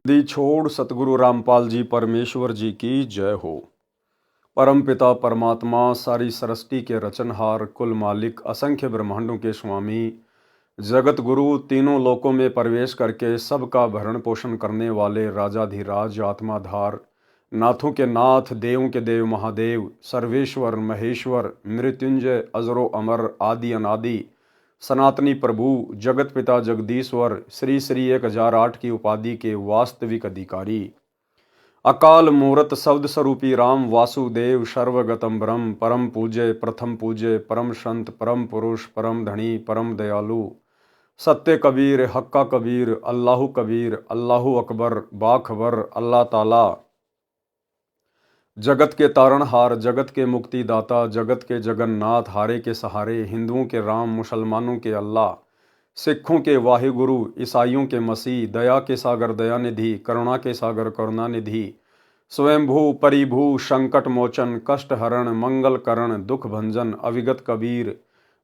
दी छोड़ सतगुरु रामपाल जी परमेश्वर जी की जय हो। परम पिता परमात्मा सारी सृष्टि के रचनहार कुल मालिक असंख्य ब्रह्मांडों के स्वामी जगत गुरु तीनों लोकों में प्रवेश करके सबका भरण पोषण करने वाले राजाधिराज आत्माधार नाथों के नाथ देवों के देव महादेव सर्वेश्वर महेश्वर मृत्युंजय अजरो अमर आदि अनादि सनातनी प्रभु जगत पिता जगदीश्वर श्री श्री 1008 की उपाधि के वास्तविक अधिकारी अकाल मूरत शब्द स्वरूपी राम वासुदेव सर्वगतम ब्रह्म परम पूज्य प्रथम पूज्य परम संत परम पुरुष परम धनी परम दयालु सत्य कबीर हक्का कबीर अल्लाहु अकबर बाखबर अल्लाह ताला जगत के तारणहार जगत के मुक्तिदाता जगत के जगन्नाथ हारे के सहारे हिंदुओं के राम मुसलमानों के अल्लाह सिखों के वाहिगुरु ईसाइयों के मसीह दया के सागर दयानिधि करुणा के सागर करुणानिधि स्वयंभू परिभू संकट मोचन कष्ट हरण मंगल करण दुख भंजन अविगत कबीर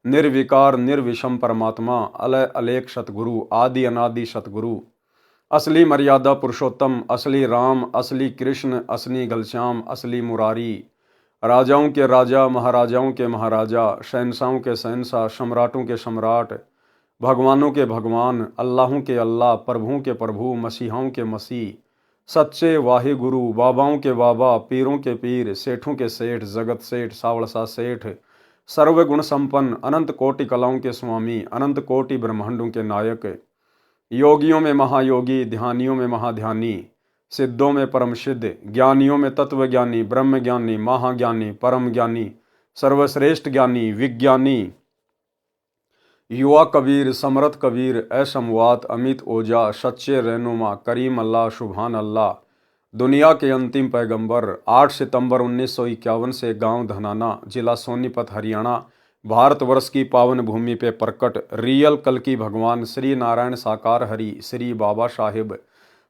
निर्विकार निर्विषम परमात्मा अलय अलेख सतगुरु आदि अनादि सतगुरु असली मर्यादा पुरुषोत्तम असली राम असली कृष्ण असली घनश्याम असली मुरारी राजाओं के राजा महाराजाओं के महाराजा शहंशाहों के शहंशाह सम्राटों के सम्राट भगवानों के भगवान अल्लाहों के अल्लाह प्रभुओं के प्रभु मसीहाओं के मसीह सच्चे वाहे गुरु बाबाओं के बाबा पीरों के पीर सेठों के सेठ जगत सेठ सावड़सा सेठ सर्वगुण संपन्न अनंत कोटि कलाओं के स्वामी अनंत कोटि ब्रह्मांडों के नायक योगियों में महायोगी ध्यानियों में महाध्यानी सिद्धों में परम सिद्ध ज्ञानियों में तत्वज्ञानी ब्रह्म ज्ञानी महाज्ञानी परम ज्ञानी सर्वश्रेष्ठ ज्ञानी विज्ञानी युवा कबीर समरथ कबीर असमवात अमित ओजा सच्चे रहनुमा करीम अल्लाह सुभान अल्लाह दुनिया के अंतिम पैगंबर 8 सितंबर 1951 से गांव धनाना जिला सोनीपत हरियाणा भारतवर्ष की पावन भूमि पे प्रकट रियल कल की भगवान श्री नारायण साकार हरि श्री बाबा साहिब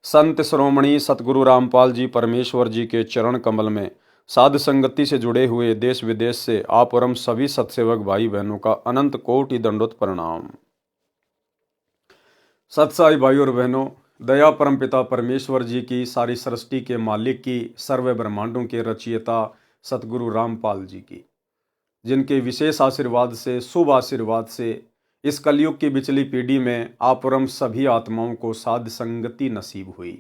संत श्रोमणी सतगुरु रामपाल जी परमेश्वर जी के चरण कमल में साध संगति से जुड़े हुए देश विदेश से आप और हम सभी सत्सेवक भाई बहनों का अनंत कोटि दंडोत प्रणाम। सत्साई भाई और बहनों, दया परमपिता परमेश्वर जी की सारी सृष्टि के मालिक की सर्व ब्रह्मांडों के रचयिता सतगुरु रामपाल जी की जिनके विशेष आशीर्वाद से शुभ आशीर्वाद से इस कलयुग की बिचली पीढ़ी में आप और हम सभी आत्माओं को साध संगति नसीब हुई,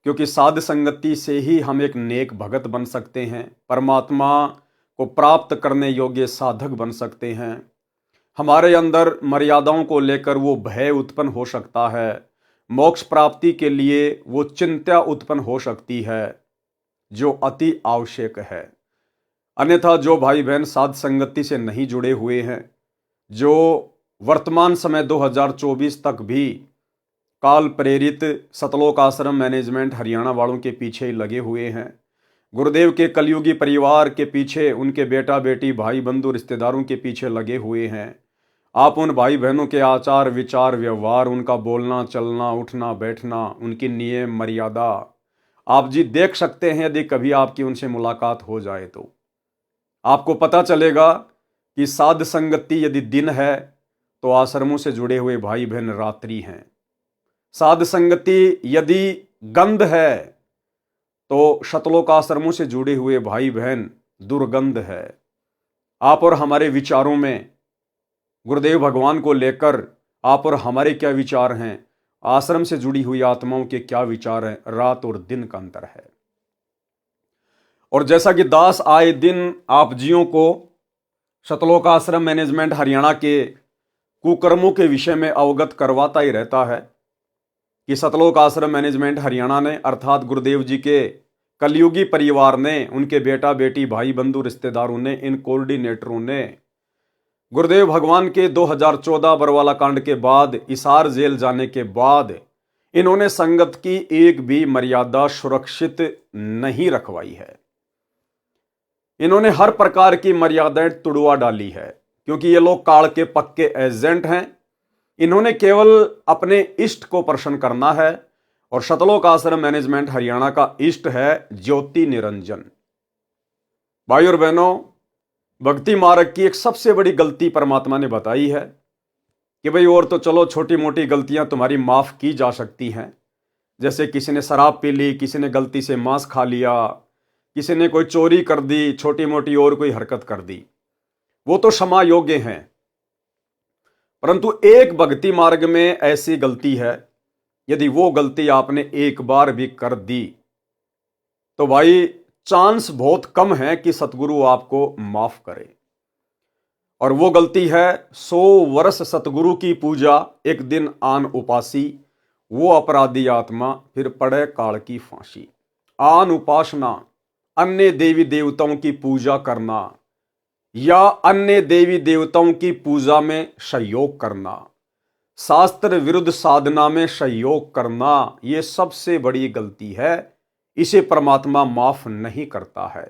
क्योंकि साध संगति से ही हम एक नेक भगत बन सकते हैं, परमात्मा को प्राप्त करने योग्य साधक बन सकते हैं। हमारे अंदर मर्यादाओं को लेकर वो भय उत्पन्न हो सकता है, मोक्ष प्राप्ति के लिए वो चिंता उत्पन्न हो सकती है जो अति आवश्यक है। अन्यथा जो भाई बहन साध संगति से नहीं जुड़े हुए हैं, जो वर्तमान समय 2024 तक भी काल प्रेरित सतलोक आश्रम मैनेजमेंट हरियाणा वालों के पीछे लगे हुए हैं, गुरुदेव के कलयुगी परिवार के पीछे उनके बेटा बेटी भाई बंधु रिश्तेदारों के पीछे लगे हुए हैं, आप उन भाई बहनों के आचार विचार व्यवहार उनका बोलना चलना उठना बैठना उनकी नियम मर्यादा आप जी देख सकते हैं। यदि कभी आपकी उनसे मुलाकात हो जाए तो आपको पता चलेगा कि साध संगति यदि दिन है तो आश्रमों से जुड़े हुए भाई बहन रात्रि हैं। साध संगति यदि गंध है तो शतलोक आश्रमों से जुड़े हुए भाई बहन दुर्गंध है। आप और हमारे विचारों में गुरुदेव भगवान को लेकर आप और हमारे क्या विचार हैं, आश्रम से जुड़ी हुई आत्माओं के क्या विचार हैं, रात और दिन का अंतर है। और जैसा कि दास आए दिन आप जियों को शतलोक आश्रम मैनेजमेंट हरियाणा के कुकर्मों के विषय में अवगत करवाता ही रहता है कि सतलोक आश्रम मैनेजमेंट हरियाणा ने अर्थात गुरुदेव जी के कलयुगी परिवार ने, उनके बेटा बेटी भाई बंधु रिश्तेदारों ने, इन कोऑर्डिनेटरों ने गुरुदेव भगवान के 2014 बरवाला कांड के बाद इसार जेल जाने के बाद इन्होंने संगत की एक भी मर्यादा सुरक्षित नहीं रखवाई है। इन्होंने हर प्रकार की मर्यादाएं तुड़वा डाली है, क्योंकि ये लोग काल के पक्के एजेंट हैं। इन्होंने केवल अपने इष्ट को प्रसन्न करना है और शतलोक आश्रम मैनेजमेंट हरियाणा का इष्ट है ज्योति निरंजन। भाई और बहनों, भक्ति मार्ग की एक सबसे बड़ी गलती परमात्मा ने बताई है कि भाई और तो चलो छोटी मोटी गलतियां तुम्हारी माफ की जा सकती हैं, जैसे किसी ने शराब पी ली, किसी ने गलती से मांस खा लिया, किसी ने कोई चोरी कर दी, छोटी मोटी और कोई हरकत कर दी, वो तो क्षमा योग्य हैं। परंतु एक भक्ति मार्ग में ऐसी गलती है, यदि वो गलती आपने एक बार भी कर दी तो भाई चांस बहुत कम है कि सतगुरु आपको माफ करे। और वो गलती है 100 वर्ष सतगुरु की पूजा, एक दिन आन उपासी, वो अपराधी आत्मा फिर पड़े काल की फांसी। आन उपासना, अन्य देवी देवताओं की पूजा करना या अन्य देवी देवताओं की पूजा में सहयोग करना, शास्त्र विरुद्ध साधना में सहयोग करना, ये सबसे बड़ी गलती है। इसे परमात्मा माफ नहीं करता है,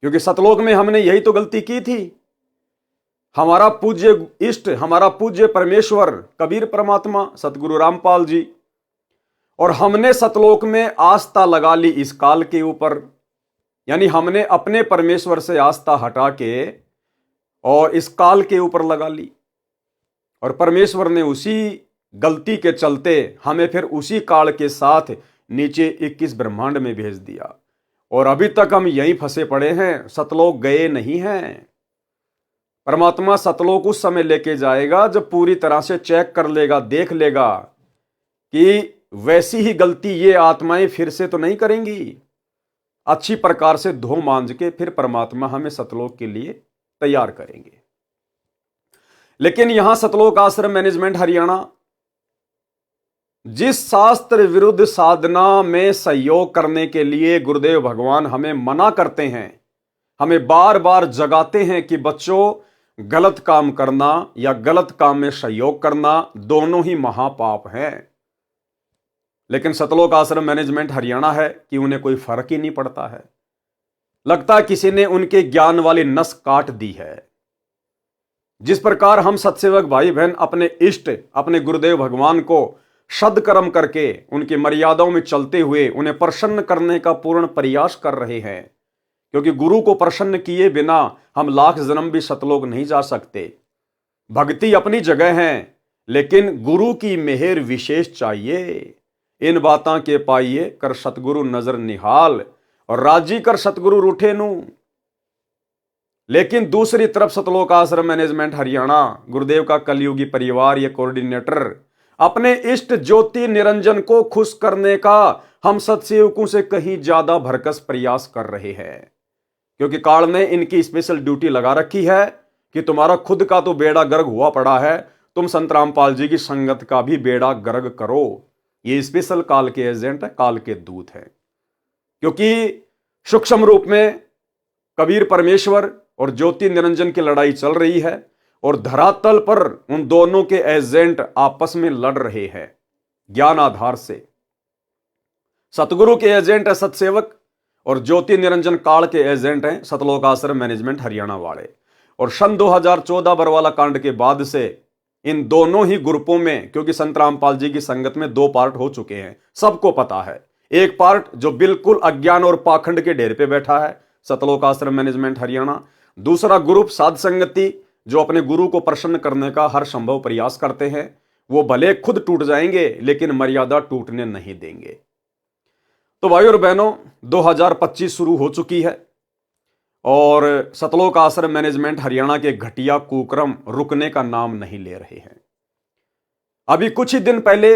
क्योंकि सतलोक में हमने यही तो गलती की थी। हमारा पूज्य इष्ट, हमारा पूज्य परमेश्वर कबीर परमात्मा सतगुरु रामपाल जी, और हमने सतलोक में आस्था लगा ली इस काल के ऊपर। यानी हमने अपने परमेश्वर से आस्था हटा के और इस काल के ऊपर लगा ली, और परमेश्वर ने उसी गलती के चलते हमें फिर उसी काल के साथ नीचे 21 ब्रह्मांड में भेज दिया। और अभी तक हम यहीं फंसे पड़े हैं, सतलोक गए नहीं हैं। परमात्मा सतलोक उस समय लेके जाएगा जब पूरी तरह से चेक कर लेगा, देख लेगा कि वैसी ही गलती ये आत्माएं फिर से तो नहीं करेंगी। अच्छी प्रकार से धो मांज के फिर परमात्मा हमें सतलोक के लिए तैयार करेंगे। लेकिन यहां सतलोक आश्रम मैनेजमेंट हरियाणा जिस शास्त्र विरुद्ध साधना में सहयोग करने के लिए गुरुदेव भगवान हमें मना करते हैं, हमें बार बार जगाते हैं कि बच्चों, गलत काम करना या गलत काम में सहयोग करना दोनों ही महापाप हैं। लेकिन सतलोक आश्रम मैनेजमेंट हरियाणा है कि उन्हें कोई फर्क ही नहीं पड़ता है। लगता है किसी ने उनके ज्ञान वाली नस काट दी है। जिस प्रकार हम सत्सेवक भाई बहन अपने इष्ट, अपने गुरुदेव भगवान को सदकर्म करके उनकी मर्यादाओं में चलते हुए उन्हें प्रसन्न करने का पूर्ण प्रयास कर रहे हैं, क्योंकि गुरु को प्रसन्न किए बिना हम लाख जन्म भी सतलोक नहीं जा सकते। भक्ति अपनी जगह है, लेकिन गुरु की मेहर विशेष चाहिए। इन बातां के पाइए कर सतगुरु नजर निहाल, और राजी कर सतगुरु रूठे नू। लेकिन दूसरी तरफ सतलोक आश्रम मैनेजमेंट हरियाणा, गुरुदेव का कलयुगी परिवार या कोऑर्डिनेटर, अपने इष्ट ज्योति निरंजन को खुश करने का हम सत्सेवकों से कहीं ज्यादा भरकस प्रयास कर रहे हैं, क्योंकि काल ने इनकी स्पेशल ड्यूटी लगा रखी है कि तुम्हारा खुद का तो बेड़ा गर्क हुआ पड़ा है, तुम संत रामपाल जी की संगत का भी बेड़ा गर्क करो। ये स्पेशल काल के एजेंट है, काल के दूत है। क्योंकि सूक्ष्म रूप में कबीर परमेश्वर और ज्योति निरंजन की लड़ाई चल रही है, और धरातल पर उन दोनों के एजेंट आपस में लड़ रहे हैं ज्ञान आधार से। सतगुरु के एजेंट है सतसेवक, और ज्योति निरंजन काल के एजेंट हैं सतलोक आश्रम मैनेजमेंट हरियाणा वाले। और सन 2014 बरवाला कांड के बाद से इन दोनों ही ग्रुपों में, क्योंकि संत रामपाल जी की संगत में 2 पार्ट हो चुके हैं, सबको पता है। एक पार्ट जो बिल्कुल अज्ञान और पाखंड के ढेर पे बैठा है, सतलोक आश्रम मैनेजमेंट हरियाणा। दूसरा ग्रुप साध संगति, जो अपने गुरु को प्रसन्न करने का हर संभव प्रयास करते हैं। वो भले खुद टूट जाएंगे, लेकिन मर्यादा टूटने नहीं देंगे। तो भाई और बहनों, 2025 शुरू हो चुकी है, और सतलोक आश्रम मैनेजमेंट हरियाणा के घटिया कुक्रम रुकने का नाम नहीं ले रहे हैं। अभी कुछ ही दिन पहले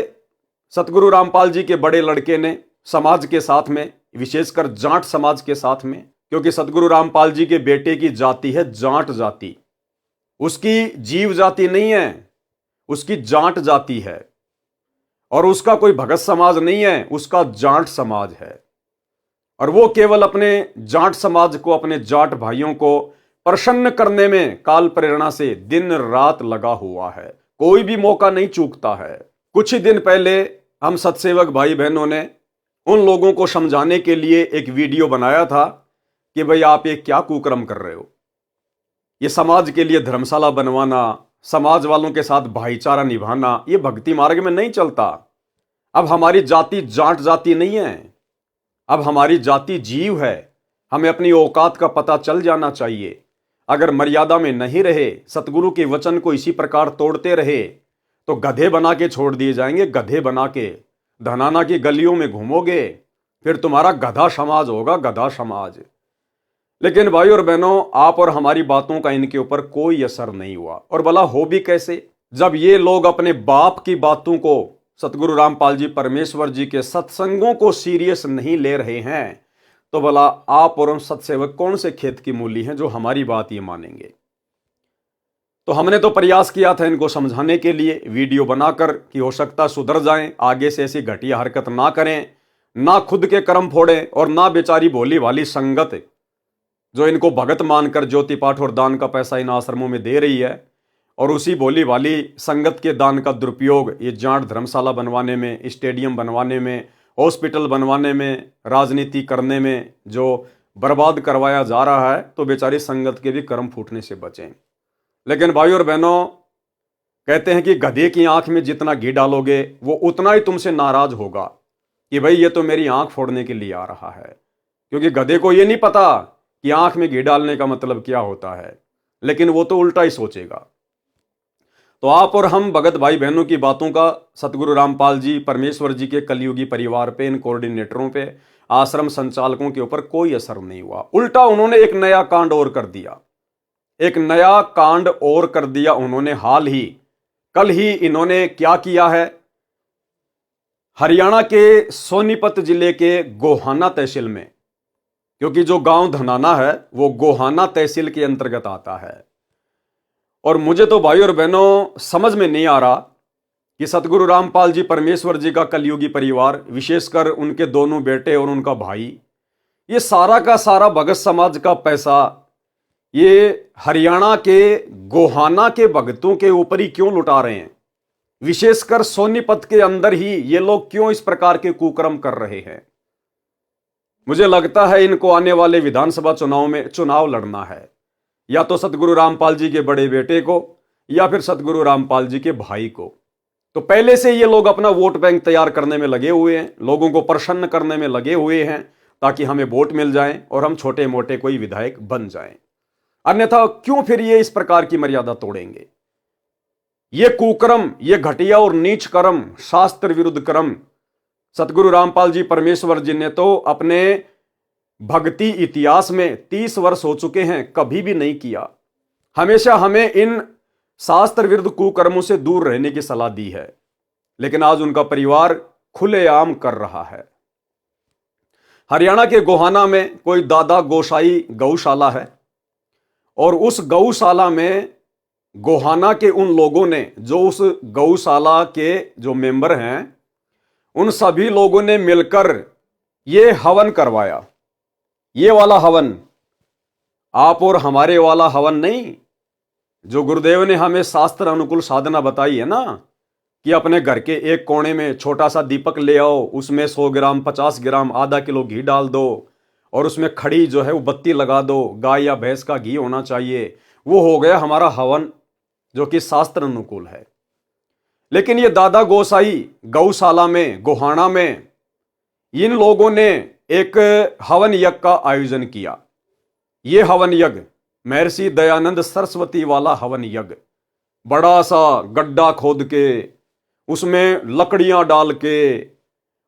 सतगुरु रामपाल जी के बड़े लड़के ने समाज के साथ में, विशेषकर जाट समाज के साथ में, क्योंकि सतगुरु रामपाल जी के बेटे की जाति है जाट जाति, उसकी जीव जाति नहीं है, उसकी जाट जाति है। और उसका कोई भगत समाज नहीं है, उसका जाट समाज है। और वो केवल अपने जाट समाज को, अपने जाट भाइयों को प्रसन्न करने में काल प्रेरणा से दिन रात लगा हुआ है, कोई भी मौका नहीं चूकता है। कुछ ही दिन पहले हम सत्सेवक भाई बहनों ने उन लोगों को समझाने के लिए एक वीडियो बनाया था कि भाई आप ये क्या कुकर्म कर रहे हो। ये समाज के लिए धर्मशाला बनवाना, समाज वालों के साथ भाईचारा निभाना, ये भक्ति मार्ग में नहीं चलता। अब हमारी जाति जाट जाति नहीं है, अब हमारी जाति जीव है। हमें अपनी औकात का पता चल जाना चाहिए। अगर मर्यादा में नहीं रहे, सतगुरु के वचन को इसी प्रकार तोड़ते रहे, तो गधे बना के छोड़ दिए जाएंगे, गधे बना के। धनाना की गलियों में घूमोगे, फिर तुम्हारा गधा समाज होगा, गधा समाज। लेकिन भाई और बहनों, आप और हमारी बातों का इनके ऊपर कोई असर नहीं हुआ। और भला हो भी कैसे, जब ये लोग अपने बाप की बातों को, सतगुरु रामपाल जी परमेश्वर जी के सत्संगों को सीरियस नहीं ले रहे हैं, तो भला आप और हम सत्सेवक कौन से खेत की मूली हैं जो हमारी बात ये मानेंगे। तो हमने तो प्रयास किया था इनको समझाने के लिए, वीडियो बनाकर, कि हो सकता सुधर जाएं, आगे से ऐसी घटिया हरकत ना करें, ना खुद के कर्म फोड़ें, और ना बेचारी भोली भाली संगत जो इनको भगत मानकर ज्योति पाठ और दान का पैसा इन आश्रमों में दे रही है, और उसी भोली भाली संगत के दान का दुरुपयोग ये जाट धर्मशाला बनवाने में, स्टेडियम बनवाने में, हॉस्पिटल बनवाने में, राजनीति करने में जो बर्बाद करवाया जा रहा है, तो बेचारी संगत के भी कर्म फूटने से बचें। लेकिन भाई और बहनों, कहते हैं कि गधे की आंख में जितना घी डालोगे वो उतना ही तुमसे नाराज होगा कि भाई ये तो मेरी आंख फोड़ने के लिए आ रहा है, क्योंकि गधे को ये नहीं पता कि आंख में घी डालने का मतलब क्या होता है, लेकिन वो तो उल्टा ही सोचेगा। तो आप और हम भगत भाई बहनों की बातों का सतगुरु रामपाल जी परमेश्वर जी के कलयुगी परिवार पे, इन कोऑर्डिनेटरों पे, आश्रम संचालकों के ऊपर कोई असर नहीं हुआ। उल्टा उन्होंने एक नया कांड और कर दिया, एक नया कांड और कर दिया उन्होंने। हाल ही कल ही इन्होंने क्या किया है, हरियाणा के सोनीपत जिले के गोहाना तहसील में, क्योंकि जो गांव धनाना है वो गोहाना तहसील के अंतर्गत आता है, और मुझे तो भाई और बहनों समझ में नहीं आ रहा कि सतगुरु रामपाल जी परमेश्वर जी का कलयुगी परिवार, विशेषकर उनके दोनों बेटे और उनका भाई, ये सारा का सारा भगत समाज का पैसा ये हरियाणा के गोहाना के भगतों के ऊपर ही क्यों लुटा रहे हैं। विशेषकर सोनीपत के अंदर ही ये लोग क्यों इस प्रकार के कुकर्म कर रहे हैं। मुझे लगता है इनको आने वाले विधानसभा चुनाव में चुनाव लड़ना है, या तो सतगुरु रामपाल जी के बड़े बेटे को, या फिर सतगुरु रामपाल जी के भाई को। तो पहले से ये लोग अपना वोट बैंक तैयार करने में लगे हुए हैं, लोगों को प्रसन्न करने में लगे हुए हैं, ताकि हमें वोट मिल जाए और हम छोटे मोटे कोई विधायक बन जाएं। अन्यथा क्यों फिर ये इस प्रकार की मर्यादा तोड़ेंगे। ये कुकर्म, ये घटिया और नीच कर्म, शास्त्र विरुद्ध कर्म सतगुरु रामपाल जी परमेश्वर जी ने तो अपने भक्ति इतिहास में 30 वर्ष हो चुके हैं कभी भी नहीं किया। हमेशा हमें इन शास्त्र विरुद्ध कुकर्मों से दूर रहने की सलाह दी है, लेकिन आज उनका परिवार खुलेआम कर रहा है। हरियाणा के गोहाना में कोई दादा गोसाई गौशाला है, और उस गौशाला में गोहाना के उन लोगों ने, जो उस गौशाला के जो मेंबर हैं, उन सभी लोगों ने मिलकर ये हवन करवाया। ये वाला हवन, आप और हमारे वाला हवन नहीं, जो गुरुदेव ने हमें शास्त्र अनुकूल साधना बताई है ना, कि अपने घर के एक कोने में छोटा सा दीपक ले आओ, उसमें 100 ग्राम, 50 ग्राम, आधा किलो घी डाल दो, और उसमें खड़ी जो है वो बत्ती लगा दो, गाय या भैंस का घी होना चाहिए। वो हो गया हमारा हवन, जो कि शास्त्र अनुकूल है। लेकिन ये दादा गोसाई गौशाला में, गोहाना में, इन लोगों ने एक हवन यज्ञ का आयोजन किया। ये हवन यज्ञ महर्षि दयानंद सरस्वती वाला हवन यज्ञ, बड़ा सा गड्ढा खोद के उसमें लकड़ियां डाल के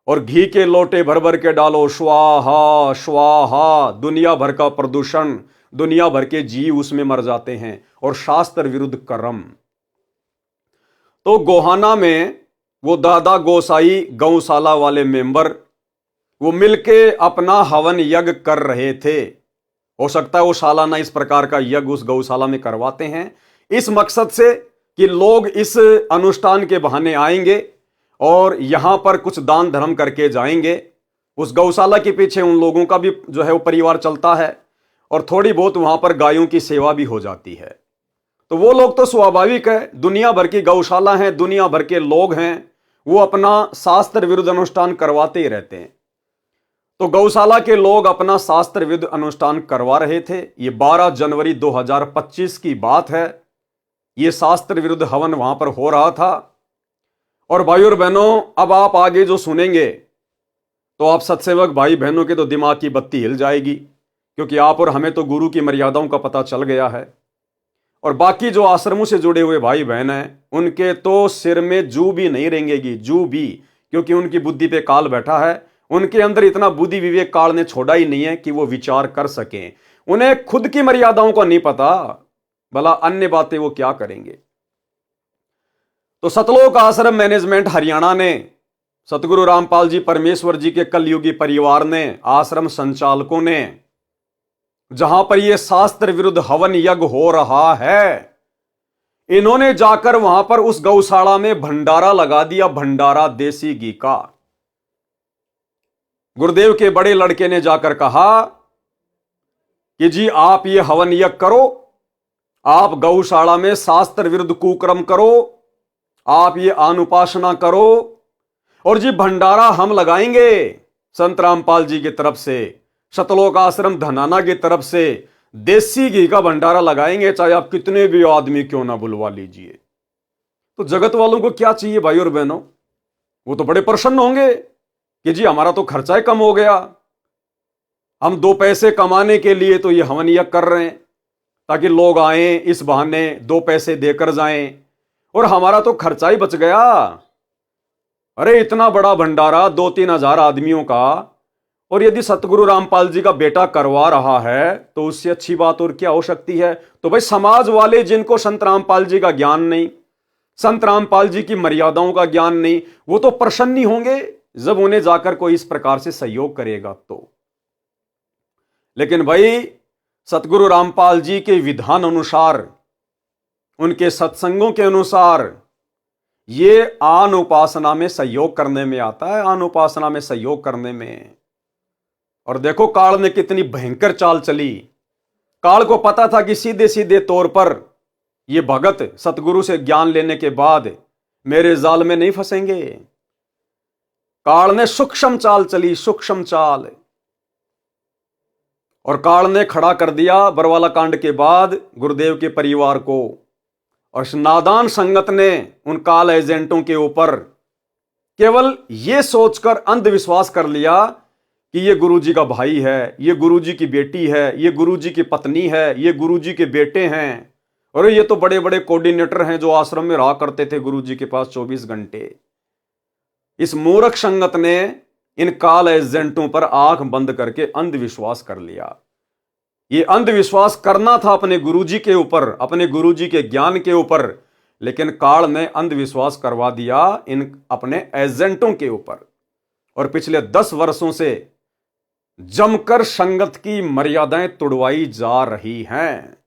और घी के लोटे भर भर के डालो, स्वाहा स्वाहा, दुनिया भर का प्रदूषण, दुनिया भर के जीव उसमें मर जाते हैं, और शास्त्र विरुद्ध कर्म। तो गोहाना में वो दादा गोसाई गौशाला वाले मेंबर वो मिलके अपना हवन यज्ञ कर रहे थे। हो सकता है वो सालाना इस प्रकार का यज्ञ उस गौशाला में करवाते हैं, इस मकसद से कि लोग इस अनुष्ठान के बहाने आएंगे और यहां पर कुछ दान धर्म करके जाएंगे। उस गौशाला के पीछे उन लोगों का भी जो है वो परिवार चलता है, और थोड़ी बहुत वहां पर गायों की सेवा भी हो जाती है। तो वो लोग तो स्वाभाविक है, दुनिया भर की गौशाला हैं, दुनिया भर के लोग हैं, वो अपना शास्त्र विरुद्ध अनुष्ठान करवाते ही रहते हैं। तो गौशाला के लोग अपना शास्त्र विरुद्ध अनुष्ठान करवा रहे थे। ये 12 जनवरी 2025 की बात है। ये शास्त्र विरुद्ध हवन वहां पर हो रहा था। और भाई और बहनों, अब आप आगे जो सुनेंगे तो आप सत्सेवक भाई बहनों के तो दिमाग की बत्ती हिल जाएगी, क्योंकि आप और हमें तो गुरु की मर्यादाओं का पता चल गया है। और बाकी जो आश्रमों से जुड़े हुए भाई बहन हैं, उनके तो सिर में जू भी नहीं रेंगेगी, जू भी, क्योंकि उनकी बुद्धि पे काल बैठा है। उनके अंदर इतना बुद्धि विवेक काल ने छोड़ा ही नहीं है कि वो विचार कर सकें। उन्हें खुद की मर्यादाओं का नहीं पता, भला अन्य बातें वो क्या करेंगे। तो सतलोक आश्रम मैनेजमेंट हरियाणा ने, सतगुरु रामपाल जी परमेश्वर जी के कलयुगी परिवार ने, आश्रम संचालकों ने, जहां पर यह शास्त्र विरुद्ध हवन यज्ञ हो रहा है, इन्होंने जाकर वहां पर उस गौशाला में भंडारा लगा दिया, भंडारा देसी घी का। गुरुदेव के बड़े लड़के ने जाकर कहा कि जी आप ये हवन यज्ञ करो, आप गौशाला में शास्त्र विरुद्ध कुकर्म करो, आप ये अनुपासना करो, और जी भंडारा हम लगाएंगे संत रामपाल जी की तरफ से, सतलोक आश्रम धनाना की तरफ से देसी घी का भंडारा लगाएंगे, चाहे आप कितने भी आदमी क्यों ना बुलवा लीजिए। तो जगत वालों को क्या चाहिए भाई और बहनों, वो तो बड़े प्रसन्न होंगे कि जी हमारा तो खर्चा ही कम हो गया, हम 2 पैसे कमाने के लिए तो ये हवन यज्ञ कर रहे हैं ताकि लोग आए, इस बहाने 2 पैसे देकर जाएं, और हमारा तो खर्चा ही बच गया। अरे इतना बड़ा भंडारा 2-3 हजार आदमियों का, और यदि सतगुरु रामपाल जी का बेटा करवा रहा है तो उससे अच्छी बात और क्या हो सकती है। तो भाई समाज वाले जिनको संत रामपाल जी का ज्ञान नहीं, संत रामपाल जी की मर्यादाओं का ज्ञान नहीं, वो तो प्रसन्न ही होंगे जब उन्हें जाकर कोई इस प्रकार से सहयोग करेगा तो। लेकिन भाई सतगुरु रामपाल जी के विधान अनुसार, उनके सत्संगों के अनुसार ये आन उपासना में सहयोग करने में आता है, आन उपासना में सहयोग करने में। और देखो काल ने कितनी भयंकर चाल चली। काल को पता था कि सीधे सीधे तौर पर ये भगत सतगुरु से ज्ञान लेने के बाद मेरे जाल में नहीं फंसेंगे। काल ने सूक्ष्म चाल चली, सूक्ष्म चाल, और काल ने खड़ा कर दिया बरवाला कांड के बाद गुरुदेव के परिवार को, और नादान संगत ने उन काल एजेंटों के ऊपर केवल यह सोचकर अंधविश्वास कर लिया कि ये गुरुजी का भाई है, ये गुरुजी की बेटी है, ये गुरुजी की पत्नी है, ये गुरुजी के बेटे हैं, और ये तो बड़े बड़े कोऑर्डिनेटर हैं जो आश्रम में रहा करते थे गुरुजी के पास 24 घंटे। इस मूर्ख संगत ने इन काल एजेंटों पर आंख बंद करके अंधविश्वास कर लिया। ये अंधविश्वास करना था अपने गुरुजी के ऊपर, अपने गुरुजी के ज्ञान के ऊपर, लेकिन काल ने अंधविश्वास करवा दिया इन अपने एजेंटों के ऊपर। और पिछले 10 वर्षों से जमकर संगत की मर्यादाएं तोड़वाई जा रही हैं,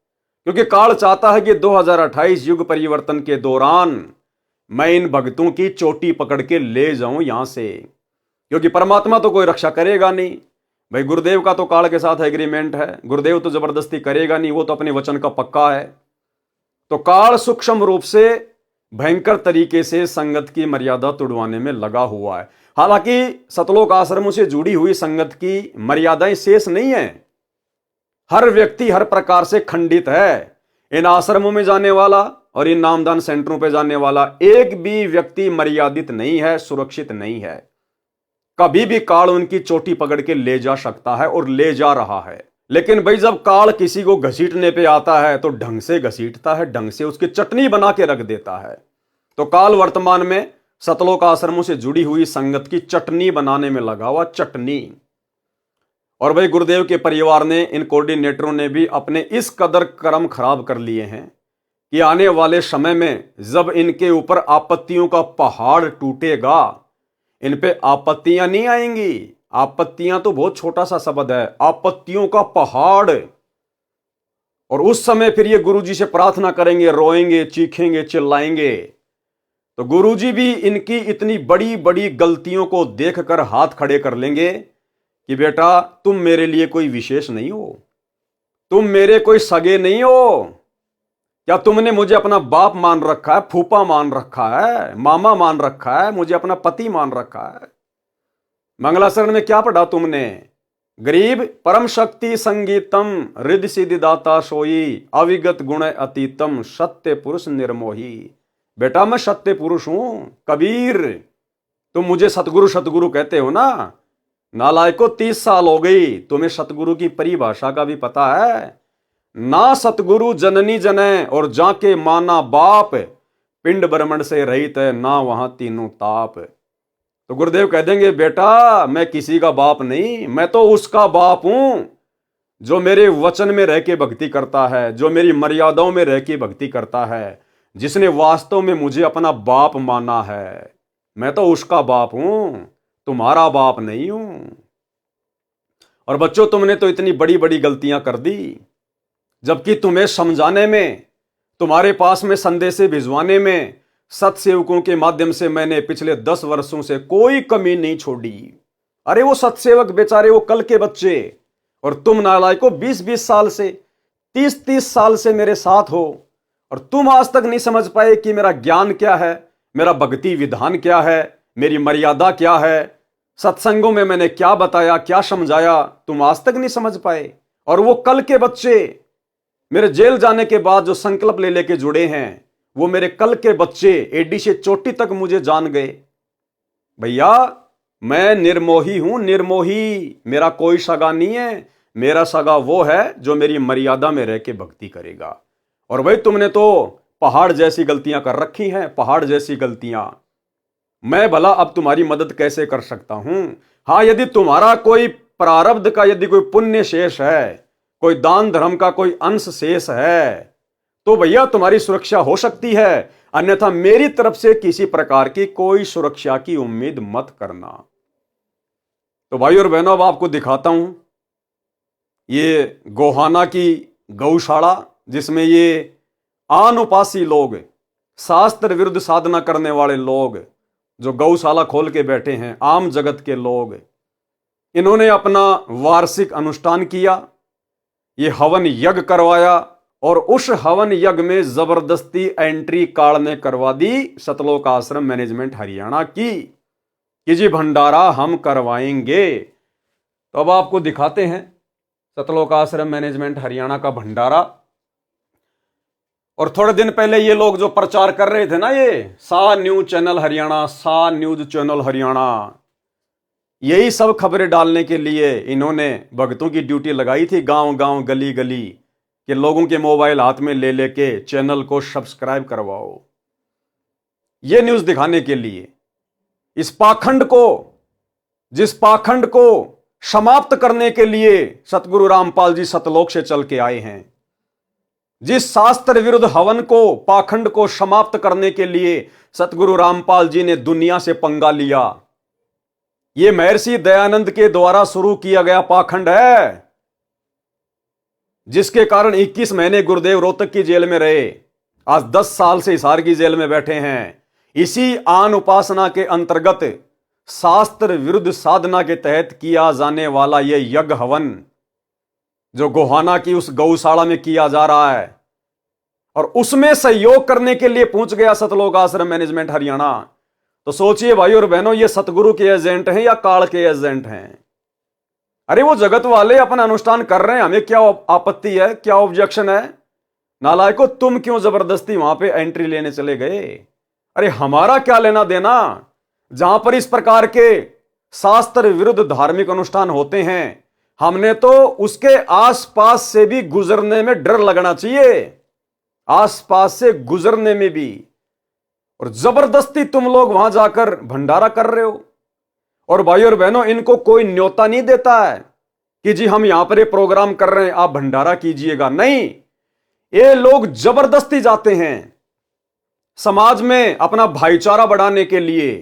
क्योंकि काल चाहता है कि 2028 युग परिवर्तन के दौरान मैं इन भक्तों की चोटी पकड़ के ले जाऊं यहां से, क्योंकि परमात्मा तो कोई रक्षा करेगा नहीं भाई। गुरुदेव का तो काल के साथ एग्रीमेंट है, गुरुदेव तो जबरदस्ती करेगा नहीं, वो तो अपने वचन का पक्का है। तो काल सूक्ष्म रूप से भयंकर तरीके से संगत की मर्यादा तोड़वाने में लगा हुआ है। हालांकि सतलोक आश्रमों से जुड़ी हुई संगत की मर्यादाएं शेष नहीं है, हर व्यक्ति हर प्रकार से खंडित है। इन आश्रमों में जाने वाला और इन नामदान सेंटरों पर जाने वाला एक भी व्यक्ति मर्यादित नहीं है, सुरक्षित नहीं है। कभी भी काल उनकी चोटी पकड़ के ले जा सकता है और ले जा रहा है। लेकिन भाई जब काल किसी को घसीटने पे आता है तो ढंग से घसीटता है, ढंग से उसकी चटनी बना के रख देता है। तो काल वर्तमान में सतलोक आश्रमों से जुड़ी हुई संगत की चटनी बनाने में लगा हुआ, चटनी। और भाई गुरुदेव के परिवार ने, इन कोऑर्डिनेटरों ने भी अपने इस कदर कर्म खराब कर लिए हैं कि आने वाले समय में जब इनके ऊपर आपत्तियों का पहाड़ टूटेगा, इन पे आपत्तियां नहीं आएंगी। आपत्तियां तो बहुत छोटा सा शब्द है, आपत्तियों का पहाड़। और उस समय फिर ये गुरुजी से प्रार्थना करेंगे, रोएंगे, चीखेंगे, चिल्लाएंगे। तो गुरुजी भी इनकी इतनी बड़ी बड़ी गलतियों को देखकर हाथ खड़े कर लेंगे कि बेटा तुम मेरे लिए कोई विशेष नहीं हो, तुम मेरे कोई सगे नहीं हो। क्या तुमने मुझे अपना बाप मान रखा है, फूफा मान रखा है, मामा मान रखा है, मुझे अपना पति मान रखा है? मंगलाचरण में क्या पढ़ा तुमने? गरीब परम शक्ति संगीतम, रिद्धि सिद्धि दाता सोई, अविगत गुण अतीतम, सत्य पुरुष निर्मोही। बेटा मैं सत्य पुरुष हूं कबीर, तुम मुझे सतगुरु सतगुरु कहते हो ना। नालायको 30 साल हो गई, तुम्हें सतगुरु की परिभाषा का भी पता है? ना सतगुरु जननी जने और जाके माना बाप, पिंड ब्रह्मंड से रहित है ना वहां तीनों ताप। तो गुरुदेव कह देंगे, बेटा मैं किसी का बाप नहीं, मैं तो उसका बाप हूं जो मेरे वचन में रह के भक्ति करता है, जो मेरी मर्यादाओं में रह के भक्ति करता है, जिसने वास्तव में मुझे अपना बाप माना है। मैं तो उसका बाप हूं, तुम्हारा बाप नहीं हूं। और बच्चों, तुमने तो इतनी बड़ी बड़ी गलतियां कर दी, जबकि तुम्हें समझाने में, तुम्हारे पास में संदेशे भिजवाने में सत्सेवकों के माध्यम से मैंने पिछले 10 वर्षों से कोई कमी नहीं छोड़ी। अरे वो सत्सेवक बेचारे, वो कल के बच्चे, और तुम नालायकों 20-20 साल से, 30-30 साल से मेरे साथ हो, और तुम आज तक नहीं समझ पाए कि मेरा ज्ञान क्या है, मेरा भक्ति विधान क्या है, मेरी मर्यादा क्या है, सत्संगों में मैंने क्या बताया, क्या समझाया, तुम आज तक नहीं समझ पाए। और वो कल के बच्चे मेरे जेल जाने के बाद जो संकल्प ले लेके जुड़े हैं, वो मेरे कल के बच्चे एडी से चोटी तक मुझे जान गए। भैया मैं निर्मोही हूं, निर्मोही, मेरा कोई सगा नहीं है। मेरा सगा वो है जो मेरी मर्यादा में रह के भक्ति करेगा। और भाई तुमने तो पहाड़ जैसी गलतियां कर रखी हैं, पहाड़ जैसी गलतियां। मैं भला अब तुम्हारी मदद कैसे कर सकता हूं? हाँ, यदि तुम्हारा कोई प्रारब्ध का, यदि कोई पुण्य शेष है, कोई दान धर्म का कोई अंश शेष है, तो भैया तुम्हारी सुरक्षा हो सकती है, अन्यथा मेरी तरफ से किसी प्रकार की कोई सुरक्षा की उम्मीद मत करना। तो भाई और बहनों, अब आपको दिखाता हूं ये गोहाना की गौशाला, जिसमें ये अनुपासी लोग, शास्त्र विरुद्ध साधना करने वाले लोग, जो गौशाला खोल के बैठे हैं, आम जगत के लोग, इन्होंने अपना वार्षिक अनुष्ठान किया, ये हवन यज्ञ करवाया, और उस हवन यज्ञ में जबरदस्ती एंट्री कार्ड ने करवा दी सतलोक आश्रम मैनेजमेंट हरियाणा की कि जी भंडारा हम करवाएंगे। तो अब आपको दिखाते हैं सतलोक आश्रम मैनेजमेंट हरियाणा का भंडारा। और थोड़े दिन पहले ये लोग जो प्रचार कर रहे थे ना, ये सा न्यूज चैनल हरियाणा, सा न्यूज चैनल हरियाणा, यही सब खबरें डालने के लिए इन्होंने भक्तों की ड्यूटी लगाई थी, गांव गांव गली गली, कि लोगों के मोबाइल हाथ में ले लेके चैनल को सब्सक्राइब करवाओ। ये न्यूज दिखाने के लिए, इस पाखंड को, जिस पाखंड को समाप्त करने के लिए सतगुरु रामपाल जी सतलोक से चल के आए हैं, जिस शास्त्र विरुद्ध हवन को, पाखंड को समाप्त करने के लिए सतगुरु रामपाल जी ने दुनिया से पंगा लिया, ये महर्षि दयानंद के द्वारा शुरू किया गया पाखंड है, जिसके कारण 21 महीने गुरुदेव रोहतक की जेल में रहे, आज 10 साल से हिसार की जेल में बैठे हैं। इसी आन उपासना के अंतर्गत शास्त्र विरुद्ध साधना के तहत किया जाने वाला यह यज्ञ हवन, जो गोहाना की उस गौशाला में किया जा रहा है, और उसमें सहयोग करने के लिए पहुंच गया सतलोक आश्रम मैनेजमेंट हरियाणा। तो सोचिए भाई और बहनों, ये सतगुरु के एजेंट हैं या काल के एजेंट हैं? अरे वो जगत वाले अपना अनुष्ठान कर रहे हैं, हमें क्या आपत्ति है, क्या ऑब्जेक्शन है? नालायकों, तुम क्यों जबरदस्ती वहां पे एंट्री लेने चले गए? अरे हमारा क्या लेना देना? जहां पर इस प्रकार के शास्त्र विरुद्ध धार्मिक अनुष्ठान होते हैं, हमने तो उसके आसपास से भी गुजरने में डर लगना चाहिए, आसपास से गुजरने में भी। और जबरदस्ती तुम लोग वहां जाकर भंडारा कर रहे हो। और भाई और बहनों, इनको कोई न्योता नहीं देता है कि जी हम यहां पर ये प्रोग्राम कर रहे हैं, आप भंडारा कीजिएगा। नहीं, ये लोग जबरदस्ती जाते हैं समाज में अपना भाईचारा बढ़ाने के लिए,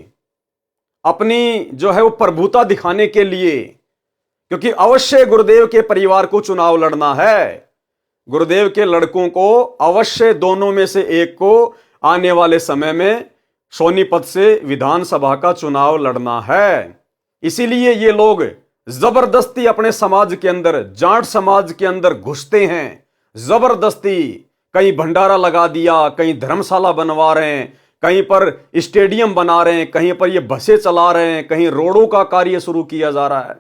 अपनी जो है वो प्रभुता दिखाने के लिए, क्योंकि अवश्य गुरुदेव के परिवार को चुनाव लड़ना है, गुरुदेव के लड़कों को अवश्य दोनों में से एक को आने वाले समय में सोनीपत से विधानसभा का चुनाव लड़ना है। इसीलिए ये लोग जबरदस्ती अपने समाज के अंदर, जाट समाज के अंदर घुसते हैं जबरदस्ती। कहीं भंडारा लगा दिया, कहीं धर्मशाला बनवा रहे हैं, कहीं पर स्टेडियम बना रहे हैं, कहीं पर ये बसें चला रहे हैं, कहीं रोडों का कार्य शुरू किया जा रहा है,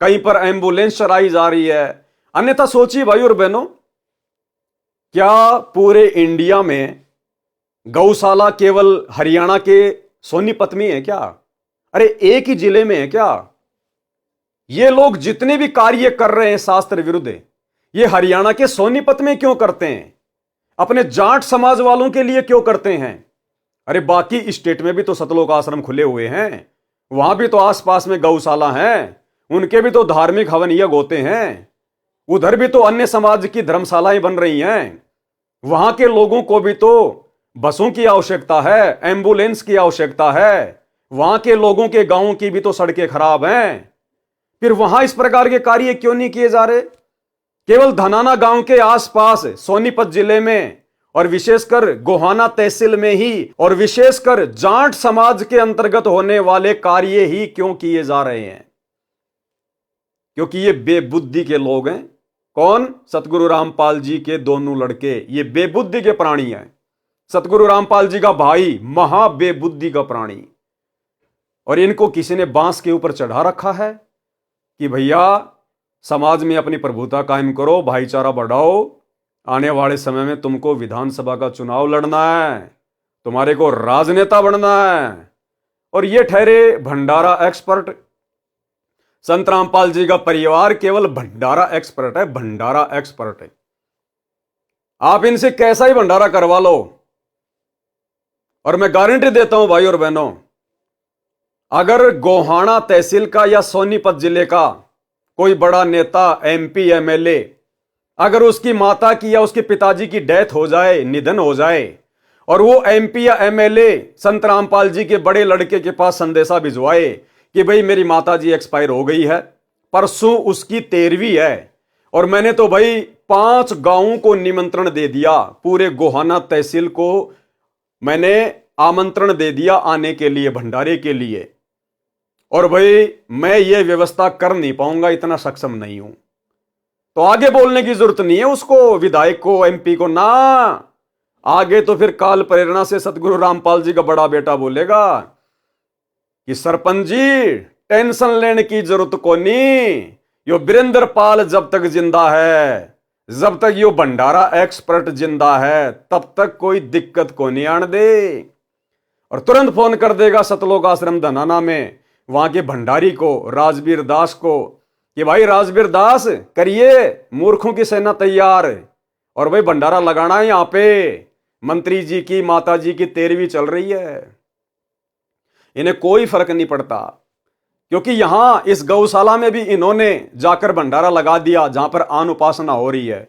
कहीं पर एम्बुलेंस चलाई जा रही है। अन्यथा सोचिए भाई और बहनों, क्या पूरे इंडिया में गौशाला केवल हरियाणा के सोनीपत में है क्या? अरे एक ही जिले में है क्या? ये लोग जितने भी कार्य कर रहे हैं शास्त्र विरुद्ध, ये हरियाणा के सोनीपत में क्यों करते हैं? अपने जाट समाज वालों के लिए क्यों करते हैं? अरे बाकी स्टेट में भी तो सतलोक आश्रम खुले हुए हैं, वहां भी तो आसपास में गौशाला हैं, उनके भी तो धार्मिक हवन यज्ञ होते हैं। उधर भी तो अन्य समाज की धर्मशालाएं बन रही हैं। वहां के लोगों को भी तो बसों की आवश्यकता है, एम्बुलेंस की आवश्यकता है। वहां के लोगों के गांवों की भी तो सड़कें खराब हैं। फिर वहां इस प्रकार के कार्य क्यों नहीं किए जा रहे? केवल धनाना गांव के आसपास सोनीपत जिले में और विशेषकर गोहाना तहसील में ही और विशेषकर जाट समाज के अंतर्गत होने वाले कार्य ही क्यों किए जा रहे हैं? क्योंकि ये बेबुद्धि के लोग हैं। कौन? सतगुरु रामपाल जी के दोनों लड़के ये बेबुद्धि के प्राणी हैं। सतगुरु रामपाल जी का भाई महा बेबुद्धि का प्राणी, और इनको किसी ने बांस के ऊपर चढ़ा रखा है कि भैया समाज में अपनी प्रभुता कायम करो, भाईचारा बढ़ाओ। आने वाले समय में तुमको विधानसभा का चुनाव लड़ना है, तुम्हारे को राजनेता बनना है। और ये ठहरे भंडारा एक्सपर्ट। संत रामपाल जी का परिवार केवल भंडारा एक्सपर्ट है, भंडारा एक्सपर्ट है। आप इनसे कैसा ही भंडारा करवा लो, और मैं गारंटी देता हूं भाई और बहनों, अगर गोहाना तहसील का या सोनीपत जिले का कोई बड़ा नेता, एमपी, एमएलए, अगर उसकी माता की या उसके पिताजी की डेथ हो जाए, निधन हो जाए, और वो एमपी या एमएलए संत रामपाल जी के बड़े लड़के के पास संदेशा भिजवाए कि भाई मेरी माता जी एक्सपायर हो गई है, परसों उसकी 13वीं है, और मैंने तो भाई 5 गांवों को निमंत्रण दे दिया, पूरे गोहाना तहसील को मैंने आमंत्रण दे दिया आने के लिए, भंडारे के लिए, और भाई मैं ये व्यवस्था कर नहीं पाऊंगा, इतना सक्षम नहीं हूं, तो आगे बोलने की जरूरत नहीं है उसको, विधायक को, एमपी को ना। आगे तो फिर काल प्रेरणा से सतगुरु रामपाल जी का बड़ा बेटा बोलेगा कि सरपंच जी टेंशन लेने की जरूरत को नहीं, यो वीरेंद्र पाल जब तक जिंदा है, जब तक यो भंडारा एक्सपर्ट जिंदा है, तब तक कोई दिक्कत को नहीं आने दे। और तुरंत फोन कर देगा सतलोक आश्रम धनाना में वहां के भंडारी को, राजवीर दास को, कि भाई राजवीर दास करिए, मूर्खों की सेना तैयार, और भाई भंडारा लगाना है। यहां पे मंत्री जी की माता जी की 13वीं चल रही है, इन्हें कोई फर्क नहीं पड़ता, क्योंकि यहां इस गौशाला में भी इन्होंने जाकर भंडारा लगा दिया जहां पर आन उपासना हो रही है,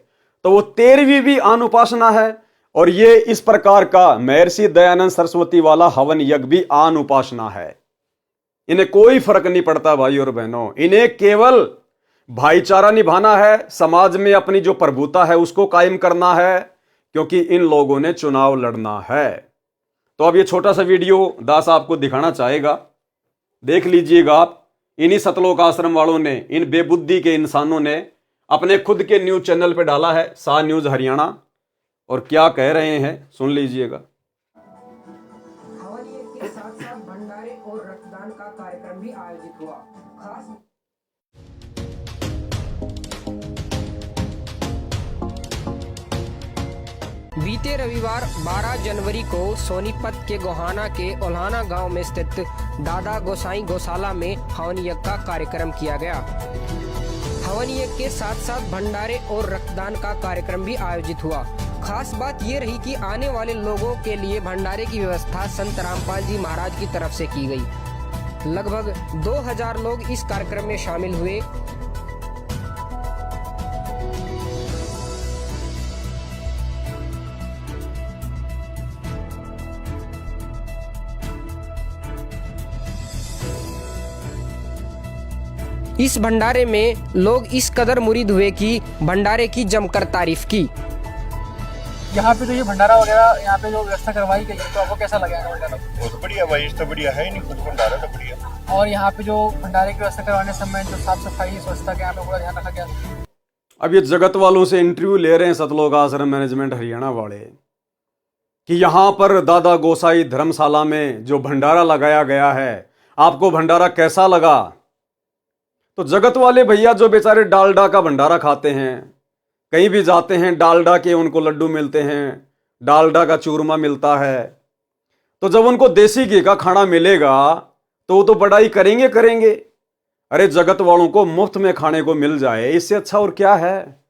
तो वो 13वीं भी आन उपासना है, और ये इस प्रकार का महर्षि दयानंद सरस्वती वाला हवन यज्ञ भी आन उपासना है। इन्हें कोई फर्क नहीं पड़ता भाई और बहनों, इन्हें केवल भाईचारा निभाना है, समाज में अपनी जो प्रभुता है उसको कायम करना है, क्योंकि इन लोगों ने चुनाव लड़ना है। तो अब ये छोटा सा वीडियो दास आपको दिखाना चाहेगा, देख लीजिएगा आप। इन्हीं सतलोक आश्रम वालों ने, इन बेबुद्धि के इंसानों ने अपने खुद के न्यूज चैनल पे डाला है, सा न्यूज हरियाणा, और क्या कह रहे हैं सुन लीजिएगा। हवन यज्ञ के साथ साथ भंडारे और रक्तदान का कार्यक्रम भी आयोजित हुआ। खास बीते रविवार 12 जनवरी को सोनीपत के गोहाना के ओल्हाना गांव में स्थित दादा गोसाई गौशाला में हवन यज्ञ का कार्यक्रम किया गया। हवन यज्ञ के साथ साथ भंडारे और रक्तदान का कार्यक्रम भी आयोजित हुआ। खास बात ये रही कि आने वाले लोगों के लिए भंडारे की व्यवस्था संत रामपाल जी महाराज की तरफ से की गई। लगभग 2000 लोग इस कार्यक्रम में शामिल हुए। इस भंडारे में लोग इस कदर मुरीद हुए कि भंडारे की जमकर तारीफ की। यहाँ पे तो ये भंडारा वगैरह यहाँ पे जो व्यवस्था करवाई गई है, तो आपको कैसा लगा भंडारा? बहुत बढ़िया भाई, इस तो बढ़िया है ही नहीं, कुछ भंडारा तो बढ़िया। और यहाँ पे जो भंडारे की व्यवस्था करवाने समय जो साफ सफाई स्वच्छता के यहाँ पे पूरा ध्यान रखा गया। अब ये जगत वालों से इंटरव्यू ले रहे हैं सतलोक आश्रम मैनेजमेंट हरियाणा वाले कि यहाँ पर दादा गोसाई धर्मशाला में जो भंडारा लगाया गया है, आपको भंडारा कैसा लगा? तो जगत वाले भैया जो बेचारे डालडा का भंडारा खाते हैं, कहीं भी जाते हैं डालडा के उनको लड्डू मिलते हैं, डालडा का चूरमा मिलता है, तो जब उनको देसी घी का खाना मिलेगा तो वो तो बड़ाई करेंगे। अरे जगत वालों को मुफ्त में खाने को मिल जाए, इससे अच्छा और क्या है?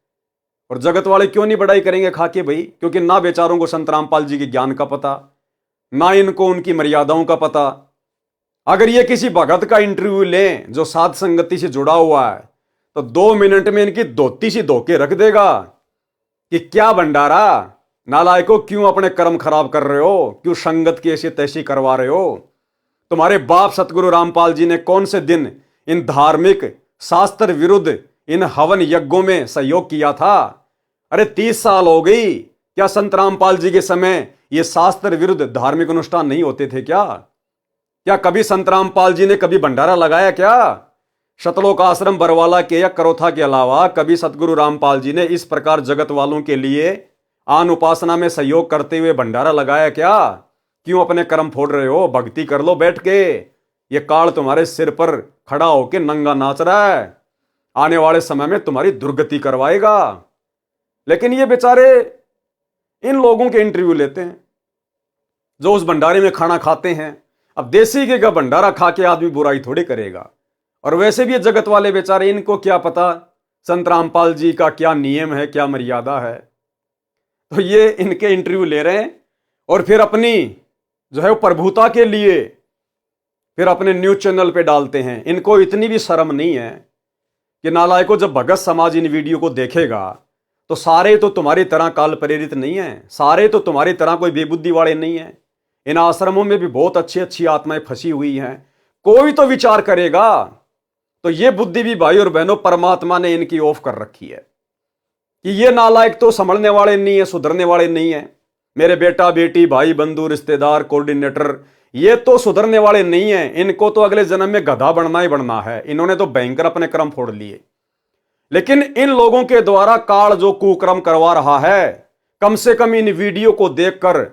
और जगत वाले क्यों नहीं बड़ाई करेंगे खा के भाई? क्योंकि ना बेचारों को संत रामपाल जी के ज्ञान का पता, ना इनको उनकी मर्यादाओं का पता। अगर ये किसी भगत का इंटरव्यू लें जो साध संगति से जुड़ा हुआ है तो 2 मिनट में इनकी धोती सी धो के रख देगा कि क्या भंडारा, नालायकों क्यों अपने कर्म खराब कर रहे हो, क्यों संगत की ऐसी तैसी करवा रहे हो। तुम्हारे बाप सतगुरु रामपाल जी ने कौन से दिन इन धार्मिक शास्त्र विरुद्ध इन हवन यज्ञों में सहयोग किया था। अरे 30 साल हो गई, क्या संत रामपाल जी के समय ये शास्त्र विरुद्ध धार्मिक अनुष्ठान नहीं होते थे क्या कभी संत रामपाल जी ने कभी भंडारा लगाया क्या। शतलोक आश्रम बरवाला के या करोथा के अलावा कभी सतगुरु रामपाल जी ने इस प्रकार जगत वालों के लिए आन उपासना में सहयोग करते हुए भंडारा लगाया क्या। क्यों अपने कर्म फोड़ रहे हो, भक्ति कर लो बैठ के। ये काल तुम्हारे सिर पर खड़ा होके नंगा नाच रहा है, आने वाले समय में तुम्हारी दुर्गति करवाएगा। लेकिन ये बेचारे इन लोगों के इंटरव्यू लेते हैं जो उस भंडारे में खाना खाते हैं। अब देसी घी का भंडारा खा के आदमी बुराई थोड़ी करेगा। और वैसे भी ये जगत वाले बेचारे, इनको क्या पता संत रामपाल जी का क्या नियम है, क्या मर्यादा है। तो ये इनके इंटरव्यू ले रहे हैं और फिर अपनी जो है वो प्रभुता के लिए फिर अपने न्यूज चैनल पे डालते हैं। इनको इतनी भी शर्म नहीं है कि नालायकों, जब भगत समाज इन वीडियो को देखेगा तो सारे तो तुम्हारी तरह काल प्रेरित नहीं है, सारे तो तुम्हारी तरह कोई बेबुद्धि वाले नहीं है। इन आश्रमों में भी बहुत अच्छी अच्छी आत्माएं फंसी हुई हैं। कोई तो विचार करेगा। तो ये बुद्धि भी भाई और बहनों परमात्मा ने इनकी ऑफ कर रखी है कि ये नालायक तो संभलने वाले नहीं है, सुधरने वाले नहीं है। मेरे बेटा बेटी भाई बंधु रिश्तेदार कोऑर्डिनेटर, ये तो सुधरने वाले नहीं है। इनको तो अगले जन्म में गधा बनना ही बनना है। इन्होंने तो भयंकर अपने कर्म फोड़ लिए। लेकिन इन लोगों के द्वारा काल जो कुकर्म करवा रहा है, कम से कम इन वीडियो को देखकर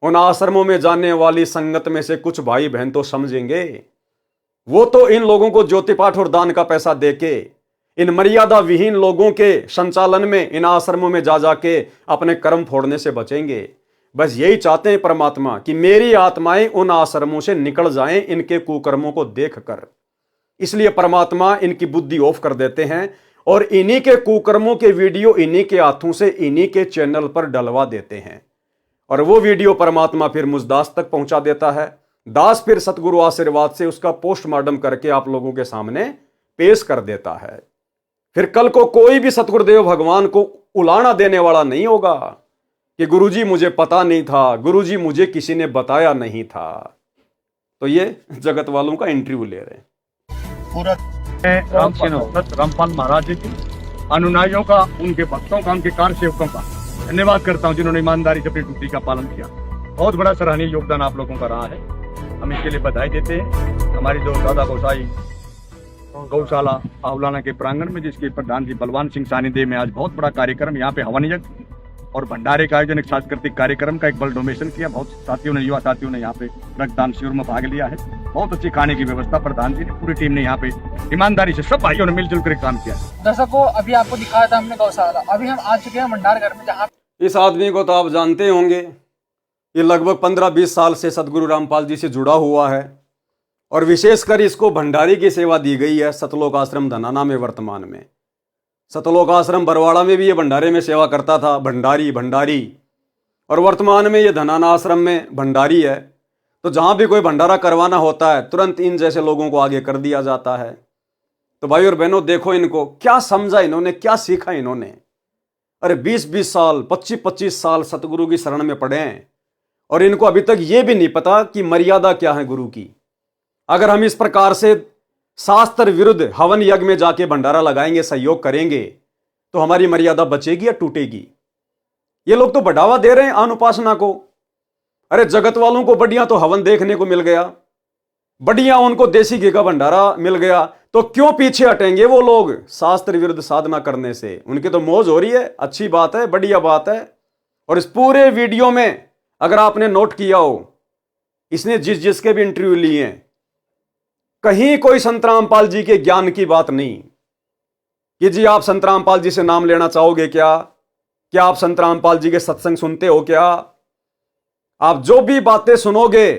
उन आश्रमों में जाने वाली संगत में से कुछ भाई बहन तो समझेंगे। वो तो इन लोगों को ज्योति पाठ और दान का पैसा देके इन मर्यादा विहीन लोगों के संचालन में इन आश्रमों में जा जाके अपने कर्म फोड़ने से बचेंगे। बस यही चाहते हैं परमात्मा कि मेरी आत्माएं उन आश्रमों से निकल जाएं इनके कुकर्मों को देखकर। इसलिए परमात्मा इनकी बुद्धि ऑफ कर देते हैं और इन्हीं के कुकर्मों के वीडियो इन्हीं के हाथों से इन्हीं के चैनल पर डलवा देते हैं। और वो वीडियो परमात्मा फिर मुझ दास तक पहुंचा देता है। दास फिर सतगुरु आशीर्वाद से उसका पोस्टमार्टम करके आप लोगों के सामने पेश कर देता है। फिर कल को कोई भी सतगुरुदेव भगवान को उलाना देने वाला नहीं होगा कि गुरुजी मुझे पता नहीं था, गुरुजी मुझे किसी ने बताया नहीं था। तो ये जगत वालों का इंटरव्यू ले रहे हैं। पूरा रामपाल महाराज जी की अनुयायियों का, उनके भक्तों का, उनके कार्य सेवकों का धन्यवाद करता हूं जिन्होंने ईमानदारी से अपनी ड्यूटी का पालन किया। बहुत बड़ा सराहनीय योगदान आप लोगों का रहा है, हम इसके लिए बधाई देते हैं। हमारी जो दादा गोसाई गौशाला आउलाना के प्रांगण में, जिसके प्रधान जी बलवान सिंह सानिध्य में आज बहुत बड़ा कार्यक्रम, यहाँ पे हवन यज्ञ और भंडारे का आयोजन, एक सांस्कृतिक कार्यक्रम का एक बल डोनेशन किया। बहुत साथियों ने, युवा साथियों ने यहाँ पे रक्तदान शिविर में भाग लिया है। बहुत अच्छी खाने की व्यवस्था प्रधान जी ने, पूरी टीम ने यहाँ पे ईमानदारी से सब भाइयों ने मिलजुल कर काम किया। दर्शकों, अभी आपको दिखाया था हमने गौशाला, अभी हम आ चुके हैं भंडार घर में, जहाँ इस आदमी को तो आप जानते होंगे। ये लगभग 15-20 साल से सतगुरु रामपाल जी से जुड़ा हुआ है और विशेषकर इसको भंडारी की सेवा दी गई है सतलोक आश्रम धनाना में। वर्तमान में सतलोक आश्रम बरवाड़ा में भी ये भंडारे में सेवा करता था, भंडारी। और वर्तमान में ये धनाना आश्रम में भंडारी है। तो जहाँ भी कोई भंडारा करवाना होता है तुरंत इन जैसे लोगों को आगे कर दिया जाता है। तो भाई और बहनों, देखो इनको क्या समझा इन्होंने, क्या सीखा इन्होंने। अरे 20-20 साल, 25-25 साल सतगुरु की शरण में पड़े हैं और इनको अभी तक ये भी नहीं पता कि मर्यादा क्या है गुरु की। अगर हम इस प्रकार से शास्त्र विरुद्ध हवन यज्ञ में जाके भंडारा लगाएंगे, सहयोग करेंगे, तो हमारी मर्यादा बचेगी या टूटेगी। ये लोग तो बढ़ावा दे रहे हैं अनुपासना को। अरे जगत वालों को बढ़िया तो हवन देखने को मिल गया, बढ़िया उनको देसी घी का भंडारा मिल गया, तो क्यों पीछे हटेंगे वो लोग शास्त्र विरुद्ध साधना करने से। उनकी तो मौज हो रही है, अच्छी बात है, बढ़िया बात है। और इस पूरे वीडियो में अगर आपने नोट किया हो, इसने जिसके भी इंटरव्यू लिए हैं, कहीं कोई संत रामपाल जी के ज्ञान की बात नहीं कि जी आप संत रामपाल जी से नाम लेना चाहोगे क्या आप संत रामपाल जी के सत्संग सुनते हो क्या। आप जो भी बातें सुनोगे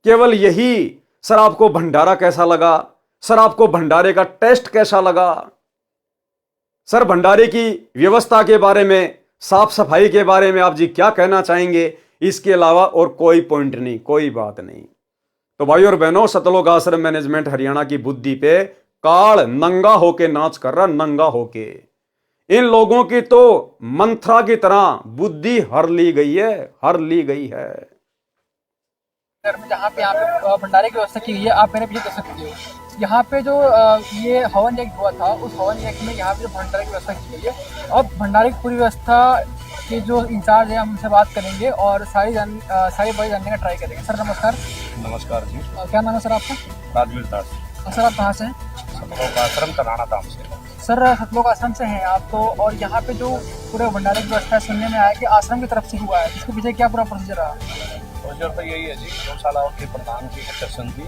केवल यही, सर आपको भंडारा कैसा लगा, सर आपको भंडारे का टेस्ट कैसा लगा, सर भंडारे की व्यवस्था के बारे में, साफ सफाई के बारे में आप जी क्या कहना चाहेंगे। इसके अलावा और कोई पॉइंट नहीं, कोई बात नहीं। तो भाई और बहनों, सतलोक आश्रम मैनेजमेंट हरियाणा की बुद्धि पे काल नंगा होके नाच कर रहा, नंगा होके। इन लोगों की तो मंत्रा की तरह बुद्धि हर ली गई है, हर ली गई है। घर में जहाँ पे यहाँ पे भंडारे की व्यवस्था की गई है, आप मेरे पीछे देख सकते हो। यहाँ पे जो ये हवन यज्ञ हुआ था, उस हवन यज्ञ में यहाँ पे जो भंडारे की व्यवस्था की गई है। अब भंडारे की पूरी व्यवस्था के जो इंचार्ज है, हम उनसे बात करेंगे और सारी बातें जानने का ट्राई करेंगे। सर नमस्कार। नमस्कार जी। क्या नाम है सर आपका? राजवीर दास। सर आप कहाँ से हैं? सतलोक आश्रम तनाना धाम से। सर सतलोक आश्रम से हैं आप तो, और यहाँ पे जो पूरे भंडारे की व्यवस्था सुनने में आया कि आश्रम की तरफ से हुआ है, इसके पीछे क्या पूरा प्रोसीजर रहा? प्रोसीजर तो यही है जी, गौशालाओं के प्रधान की दर्शन थी,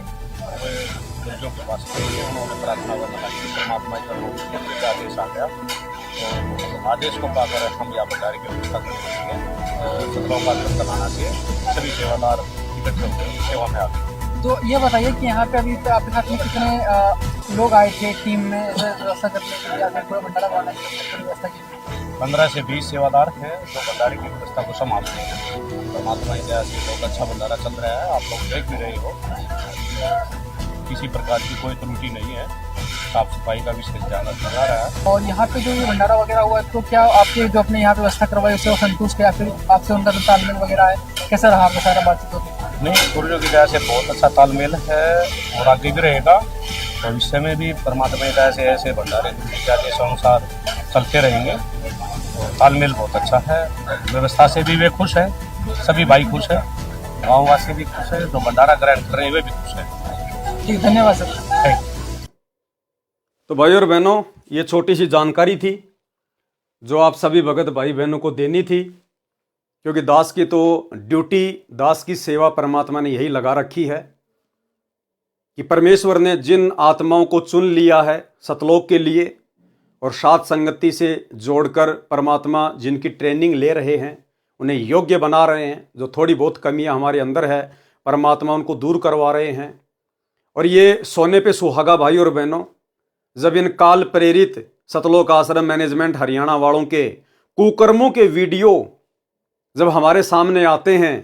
जो के वास्ते उन्होंने प्रार्थना करना की परमात्मा का आदेश आ गया, तो आदेश को पाकर हम यहाँ भंडारे की व्यवस्था करने के लिए सतलोक आश्रम तनाना से सभी सेवादार इकट्ठे होकर सेवा में आ गए। तो ये बताइए कि यहाँ पे अभी आपके साथ में कितने लोग आए थे टीम में व्यवस्था करने के लिए, या फिर पूरा भंडारा बनाने की व्यवस्था की? 15 से 20 सेवादार हैं जो भंडारे की व्यवस्था को संभालते हैं। परमात्मा की दया से बहुत अच्छा भंडारा चल रहा है, आप लोग देख भी रहे हो, किसी प्रकार की कोई त्रुटि नहीं है, साफ सफाई का विशेष ध्यान रखा जा रहा है। और यहाँ पे जो ये भंडारा वगैरह हुआ है, तो क्या आपके जो अपने यहाँ पे व्यवस्था करवाई उससे वो संतुष्ट है, या फिर आपसे उनका जो तालमेल वगैरह है, कैसा रहा आपका सारा बातचीत होती? नहीं, गुरुजों की दया से बहुत अच्छा तालमेल है और आगे भी रहेगा। भविष्य में भी परमात्मा की दया से ऐसे भंडारे आदेश अनुसार चलते रहेंगे। तालमेल बहुत अच्छा है, व्यवस्था से भी वे खुश हैं, सभी भाई खुश हैं, गाँववासी भी खुश है, जो भंडारा ग्रहण कर रहे हैं वे भी खुश हैं। ठीक, धन्यवाद सर। तो भाई और बहनों, ये छोटी सी जानकारी थी जो आप सभी भगत भाई बहनों को देनी थी, क्योंकि दास की तो ड्यूटी, दास की सेवा परमात्मा ने यही लगा रखी है कि परमेश्वर ने जिन आत्माओं को चुन लिया है सतलोक के लिए और साथ संगति से जोड़कर परमात्मा जिनकी ट्रेनिंग ले रहे हैं, उन्हें योग्य बना रहे हैं, जो थोड़ी बहुत कमियां हमारे अंदर है परमात्मा उनको दूर करवा रहे हैं। और ये सोने पे सुहागा भाई और बहनों, जब इन काल प्रेरित सतलोक आश्रम मैनेजमेंट हरियाणा वालों के कुकर्मों के वीडियो जब हमारे सामने आते हैं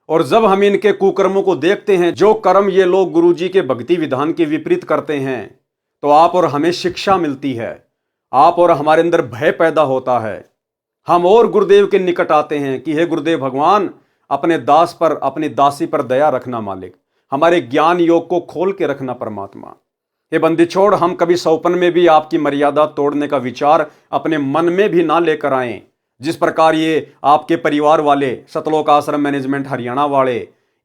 और जब हम इनके कुकर्मों को देखते हैं, जो कर्म ये लोग गुरुजी के भक्ति विधान के विपरीत करते हैं, तो आप और हमें शिक्षा मिलती है, आप और हमारे अंदर भय पैदा होता है। हम और गुरुदेव के निकट आते हैं कि हे गुरुदेव भगवान, अपने दास पर, अपनी दासी पर दया रखना मालिक, हमारे ज्ञान योग को खोल के रखना परमात्मा। हे बंदी छोड़, हम कभी सौपन में भी आपकी मर्यादा तोड़ने का विचार अपने मन में भी ना लेकर आएं, जिस प्रकार ये आपके परिवार वाले सतलोक आश्रम मैनेजमेंट हरियाणा वाले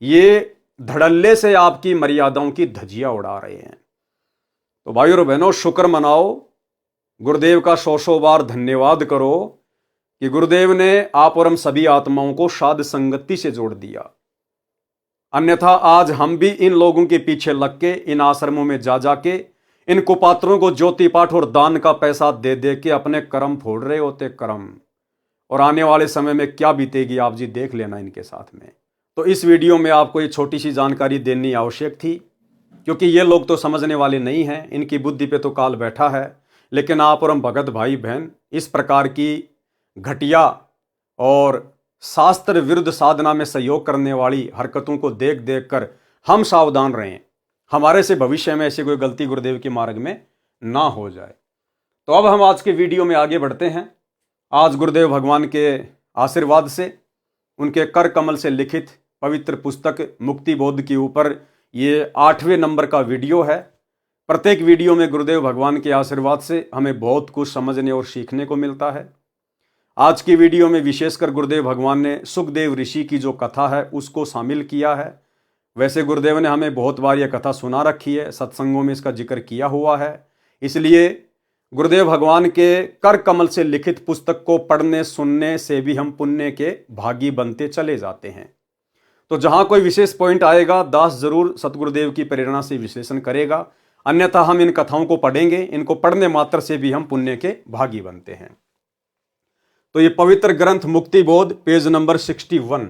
ये धड़ल्ले से आपकी मर्यादाओं की धज्जियां उड़ा रहे हैं। तो भाई और बहनों, शुक्र मनाओ, गुरुदेव का 100 बार धन्यवाद करो कि गुरुदेव ने आप और हम सभी आत्माओं को साध संगति से जोड़ दिया। अन्यथा आज हम भी इन लोगों के पीछे लग के, इन आश्रमों में जा जाके इन कुपात्रों को ज्योति पाठ और दान का पैसा दे दे के अपने कर्म फोड़ रहे होते, कर्म। और आने वाले समय में क्या बीतेगी आप जी देख लेना इनके साथ में। तो इस वीडियो में आपको ये छोटी सी जानकारी देनी आवश्यक थी, क्योंकि ये लोग तो समझने वाले नहीं हैं, इनकी बुद्धि पे तो काल बैठा है। लेकिन आप और हम भगत भाई बहन इस प्रकार की घटिया और शास्त्र विरुद्ध साधना में सहयोग करने वाली हरकतों को देख देख कर हम सावधान रहें, हमारे से भविष्य में ऐसी कोई गलती गुरुदेव के मार्ग में ना हो जाए। तो अब हम आज के वीडियो में आगे बढ़ते हैं। आज गुरुदेव भगवान के आशीर्वाद से, उनके कर कमल से लिखित पवित्र पुस्तक मुक्ति बोध के ऊपर ये 8वें नंबर का वीडियो है। प्रत्येक वीडियो में गुरुदेव भगवान के आशीर्वाद से हमें बहुत कुछ समझने और सीखने को मिलता है। आज की वीडियो में विशेषकर गुरुदेव भगवान ने सुखदेव ऋषि की जो कथा है उसको शामिल किया है। वैसे गुरुदेव ने हमें बहुत बार यह कथा सुना रखी है, सत्संगों में इसका जिक्र किया हुआ है, इसलिए गुरुदेव भगवान के कर कमल से लिखित पुस्तक को पढ़ने सुनने से भी हम पुण्य के भागी बनते चले जाते हैं। तो जहां कोई विशेष पॉइंट आएगा, दास जरूर सतगुरुदेव की प्रेरणा से विश्लेषण करेगा, अन्यथा हम इन कथाओं को पढ़ेंगे, इनको पढ़ने मात्र से भी हम पुण्य के भागी बनते हैं। तो ये पवित्र ग्रंथ मुक्ति बोध, पेज नंबर 61।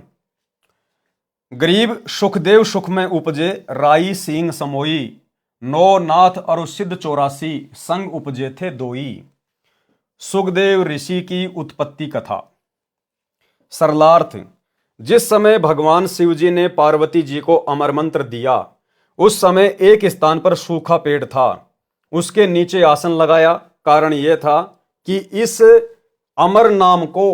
गरीब सुखदेव सुख में उपजे, राई सींग समोई, नो नाथ और सिद्ध 84 संग उपजे थे दोई। सुखदेव ऋषि की उत्पत्ति कथा। सरलार्थ, जिस समय भगवान शिव जी ने पार्वती जी को अमर मंत्र दिया, उस समय एक स्थान पर सूखा पेड़ था, उसके नीचे आसन लगाया। कारण यह था कि इस अमर नाम को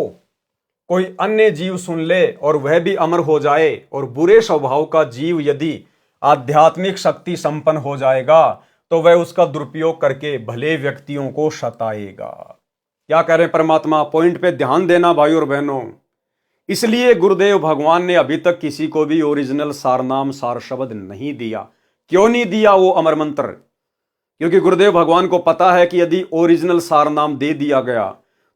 कोई अन्य जीव सुन ले और वह भी अमर हो जाए, और बुरे स्वभाव का जीव यदि आध्यात्मिक शक्ति संपन्न हो जाएगा तो वह उसका दुरुपयोग करके भले व्यक्तियों को सताएगा। क्या कह रहे हैं परमात्मा? पॉइंट पे ध्यान देना भाई और बहनों। इसलिए गुरुदेव भगवान ने अभी तक किसी को भी ओरिजिनल सारनाम सार शब्द नहीं दिया। क्यों नहीं दिया वो अमर मंत्र? क्योंकि गुरुदेव भगवान को पता है कि यदि ओरिजिनल सारनाम दे दिया गया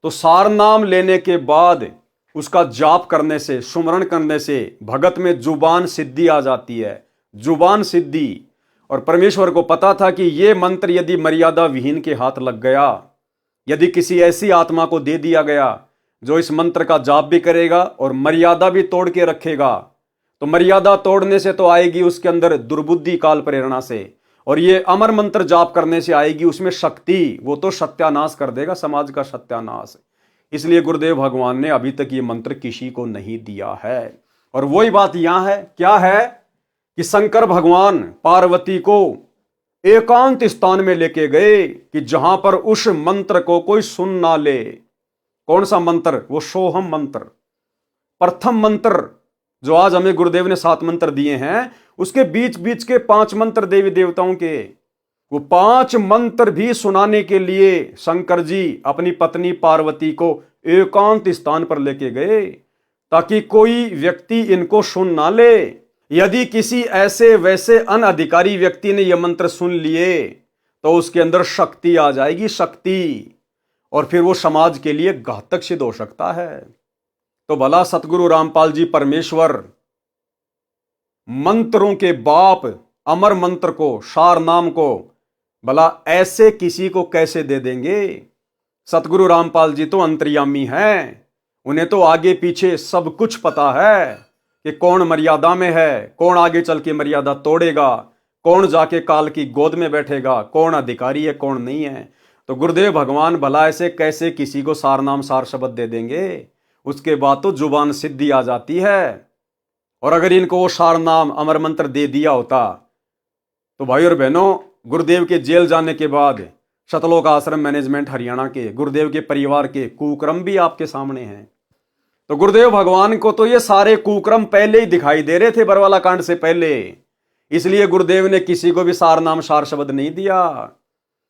तो सारनाम लेने के बाद उसका जाप करने से, सुमरण करने से भगत में जुबान सिद्धि आ जाती है, जुबान सिद्धि। और परमेश्वर को पता था कि ये मंत्र यदि मर्यादा विहीन के हाथ लग गया, यदि किसी ऐसी आत्मा को दे दिया गया जो इस मंत्र का जाप भी करेगा और मर्यादा भी तोड़ के रखेगा, तो मर्यादा तोड़ने से तो आएगी उसके अंदर दुर्बुद्धि काल प्रेरणा से, और ये अमर मंत्र जाप करने से आएगी उसमें शक्ति। वो तो सत्यानाश कर देगा, समाज का सत्यानाश। इसलिए गुरुदेव भगवान ने अभी तक ये मंत्र किसी को नहीं दिया है। और वही बात यहां है, क्या है कि शंकर भगवान पार्वती को एकांत स्थान में लेके गए कि जहां पर उस मंत्र को कोई सुन ना ले। कौन सा मंत्र? वो सोहम मंत्र, प्रथम मंत्र जो आज हमें गुरुदेव ने 7 मंत्र दिए हैं, उसके बीच बीच के 5 मंत्र देवी देवताओं के, वो 5 मंत्र भी सुनाने के लिए शंकर जी अपनी पत्नी पार्वती को एकांत स्थान पर लेके गए ताकि कोई व्यक्ति इनको सुन ना ले। यदि किसी ऐसे वैसे अनधिकारी व्यक्ति ने यह मंत्र सुन लिए तो उसके अंदर शक्ति आ जाएगी, शक्ति, और फिर वो समाज के लिए घातक सिद्ध हो सकता है। तो भला सतगुरु रामपाल जी परमेश्वर मंत्रों के बाप अमर मंत्र को, सार नाम को, भला ऐसे किसी को कैसे दे देंगे? सतगुरु रामपाल जी तो अंतर्यामी हैं, उन्हें तो आगे पीछे सब कुछ पता है कि कौन मर्यादा में है, कौन आगे चल के मर्यादा तोड़ेगा, कौन जाके काल की गोद में बैठेगा, कौन अधिकारी है कौन नहीं है। तो गुरुदेव भगवान भला ऐसे कैसे किसी को सार नाम सार शब्द दे देंगे? उसके बाद तो जुबान सिद्धि आ जाती है। और अगर इनको वो सार नाम अमर मंत्र दे दिया होता तो भाई और बहनों, गुरुदेव के जेल जाने के बाद सतलोक आश्रम मैनेजमेंट हरियाणा के गुरुदेव के परिवार के कुक्रम भी आपके सामने हैं। तो गुरुदेव भगवान को तो ये सारे कुक्रम पहले ही दिखाई दे रहे थे, बरवाला कांड से पहले। इसलिए गुरुदेव ने किसी को भी सार नाम सार शब्द नहीं दिया।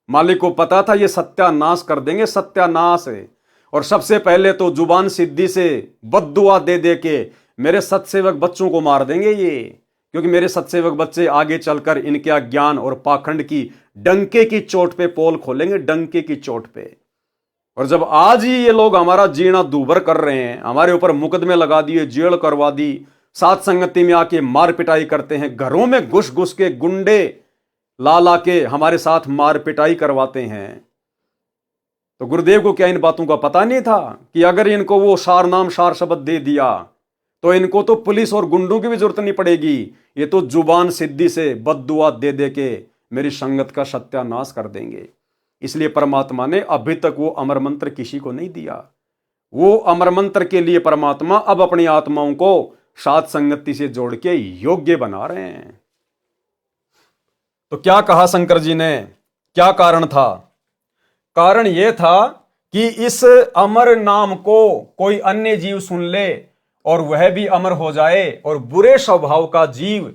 मालिक को पता था ये सत्यानाश कर देंगे, सत्यानाश। और सबसे पहले तो जुबान सिद्धि से बद्दुआ दे दे के मेरे सत्सेवक बच्चों को मार देंगे ये, क्योंकि मेरे सत्सेवक बच्चे आगे चलकर इनके अज्ञान और पाखंड की डंके की चोट पे पोल खोलेंगे, डंके की चोट पे। और जब आज ही ये लोग हमारा जीना दूभर कर रहे हैं, हमारे ऊपर मुकदमे लगा दिए, जेल करवा दी, साथ संगति में आके मार पिटाई करते हैं, घरों में घुस घुस के गुंडे ला ला के हमारे साथ मार पिटाई करवाते हैं, तो गुरुदेव को क्या इन बातों का पता नहीं था कि अगर इनको वो सार नाम सार शब्द दे दिया तो इनको तो पुलिस और गुंडों की भी जरूरत नहीं पड़ेगी, ये तो जुबान सिद्धि से बद्दुआ दे दे के मेरी संगत का सत्यानाश कर देंगे। इसलिए परमात्मा ने अभी तक वो अमर मंत्र किसी को नहीं दिया। वो अमर मंत्र के लिए परमात्मा अब अपनी आत्माओं को साथ संगति से जोड़ के योग्य बना रहे हैं। तो क्या कहा शंकर जी ने, क्या कारण था? कारण यह था कि इस अमर नाम को कोई अन्य जीव सुन ले और वह भी अमर हो जाए, और बुरे स्वभाव का जीव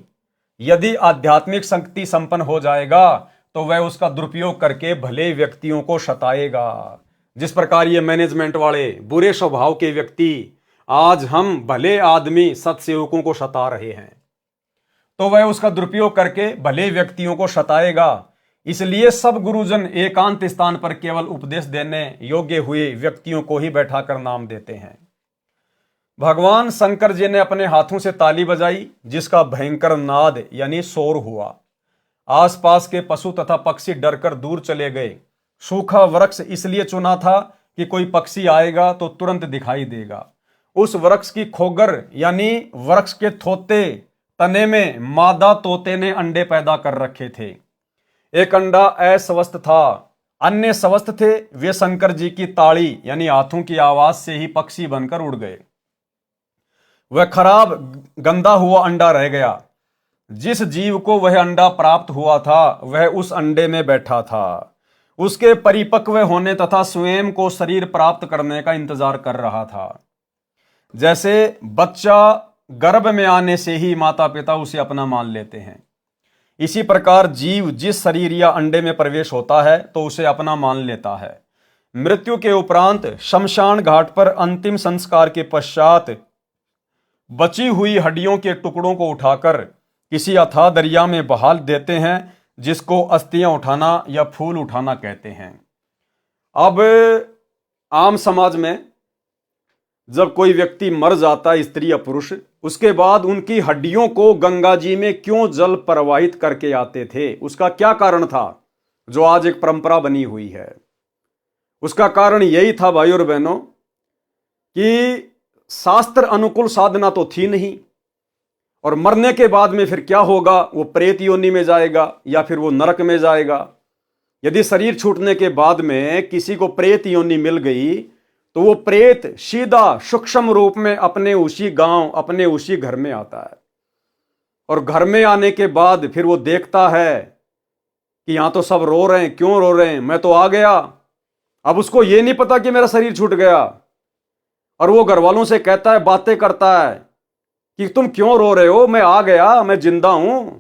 यदि आध्यात्मिक शक्ति संपन्न हो जाएगा तो वह उसका दुरुपयोग करके भले व्यक्तियों को सताएगा। जिस प्रकार ये मैनेजमेंट वाले बुरे स्वभाव के व्यक्ति आज हम भले आदमी सत्सेवकों को सता रहे हैं, तो वह उसका दुरुपयोग करके भले व्यक्तियों को सताएगा। इसलिए सब गुरुजन एकांत स्थान पर केवल उपदेश देने योग्य हुए व्यक्तियों को ही बैठाकर नाम देते हैं। भगवान शंकर जी ने अपने हाथों से ताली बजाई, जिसका भयंकर नाद यानी शोर हुआ। आसपास के पशु तथा पक्षी डरकर दूर चले गए। सूखा वृक्ष इसलिए चुना था कि कोई पक्षी आएगा तो तुरंत दिखाई देगा। उस वृक्ष की खोगर यानी वृक्ष के थोते तने में मादा तोते ने अंडे पैदा कर रखे थे। एक अंडा अस्वस्थ था, अन्य स्वस्थ थे। वे शंकर जी की ताड़ी यानी हाथों की आवाज से ही पक्षी बनकर उड़ गए। वह खराब गंदा हुआ अंडा रह गया। जिस जीव को वह अंडा प्राप्त हुआ था वह उस अंडे में बैठा था, उसके परिपक्व होने तथा स्वयं को शरीर प्राप्त करने का इंतजार कर रहा था। जैसे बच्चा गर्भ में आने से ही माता पिता उसे अपना मान लेते हैं, इसी प्रकार जीव जिस शरीर या अंडे में प्रवेश होता है तो उसे अपना मान लेता है। मृत्यु के उपरांत शमशान घाट पर अंतिम संस्कार के पश्चात बची हुई हड्डियों के टुकड़ों को उठाकर किसी अथाह दरिया में बहा देते हैं, जिसको अस्थियां उठाना या फूल उठाना कहते हैं। अब आम समाज में जब कोई व्यक्ति मर जाता है, स्त्री या पुरुष, उसके बाद उनकी हड्डियों को गंगा जी में क्यों जल प्रवाहित करके आते थे, उसका क्या कारण था, जो आज एक परंपरा बनी हुई है। उसका कारण यही था भाई और बहनों कि शास्त्र अनुकूल साधना तो थी नहीं, और मरने के बाद में फिर क्या होगा, वो प्रेत योनि में जाएगा या फिर वो नरक में जाएगा। यदि शरीर छूटने के बाद में किसी को प्रेत योनि मिल गई तो वो प्रेत सीधा सूक्ष्म रूप में अपने उसी गांव, अपने उसी घर में आता है, और घर में आने के बाद फिर वो देखता है कि यहां तो सब रो रहे हैं, क्यों रो रहे हैं, मैं तो आ गया। अब उसको ये नहीं पता कि मेरा शरीर छूट गया, और वो घर वालों से कहता है, बातें करता है कि तुम क्यों रो रहे हो, मैं आ गया, मैं जिंदा हूं,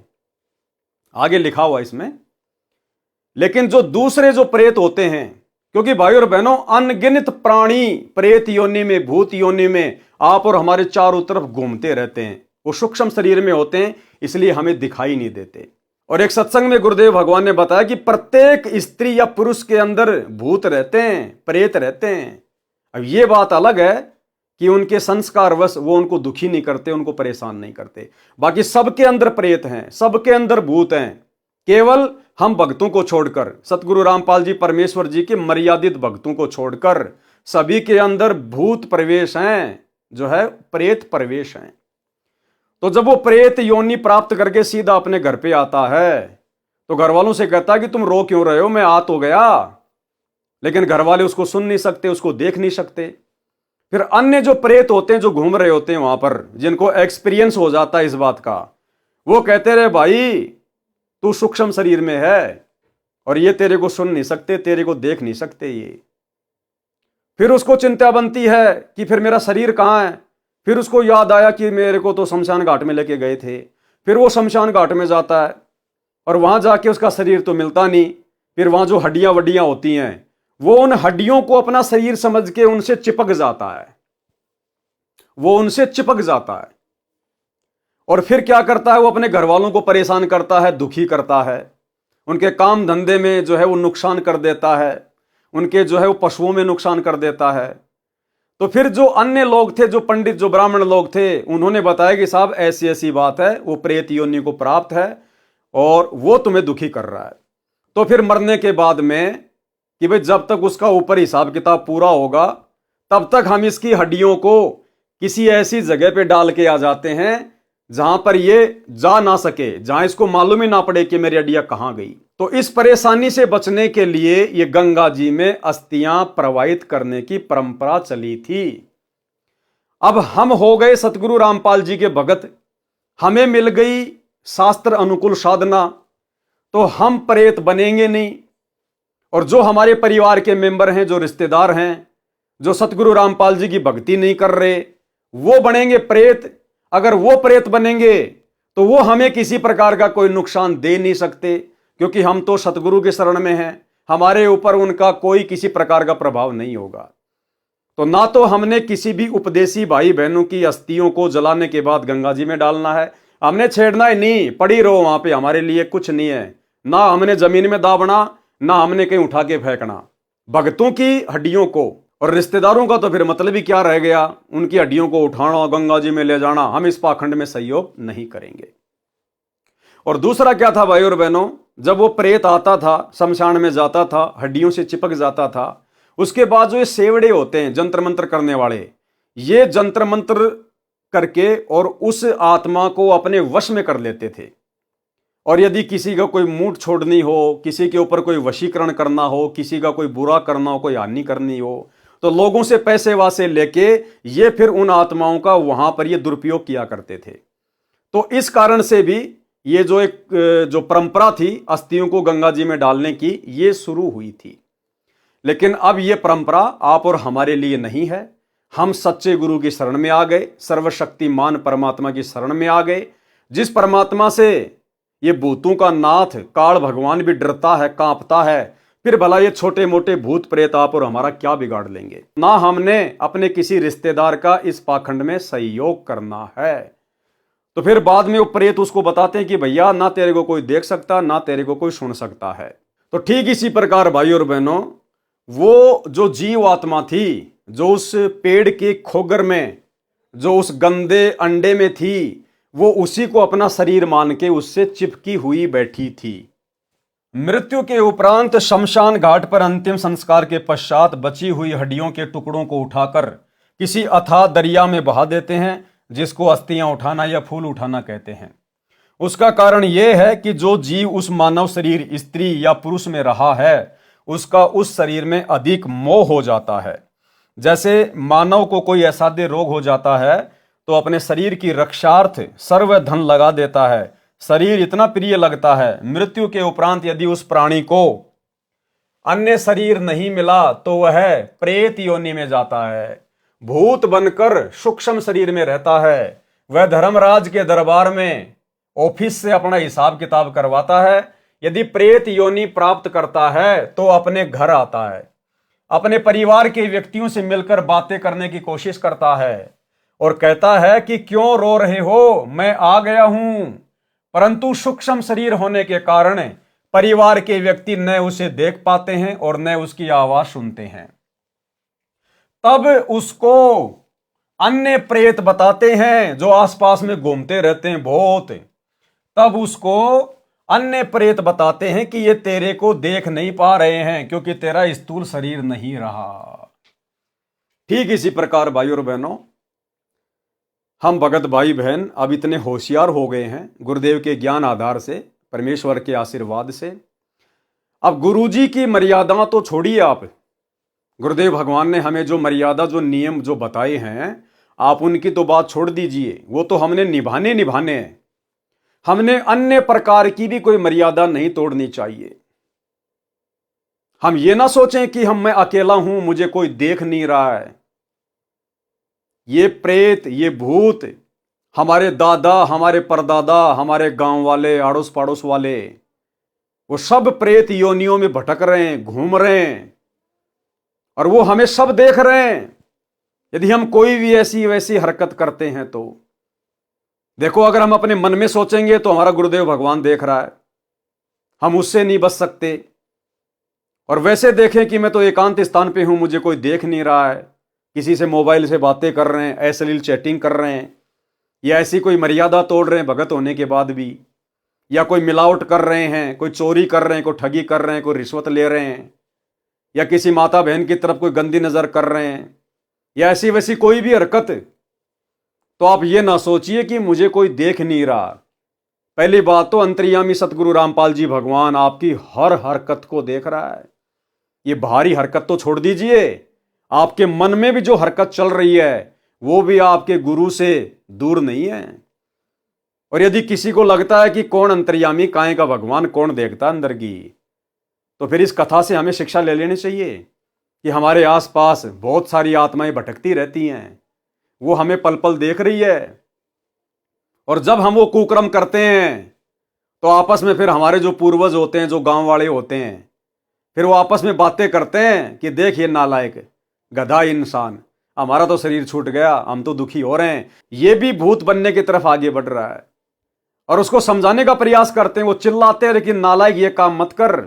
आगे लिखा हुआ इसमें। लेकिन जो दूसरे जो प्रेत होते हैं, क्योंकि भाई और बहनों अनगिनत प्राणी प्रेत योनि में, भूत योनि में आप और हमारे चारों तरफ घूमते रहते हैं, वो सूक्ष्म शरीर में होते हैं, इसलिए हमें दिखाई नहीं देते। और एक सत्संग में गुरुदेव भगवान ने बताया कि प्रत्येक स्त्री या पुरुष के अंदर भूत रहते हैं, प्रेत रहते हैं। अब ये बात अलग है कि उनके संस्कारवश वो उनको दुखी नहीं करते, उनको परेशान नहीं करते। बाकी सबके अंदर प्रेत हैं, सबके अंदर भूत हैं, केवल हम भक्तों को छोड़कर, सतगुरु रामपाल जी परमेश्वर जी के मर्यादित भक्तों को छोड़कर सभी के अंदर भूत प्रवेश हैं, जो है प्रेत प्रवेश हैं। तो जब वो प्रेत योनि प्राप्त करके सीधा अपने घर पे आता है तो घर वालों से कहता है कि तुम रो क्यों रहे हो, मैं आ तो गया। लेकिन घर वाले उसको सुन नहीं सकते, उसको देख नहीं सकते। फिर अन्य जो प्रेत होते हैं, जो घूम रहे होते हैं वहां पर, जिनको एक्सपीरियंस हो जाता है इस बात का, वो कहते रहे भाई तू सूक्ष्म शरीर में है और ये तेरे को सुन नहीं सकते, तेरे को देख नहीं सकते ये। फिर उसको चिंता बनती है कि फिर मेरा शरीर कहाँ है। फिर उसको याद आया कि मेरे को तो शमशान घाट में लेके गए थे। फिर वो शमशान घाट में जाता है और वहां जाके उसका शरीर तो मिलता नहीं। फिर वहां जो हड्डियां वड्डियां होती हैं, वो उन हड्डियों को अपना शरीर समझ के उनसे चिपक जाता है, वो उनसे चिपक जाता है। और फिर क्या करता है, वो अपने घर वालों को परेशान करता है, दुखी करता है, उनके काम धंधे में जो है वो नुकसान कर देता है, उनके जो है वो पशुओं में नुकसान कर देता है। तो फिर जो अन्य लोग थे, जो पंडित, जो ब्राह्मण लोग थे, उन्होंने बताया कि साहब ऐसी ऐसी बात है, वो प्रेत योनि को प्राप्त है और वो तुम्हें दुखी कर रहा है। तो फिर मरने के बाद में कि भाई जब तक उसका ऊपर हिसाब किताब पूरा होगा तब तक हम इसकी हड्डियों को किसी ऐसी जगह पे डाल के आ जाते हैं जहां पर ये जा ना सके, जहां इसको मालूम ही ना पड़े कि मेरी हड्डियां कहां गई। तो इस परेशानी से बचने के लिए ये गंगा जी में अस्थियां प्रवाहित करने की परंपरा चली थी। अब हम हो गए सतगुरु रामपाल जी के भगत, हमें मिल गई शास्त्र अनुकूल साधना, तो हम प्रेत बनेंगे नहीं। और जो हमारे परिवार के मेंबर हैं, जो रिश्तेदार हैं, जो सतगुरु रामपाल जी की भक्ति नहीं कर रहे, वो बनेंगे प्रेत। अगर वो प्रेत बनेंगे तो वो हमें किसी प्रकार का कोई नुकसान दे नहीं सकते, क्योंकि हम तो सतगुरु के शरण में हैं, हमारे ऊपर उनका कोई किसी प्रकार का प्रभाव नहीं होगा। तो ना तो हमने किसी भी उपदेशी भाई बहनों की अस्थियों को जलाने के बाद गंगा जी में डालना है, हमने छेड़ना ही नहीं, पड़ी रहो वहां पे, हमारे लिए कुछ नहीं है। ना हमने जमीन में दाबना, ना हमने कहीं उठा के फेंकना। भक्तों की हड्डियों को, और रिश्तेदारों का तो फिर मतलब ही क्या रह गया, उनकी हड्डियों को उठाना, गंगा जी में ले जाना, हम इस पाखंड में सहयोग नहीं करेंगे। और दूसरा क्या था भाई और बहनों, जब वो प्रेत आता था, शमशान में जाता था, हड्डियों से चिपक जाता था, उसके बाद जो ये सेवड़े होते हैं जंत्र मंत्र करने वाले, ये जंत्र मंत्र करके और उस आत्मा को अपने वश में कर लेते थे। और यदि किसी का कोई मूठ छोड़नी हो, किसी के ऊपर कोई वशीकरण करना हो, किसी का कोई बुरा करना हो, कोई हानि करनी हो, तो लोगों से पैसे वासे लेके ये फिर उन आत्माओं का वहां पर ये दुरुपयोग किया करते थे। तो इस कारण से भी ये जो एक जो परंपरा थी अस्थियों को गंगा जी में डालने की, ये शुरू हुई थी। लेकिन अब ये परंपरा आप और हमारे लिए नहीं है। हम सच्चे गुरु की शरण में आ गए, सर्वशक्तिमान परमात्मा की शरण में आ गए, जिस परमात्मा से ये भूतों का नाथ काल भगवान भी डरता है, कांपता है। फिर भला ये छोटे मोटे भूत प्रेत आप और हमारा क्या बिगाड़ लेंगे। ना हमने अपने किसी रिश्तेदार का इस पाखंड में सहयोग करना है। तो फिर बाद में वो प्रेत उसको बताते हैं कि भैया ना तेरे को कोई देख सकता, ना तेरे को कोई सुन सकता है। तो ठीक इसी प्रकार भाई और बहनों, वो जो जीव आत्मा थी, जो उस पेड़ के खोगर में, जो उस गंदे अंडे में थी, वो उसी को अपना शरीर मान के उससे चिपकी हुई बैठी थी। मृत्यु के उपरांत शमशान घाट पर अंतिम संस्कार के पश्चात बची हुई हड्डियों के टुकड़ों को उठाकर किसी अथाह दरिया में बहा देते हैं, जिसको अस्थियां उठाना या फूल उठाना कहते हैं। उसका कारण यह है कि जो जीव उस मानव शरीर स्त्री या पुरुष में रहा है, उसका उस शरीर में अधिक मोह हो जाता है। जैसे मानव को कोई असाध्य रोग हो जाता है तो अपने शरीर की रक्षार्थ सर्व धन लगा देता है, शरीर इतना प्रिय लगता है। मृत्यु के उपरांत यदि उस प्राणी को अन्य शरीर नहीं मिला तो वह प्रेत योनि में जाता है, भूत बनकर सूक्ष्म शरीर में रहता है। वह धर्मराज के दरबार में ऑफिस से अपना हिसाब किताब करवाता है। यदि प्रेत योनि प्राप्त करता है तो अपने घर आता है, अपने परिवार के व्यक्तियों से मिलकर बातें करने की कोशिश करता है और कहता है कि क्यों रो रहे हो, मैं आ गया हूं। परंतु सूक्ष्म शरीर होने के कारण परिवार के व्यक्ति न उसे देख पाते हैं और न उसकी आवाज सुनते हैं। तब उसको अन्य प्रेत बताते हैं जो आसपास में घूमते रहते हैं बहुत। तब उसको अन्य प्रेत बताते हैं कि ये तेरे को देख नहीं पा रहे हैं क्योंकि तेरा स्थूल शरीर नहीं रहा। ठीक इसी प्रकार भाई और बहनों, हम भगत भाई बहन अब इतने होशियार हो गए हैं गुरुदेव के ज्ञान आधार से, परमेश्वर के आशीर्वाद से। अब गुरुजी की मर्यादा तो छोड़िए आप, गुरुदेव भगवान ने हमें जो मर्यादा, जो नियम जो बताए हैं, आप उनकी तो बात छोड़ दीजिए, वो तो हमने निभाने हैं। हमने अन्य प्रकार की भी कोई मर्यादा नहीं तोड़नी चाहिए। हम ये ना सोचें कि मैं अकेला हूं, मुझे कोई देख नहीं रहा है। ये प्रेत, ये भूत, हमारे दादा, हमारे परदादा, हमारे गांव वाले, आड़ोस पड़ोस वाले, वो सब प्रेत योनियों में भटक रहे हैं, घूम रहे हैं और वो हमें सब देख रहे हैं। यदि हम कोई भी ऐसी वैसी हरकत करते हैं तो देखो, अगर हम अपने मन में सोचेंगे तो हमारा गुरुदेव भगवान देख रहा है, हम उससे नहीं बच सकते। और वैसे देखें कि मैं तो एकांत स्थान पे हूं, मुझे कोई देख नहीं रहा है, किसी से मोबाइल से बातें कर रहे हैं, अश्लील चैटिंग कर रहे हैं, या ऐसी कोई मर्यादा तोड़ रहे हैं भगत होने के बाद भी, या कोई मिलावट कर रहे हैं, कोई चोरी कर रहे हैं, कोई ठगी कर रहे हैं, कोई रिश्वत ले रहे हैं, या किसी माता बहन की तरफ कोई गंदी नजर कर रहे हैं, या ऐसी वैसी कोई भी हरकत, तो आप ये ना सोचिए कि मुझे कोई देख नहीं रहा। पहली बात तो अंतर्यामी सतगुरु रामपाल जी भगवान आपकी हर हरकत को देख रहा है। ये भारी हरकत तो छोड़ दीजिए, आपके मन में भी जो हरकत चल रही है वो भी आपके गुरु से दूर नहीं है। और यदि किसी को लगता है कि कौन अंतर्यामी, काहे का भगवान, कौन देखता अंदर की, तो फिर इस कथा से हमें शिक्षा ले लेनी चाहिए कि हमारे आसपास बहुत सारी आत्माएं भटकती रहती हैं, वो हमें पल पल देख रही है। और जब हम वो कुकर्म करते हैं तो आपस में फिर हमारे जो पूर्वज होते हैं, जो गांव वाले होते हैं, फिर वो आपस में बातें करते हैं कि देख ये नालायक गधा इंसान, हमारा तो शरीर छूट गया, हम तो दुखी हो रहे हैं। ये भी भूत बनने की तरफ आगे बढ़ रहा है और उसको समझाने का प्रयास करते हैं। वो चिल्लाते हैं लेकिन नालायक ये काम मत कर,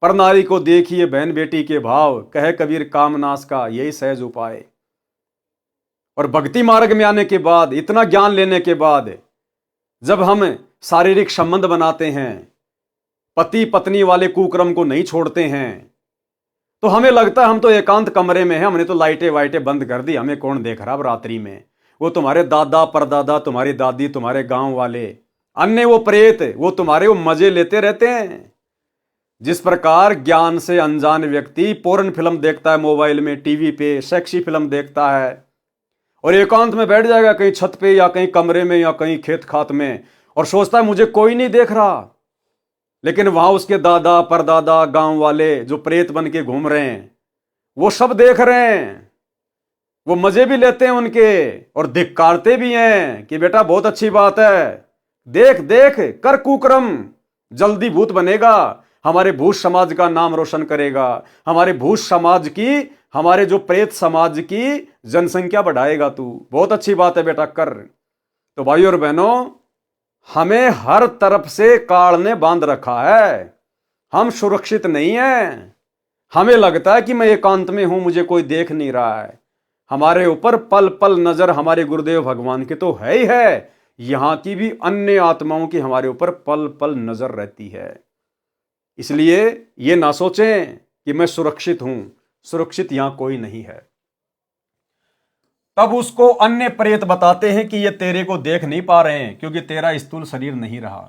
पर नारी को देखिए बहन बेटी के भाव, कहे कबीर कामनाश का यही सहज उपाय। और भक्ति मार्ग में आने के बाद, इतना ज्ञान लेने के बाद, जब हम शारीरिक संबंध बनाते हैं, पति पत्नी वाले कुक्रम को नहीं छोड़ते हैं, तो हमें लगता है हम तो एकांत कमरे में हैं, हमने तो लाइटें वाइटें बंद कर दी, हमें कौन देख रहा अब रात्रि में। वो तुम्हारे दादा परदादा, तुम्हारी दादी, तुम्हारे गांव वाले, अन्य वो प्रेत, वो तुम्हारे वो मजे लेते रहते हैं। जिस प्रकार ज्ञान से अनजान व्यक्ति पोर्न फिल्म देखता है मोबाइल में, टीवी पे सेक्सी फिल्म देखता है और एकांत में बैठ जाएगा कहीं छत पे या कहीं कमरे में या कहीं खेत खात में, और सोचता है मुझे कोई नहीं देख रहा, लेकिन वहां उसके दादा परदादा गांव वाले जो प्रेत बन के घूम रहे हैं वो सब देख रहे हैं, वो मजे भी लेते हैं उनके और धिक्कारते भी हैं कि बेटा बहुत अच्छी बात है, देख देख कर कुकर्म, जल्दी भूत बनेगा, हमारे भूत समाज का नाम रोशन करेगा, हमारे भूत समाज की, हमारे जो प्रेत समाज की जनसंख्या बढ़ाएगा तू, बहुत अच्छी बात है बेटा कर। तो भाइयों और बहनों, हमें हर तरफ से काल ने बांध रखा है, हम सुरक्षित नहीं हैं। हमें लगता है कि मैं एकांत में हूं, मुझे कोई देख नहीं रहा है। हमारे ऊपर पल पल नजर हमारे गुरुदेव भगवान की तो है ही है, यहां की भी अन्य आत्माओं की हमारे ऊपर पल पल नजर रहती है। इसलिए ये ना सोचें कि मैं सुरक्षित हूं, सुरक्षित यहां कोई नहीं है। तब उसको अन्य प्रेत बताते हैं कि ये तेरे को देख नहीं पा रहे हैं क्योंकि तेरा स्थूल शरीर नहीं रहा।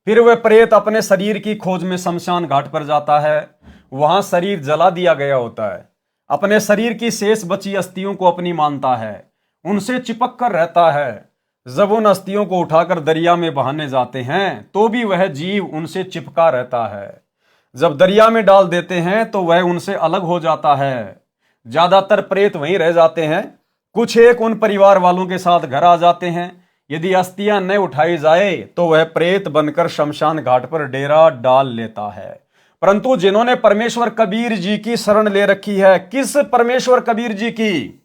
फिर वह प्रेत अपने शरीर की खोज में शमशान घाट पर जाता है, वहां शरीर जला दिया गया होता है, अपने शरीर की शेष बची अस्थियों को अपनी मानता है, उनसे चिपक कर रहता है। जब उन अस्थियों को उठाकर दरिया में बहाने जाते हैं तो भी वह जीव उनसे चिपका रहता है। जब दरिया में डाल देते हैं तो वह उनसे अलग हो जाता है। ज्यादातर प्रेत वहीं रह जाते हैं, कुछ एक उन परिवार वालों के साथ घर आ जाते हैं। यदि अस्थियां न उठाई जाए तो वह प्रेत बनकर शमशान घाट पर डेरा डाल लेता है। परंतु जिन्होंने परमेश्वर कबीर जी की शरण ले रखी है, किस परमेश्वर कबीर जी की?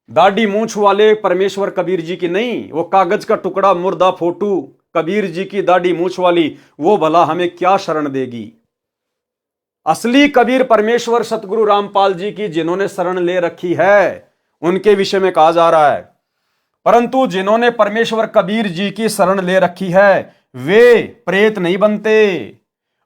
दाढ़ी मूंछ वाले परमेश्वर कबीर जी की नहीं, वो कागज का टुकड़ा मुर्दा फोटू कबीर जी की दाढ़ी मूंछ वाली, वो भला हमें क्या शरण देगी? असली कबीर परमेश्वर सतगुरु रामपाल जी की जिन्होंने शरण ले रखी है, उनके विषय में कहा जा रहा है। परंतु जिन्होंने परमेश्वर कबीर जी की शरण ले रखी है वे प्रेत नहीं बनते।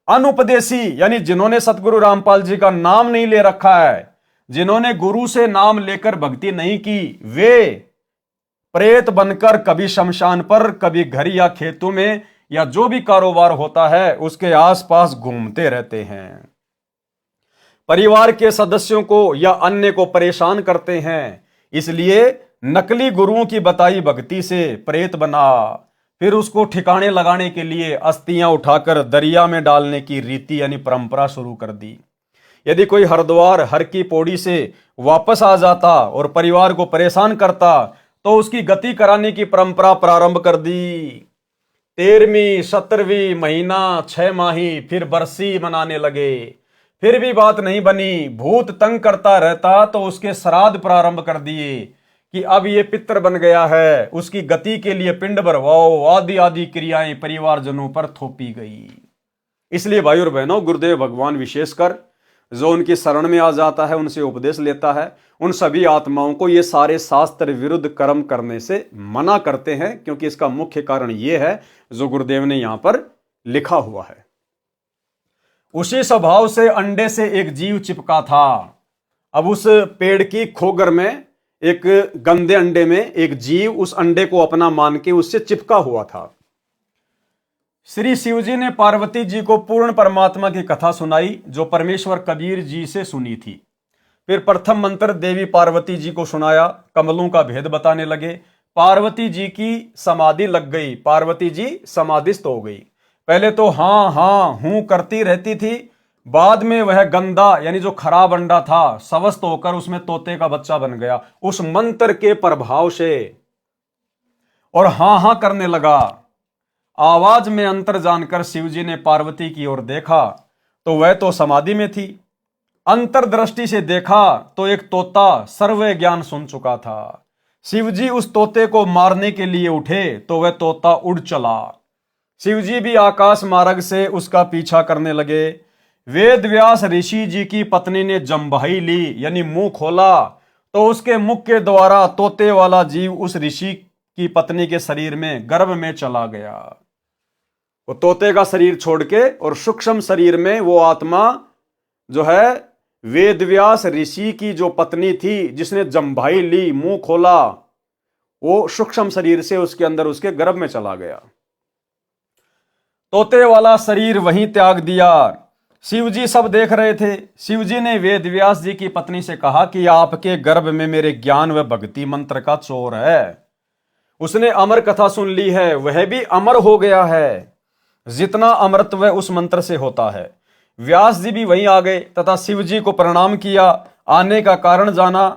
अनुपदेशी यानी जिन्होंने सतगुरु रामपाल जी का नाम नहीं ले रखा है, जिन्होंने गुरु से नाम लेकर भक्ति नहीं की, वे प्रेत बनकर कभी शमशान पर, कभी घर या खेतों में या जो भी कारोबार होता है उसके आसपास घूमते रहते हैं, परिवार के सदस्यों को या अन्य को परेशान करते हैं। इसलिए नकली गुरुओं की बताई भक्ति से प्रेत बना, फिर उसको ठिकाने लगाने के लिए अस्थियां उठाकर दरिया में डालने की रीति यानी परंपरा शुरू कर दी। यदि कोई हरिद्वार हर की पौड़ी से वापस आ जाता और परिवार को परेशान करता तो उसकी गति कराने की परंपरा प्रारंभ कर दी। 13वीं 17वीं महीना 6 माही फिर बरसी मनाने लगे, फिर भी बात नहीं बनी, भूत तंग करता रहता तो उसके श्राद्ध प्रारंभ कर दिए कि अब ये पितर बन गया है, उसकी गति के लिए पिंड भरवाओ, आदि आदि क्रियाएं परिवारजनों पर थोपी गई। इसलिए भाई और बहनों, गुरुदेव भगवान विशेषकर जो उनकी शरण में आ जाता है, उनसे उपदेश लेता है, उन सभी आत्माओं को ये सारे शास्त्र विरुद्ध कर्म करने से मना करते हैं, क्योंकि इसका मुख्य कारण ये है जो गुरुदेव ने यहां पर लिखा हुआ है। उसी स्वभाव से अंडे से एक जीव चिपका था। अब उस पेड़ की खोगर में एक गंदे अंडे में एक जीव उस अंडे को अपना मान के उससे चिपका हुआ था। श्री शिव जी ने पार्वती जी को पूर्ण परमात्मा की कथा सुनाई जो परमेश्वर कबीर जी से सुनी थी। फिर प्रथम मंत्र देवी पार्वती जी को सुनाया, कमलों का भेद बताने लगे। पार्वती जी की समाधि लग गई, पार्वती जी समाधिस्थ हो गई। पहले तो हाँ हाँ हूं करती रहती थी, बाद में वह गंदा यानी जो खराब अंडा था स्वस्थ होकर उसमें तोते का बच्चा बन गया उस मंत्र के प्रभाव से, और हाँ हाँ करने लगा। आवाज में अंतर जानकर शिवजी ने पार्वती की ओर देखा तो वह तो समाधि में थी। अंतर्दृष्टि से देखा तो एक तोता सर्व ज्ञान सुन चुका था। शिवजी उस तोते को मारने के लिए उठे तो वह तोता उड़ चला। शिवजी भी आकाश मार्ग से उसका पीछा करने लगे। वेद व्यास ऋषि जी की पत्नी ने जम्भाई ली यानी मुंह खोला तो उसके मुख के द्वारा तोते वाला जीव उस ऋषि की पत्नी के शरीर में गर्भ में चला गया। वो तोते का शरीर छोड़ के और सूक्ष्म शरीर में वो आत्मा जो है वेद व्यास ऋषि की जो पत्नी थी जिसने जम्भाई ली मुंह खोला, वो सूक्ष्म शरीर से उसके अंदर उसके गर्भ में चला गया। तोते वाला शरीर वहीं त्याग दिया। शिवजी सब देख रहे थे। शिवजी ने वेद व्यास जी की पत्नी से कहा कि आपके गर्भ में मेरे ज्ञान व भक्ति मंत्र का चोर है। उसने अमर कथा सुन ली है, वह भी अमर हो गया है। जितना अमरत्व उस मंत्र से होता है। व्यास जी भी वहीं आ गए तथा शिव जी को प्रणाम किया। आने का कारण जाना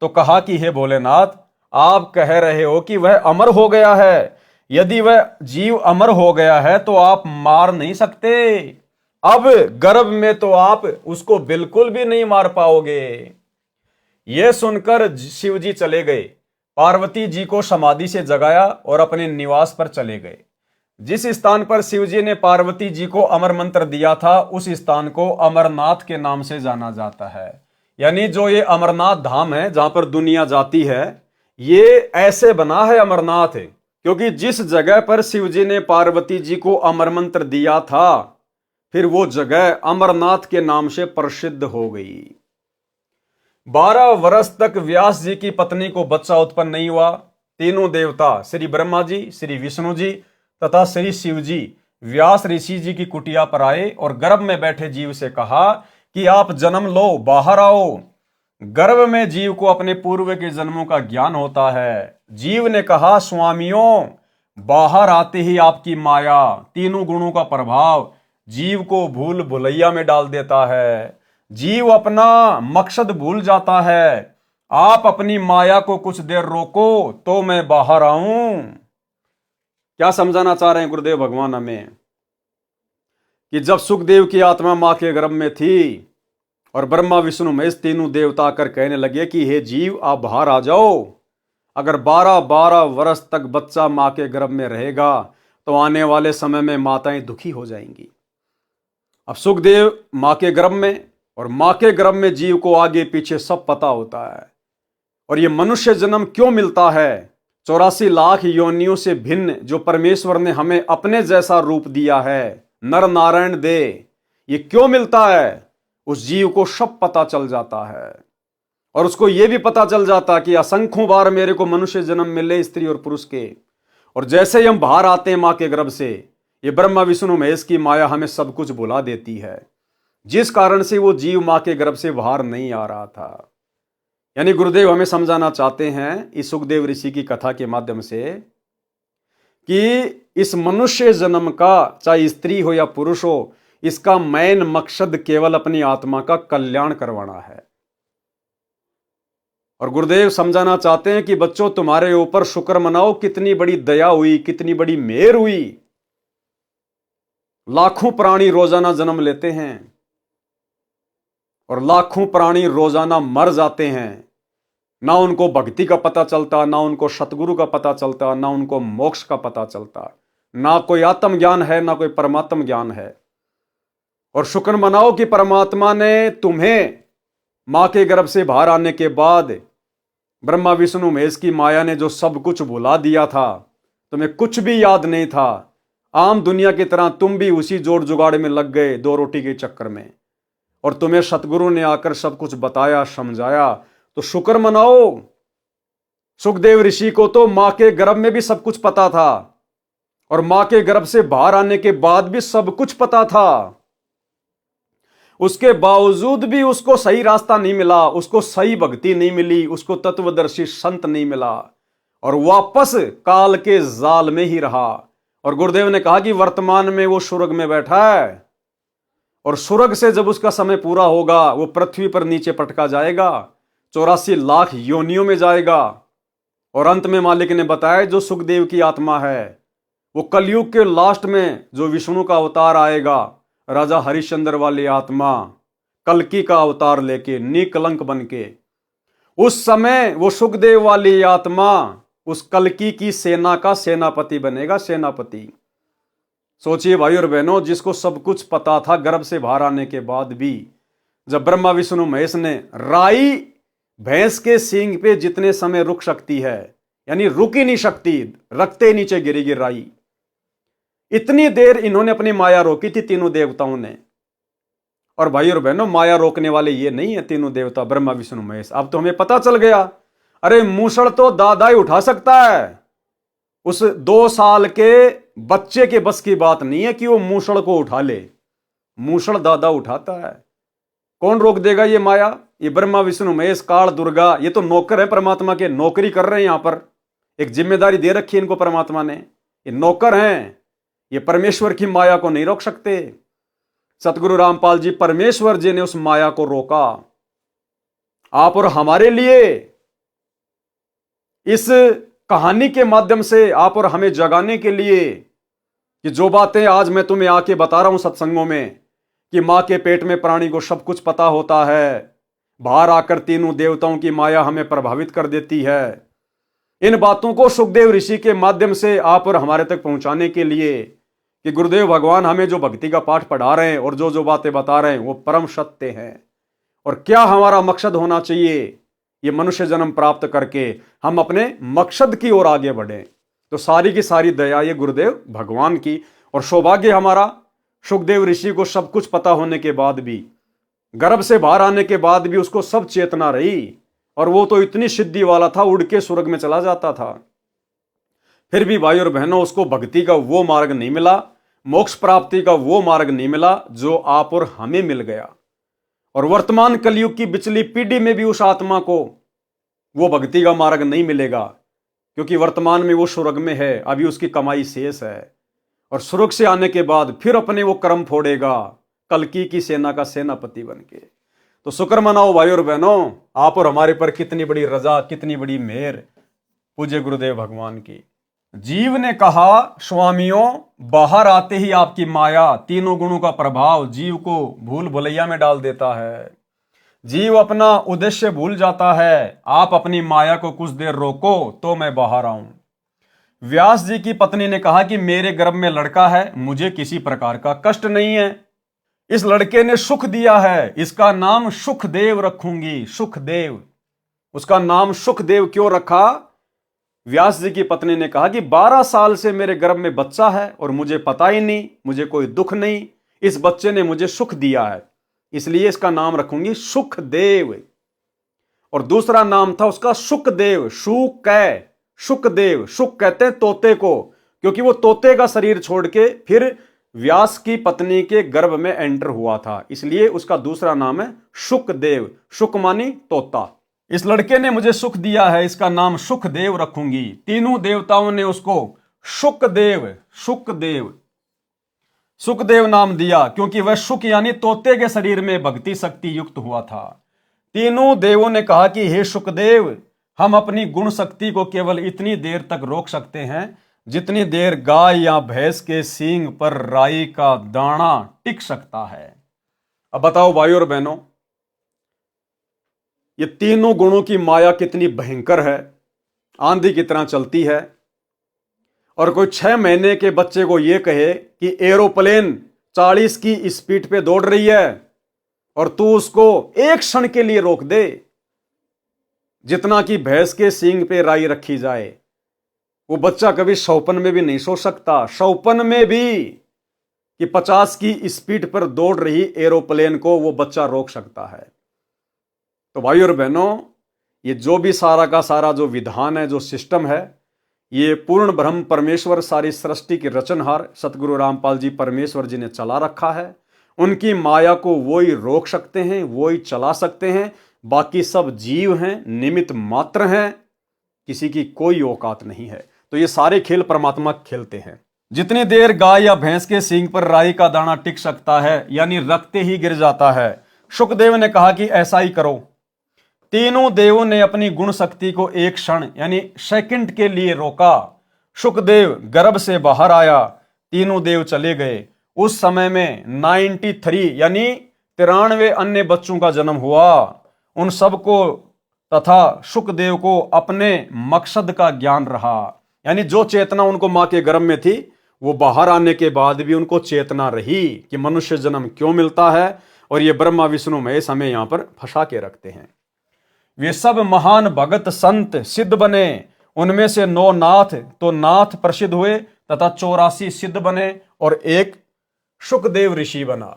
तो कहा कि हे भोलेनाथ, आप कह रहे हो कि वह अमर हो गया है। यदि वह जीव अमर हो गया है तो आप मार नहीं सकते। अब गर्भ में तो आप उसको बिल्कुल भी नहीं मार पाओगे। यह सुनकर शिव जी चले गए, पार्वती जी को समाधि से जगाया और अपने निवास पर चले गए। जिस स्थान पर शिव जी ने पार्वती जी को अमर मंत्र दिया था, उस स्थान को अमरनाथ के नाम से जाना जाता है। यानी जो ये अमरनाथ धाम है जहां पर दुनिया जाती है, ये ऐसे बना है अमरनाथ, क्योंकि जिस जगह पर शिव जी ने पार्वती जी को अमर मंत्र दिया था, फिर वो जगह अमरनाथ के नाम से प्रसिद्ध हो गई। 12 वर्ष तक व्यास जी की पत्नी को बच्चा उत्पन्न नहीं हुआ। तीनों देवता श्री ब्रह्मा जी, श्री विष्णु जी तथा श्री शिव जी व्यास ऋषि जी की कुटिया पर आए और गर्भ में बैठे जीव से कहा कि आप जन्म लो, बाहर आओ। गर्भ में जीव को अपने पूर्व के जन्मों का ज्ञान होता है। जीव ने कहा, स्वामियों, बाहर आते ही आपकी माया, तीनों गुणों का प्रभाव जीव को भूल भुलैया में डाल देता है। जीव अपना मकसद भूल जाता है। आप अपनी माया को कुछ देर रोको तो मैं बाहर आऊं। क्या समझाना चाह रहे हैं गुरुदेव भगवान हमें? कि जब सुखदेव की आत्मा मां के गर्भ में थी और ब्रह्मा विष्णु महेश तीनों देवता आकर कहने लगे कि हे जीव, आप बाहर आ जाओ। अगर 12 वर्ष तक बच्चा मां के गर्भ में रहेगा तो आने वाले समय में माताएं दुखी हो जाएंगी। अब सुखदेव मां के गर्भ में, और मां के गर्भ में जीव को आगे पीछे सब पता होता है। और ये मनुष्य जन्म क्यों मिलता है? 84 लाख योनियों से भिन्न जो परमेश्वर ने हमें अपने जैसा रूप दिया है, नर नारायण दे, ये क्यों मिलता है? उस जीव को सब पता चल जाता है। और उसको यह भी पता चल जाता कि असंख्यों बार मेरे को मनुष्य जन्म मिले, स्त्री और पुरुष के। और जैसे ही हम बाहर आते हैं मां के गर्भ से, ये ब्रह्मा विष्णु महेश की माया हमें सब कुछ भुला देती है, जिस कारण से वो जीव मां के गर्भ से बाहर नहीं आ रहा था। यानी गुरुदेव हमें समझाना चाहते हैं इस सुखदेव ऋषि की कथा के माध्यम से कि इस मनुष्य जन्म का, चाहे स्त्री हो या पुरुष हो, इसका मेन मकसद केवल अपनी आत्मा का कल्याण करवाना है। और गुरुदेव समझाना चाहते हैं कि बच्चों, तुम्हारे ऊपर शुक्र मनाओ, कितनी बड़ी दया हुई, कितनी बड़ी मेहर हुई। लाखों प्राणी रोजाना जन्म लेते हैं और लाखों प्राणी रोजाना मर जाते हैं। ना उनको भक्ति का पता चलता, ना उनको सतगुरु का पता चलता, ना उनको मोक्ष का पता चलता, ना कोई आत्म ज्ञान है, ना कोई परमात्म ज्ञान है। और शुक्र मनाओ कि परमात्मा ने तुम्हें मां के गर्भ से बाहर आने के बाद ब्रह्मा विष्णु महेश की माया ने जो सब कुछ भुला दिया था, तुम्हें कुछ भी याद नहीं था। आम दुनिया की तरह तुम भी उसी जोड़ जुगाड़ में लग गए 2 रोटी के चक्कर में, और तुम्हें सतगुरु ने आकर सब कुछ बताया, समझाया। तो शुक्र मनाओ। सुखदेव ऋषि को तो मां के गर्भ में भी सब कुछ पता था और मां के गर्भ से बाहर आने के बाद भी सब कुछ पता था। उसके बावजूद भी उसको सही रास्ता नहीं मिला, उसको सही भक्ति नहीं मिली, उसको तत्वदर्शी संत नहीं मिला और वापस काल के जाल में ही रहा। और गुरुदेव ने कहा कि वर्तमान में वो स्वर्ग में बैठा है और स्वर्ग से जब उसका समय पूरा होगा वो पृथ्वी पर नीचे पटका जाएगा, 84 लाख योनियों में जाएगा। और अंत में मालिक ने बताया जो सुखदेव की आत्मा है वो कलयुग के लास्ट में जो विष्णु का अवतार आएगा, राजा हरिश्चंद्र वाली आत्मा कल्कि का अवतार लेके निकलंक बन के, उस समय वो सुखदेव वाली आत्मा उस कल्कि की सेना का सेनापति बनेगा, सेनापति। सोचिए भाई और बहनों, जिसको सब कुछ पता था गर्भ से बाहर आने के बाद भी, जब ब्रह्मा विष्णु महेश ने राई भैंस के सींग पे जितने समय रुक सकती है, यानी रुक ही नहीं सकती, रखते नीचे गिरेगी राई, इतनी देर इन्होंने अपनी माया रोकी थी तीनों देवताओं ने। और भाई और बहनों, माया रोकने वाले ये नहीं है तीनों देवता ब्रह्मा विष्णु महेश। अब तो हमें पता चल गया, अरे मूसड़ तो दादा ही उठा सकता है, उस 2 साल के बच्चे के बस की बात नहीं है कि वो मूसड़ को उठा ले। मूसड़ दादा उठाता है, कौन रोक देगा ये माया? ये ब्रह्मा विष्णु महेश काल दुर्गा, ये तो नौकर है परमात्मा के, नौकरी कर रहे हैं यहां पर। एक जिम्मेदारी दे रखी है इनको परमात्मा ने, ये नौकर हैं, ये परमेश्वर की माया को नहीं रोक सकते। सतगुरु रामपाल जी परमेश्वर जी ने उस माया को रोका आप और हमारे लिए। इस कहानी के माध्यम से आप और हमें जगाने के लिए कि जो बातें आज मैं तुम्हें आके बता रहा हूं सत्संगों में, कि मां के पेट में प्राणी को सब कुछ पता होता है, बाहर आकर तीनों देवताओं की माया हमें प्रभावित कर देती है। इन बातों को सुखदेव ऋषि के माध्यम से आप और हमारे तक पहुंचाने के लिए कि गुरुदेव भगवान हमें जो भक्ति का पाठ पढ़ा रहे हैं और जो जो बातें बता रहे हैं वो परम सत्य हैं। और क्या हमारा मकसद होना चाहिए, ये मनुष्य जन्म प्राप्त करके हम अपने मकसद की ओर आगे बढ़ें। तो सारी की सारी दया ये गुरुदेव भगवान की, और सौभाग्य हमारा सुखदेव ऋषि को सब कुछ पता होने के बाद भी, गर्भ से बाहर आने के बाद भी उसको सब चेतना रही, और वो तो इतनी सिद्धि वाला था, उड़ के स्वर्ग में चला जाता था। फिर भी भाई और बहनों उसको भक्ति का वो मार्ग नहीं मिला, मोक्ष प्राप्ति का वो मार्ग नहीं मिला जो आप और हमें मिल गया। और वर्तमान कलयुग की पिछली पीढ़ी में भी उस आत्मा को वो भक्ति का मार्ग नहीं मिलेगा, क्योंकि वर्तमान में वो स्वर्ग में है, अभी उसकी कमाई शेष है। और स्वर्ग से आने के बाद फिर अपने वो कर्म फोड़ेगा कल्कि की सेना का सेनापति बनके। तो शुक्र मनाओ भाई और बहनों, आप और हमारे पर कितनी बड़ी रजा, कितनी बड़ी मेहर पूज्य गुरुदेव भगवान की। जीव ने कहा स्वामियों, बाहर आते ही आपकी माया, तीनों गुणों का प्रभाव जीव को भूल भुलैया में डाल देता है। जीव अपना उद्देश्य भूल जाता है। आप अपनी माया को कुछ देर रोको तो मैं बाहर आऊं। व्यास जी की पत्नी ने कहा कि मेरे गर्भ में लड़का है, मुझे किसी प्रकार का कष्ट नहीं है। इस लड़के ने सुख दिया है, इसका नाम सुखदेव रखूंगी। सुखदेव, उसका नाम सुखदेव क्यों रखा? व्यास जी की पत्नी ने कहा कि 12 साल से मेरे गर्भ में बच्चा है और मुझे पता ही नहीं, मुझे कोई दुख नहीं, इस बच्चे ने मुझे सुख दिया है, इसलिए इसका नाम रखूंगी सुखदेव। और दूसरा नाम था उसका सुखदेव, सुखदेव, सुख कहते हैं तोते को, क्योंकि वो तोते का शरीर छोड़ के फिर व्यास की पत्नी के गर्भ में एंटर हुआ था, इसलिए उसका दूसरा नाम है सुखदेव। सुख मानी तोता। इस लड़के ने मुझे सुख दिया है, इसका नाम सुखदेव रखूंगी। तीनों देवताओं ने उसको सुखदेव नाम दिया, क्योंकि वह सुख यानी तोते के शरीर में भक्ति शक्ति युक्त हुआ था। तीनों देवों ने कहा कि हे सुखदेव, हम अपनी गुण शक्ति को केवल इतनी देर तक रोक सकते हैं जितनी देर गाय या भैंस के सींग पर राई का दाना टिक सकता है। अब बताओ भाई और बहनों, ये तीनों गुणों की माया कितनी भयंकर है, आंधी की तरह चलती है। और कोई 6 महीने के बच्चे को यह कहे कि एरोप्लेन 40 की स्पीड पे दौड़ रही है और तू उसको एक क्षण के लिए रोक दे, जितना कि भैंस के सींग पे राई रखी जाए, वो बच्चा कभी सौपन में भी नहीं सो सकता। सौपन में भी कि 50 की स्पीड पर दौड़ रही एरोप्लेन को वो बच्चा रोक सकता है। तो भाई और बहनों, ये जो भी सारा का सारा जो विधान है, जो सिस्टम है, ये पूर्ण ब्रह्म परमेश्वर सारी सृष्टि के रचनहार सतगुरु रामपाल जी परमेश्वर जी ने चला रखा है। उनकी माया को वो ही रोक सकते हैं, वो ही चला सकते हैं। बाकी सब जीव हैं, निमित्त मात्र हैं, किसी की कोई औकात नहीं है। तो ये सारे खेल परमात्मा खेलते हैं। जितनी देर गाय या भैंस के सींग पर राई का दाना टिक सकता है, यानी रखते ही गिर जाता है। सुखदेव ने कहा कि ऐसा ही करो। तीनों देवों ने अपनी गुण शक्ति को एक क्षण यानी सेकंड के लिए रोका। सुखदेव गर्भ से बाहर आया, तीनों देव चले गए। उस समय में 93 यानी 93 अन्य बच्चों का जन्म हुआ। उन सबको तथा सुखदेव को अपने मकसद का ज्ञान रहा, यानी जो चेतना उनको मां के गर्भ में थी वो बाहर आने के बाद भी उनको चेतना रही कि मनुष्य जन्म क्यों मिलता है। और ये ब्रह्मा विष्णु महेश हमें यहां पर फंसा के रखते हैं। वे सब महान भगत संत सिद्ध बने, उनमें से 9 नाथ तो नाथ प्रसिद्ध हुए तथा 84 सिद्ध बने और एक सुखदेव ऋषि बना।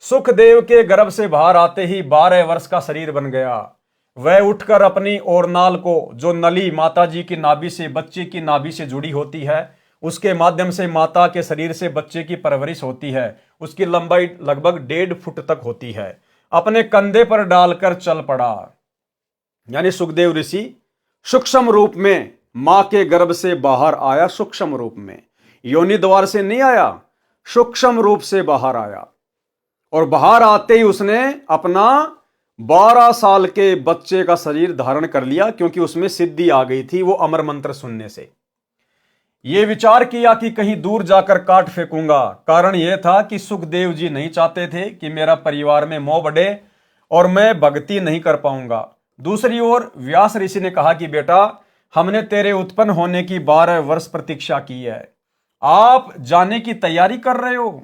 सुखदेव के गर्भ से बाहर आते ही 12 वर्ष का शरीर बन गया। वह उठकर अपनी ओरनाल को, जो नली माता जी की नाभि से, बच्चे की नाभि से जुड़ी होती है, उसके माध्यम से माता के शरीर से बच्चे की परवरिश होती है। उसकी लंबाई लगभग 1.5 फुट तक होती है। अपने कंधे पर डालकर चल पड़ा, यानी सुखदेव ऋषि सूक्ष्म रूप में मां के गर्भ से बाहर आया सूक्ष्म रूप में, योनि द्वार से नहीं आया, सूक्ष्म रूप से बाहर आया। और बाहर आते ही उसने अपना 12 साल के बच्चे का शरीर धारण कर लिया, क्योंकि उसमें सिद्धि आ गई थी वो अमर मंत्र सुनने से। ये विचार किया कि कहीं दूर जाकर काट फेंकूंगा। कारण यह था कि सुखदेव जी नहीं चाहते थे कि मेरा परिवार में मोह बढ़े और मैं भक्ति नहीं कर पाऊंगा। दूसरी ओर व्यास ऋषि ने कहा कि बेटा, हमने तेरे उत्पन्न होने की 12 वर्ष प्रतीक्षा की है, आप जाने की तैयारी कर रहे हो।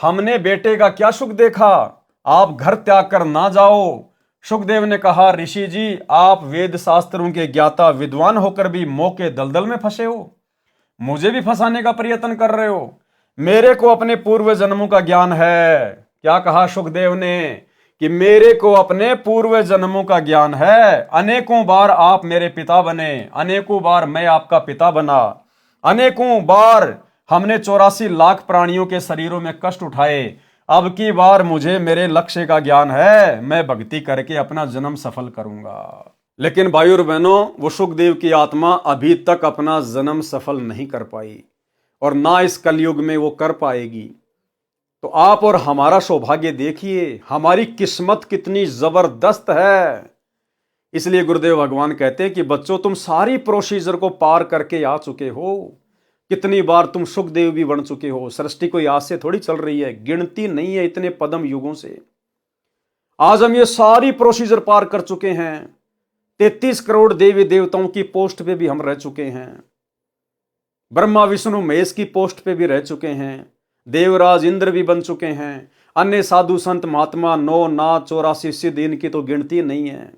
हमने बेटे का क्या सुख देखा, आप घर त्याग कर ना जाओ। सुखदेव ने कहा, ऋषि जी, आप वेद शास्त्रों के ज्ञाता विद्वान होकर भी मोह के दलदल में फंसे हो, मुझे भी फंसाने का प्रयत्न कर रहे हो। मेरे को अपने पूर्व जन्मों का ज्ञान है। क्या कहा सुखदेव ने कि मेरे को अपने पूर्व जन्मों का ज्ञान है। अनेकों बार आप मेरे पिता बने, अनेकों बार मैं आपका पिता बना, अनेकों बार हमने 84 लाख प्राणियों के शरीरों में कष्ट उठाए। अब की बार मुझे मेरे लक्ष्य का ज्ञान है, मैं भक्ति करके अपना जन्म सफल करूंगा। लेकिन भाई और बहनों, वो सुखदेव की आत्मा अभी तक अपना जन्म सफल नहीं कर पाई और ना इस कलयुग में वो कर पाएगी। तो आप और हमारा सौभाग्य देखिए, हमारी किस्मत कितनी जबरदस्त है। इसलिए गुरुदेव भगवान कहते हैं कि बच्चों, तुम सारी प्रोसीजर को पार करके आ चुके हो। कितनी बार तुम सुखदेव भी बन चुके हो। सृष्टि कोई आज से थोड़ी चल रही है, गिनती नहीं है इतने पदम युगों से। आज हम ये सारी प्रोसीजर पार कर चुके हैं। 33 करोड़ देवी देवताओं की पोस्ट पे भी हम रह चुके हैं, ब्रह्मा विष्णु महेश की पोस्ट पे भी रह चुके हैं, देवराज इंद्र भी बन चुके हैं, अन्य साधु संत महात्मा 9 नाथ 84 सिद्ध, इनकी तो गिनती नहीं है।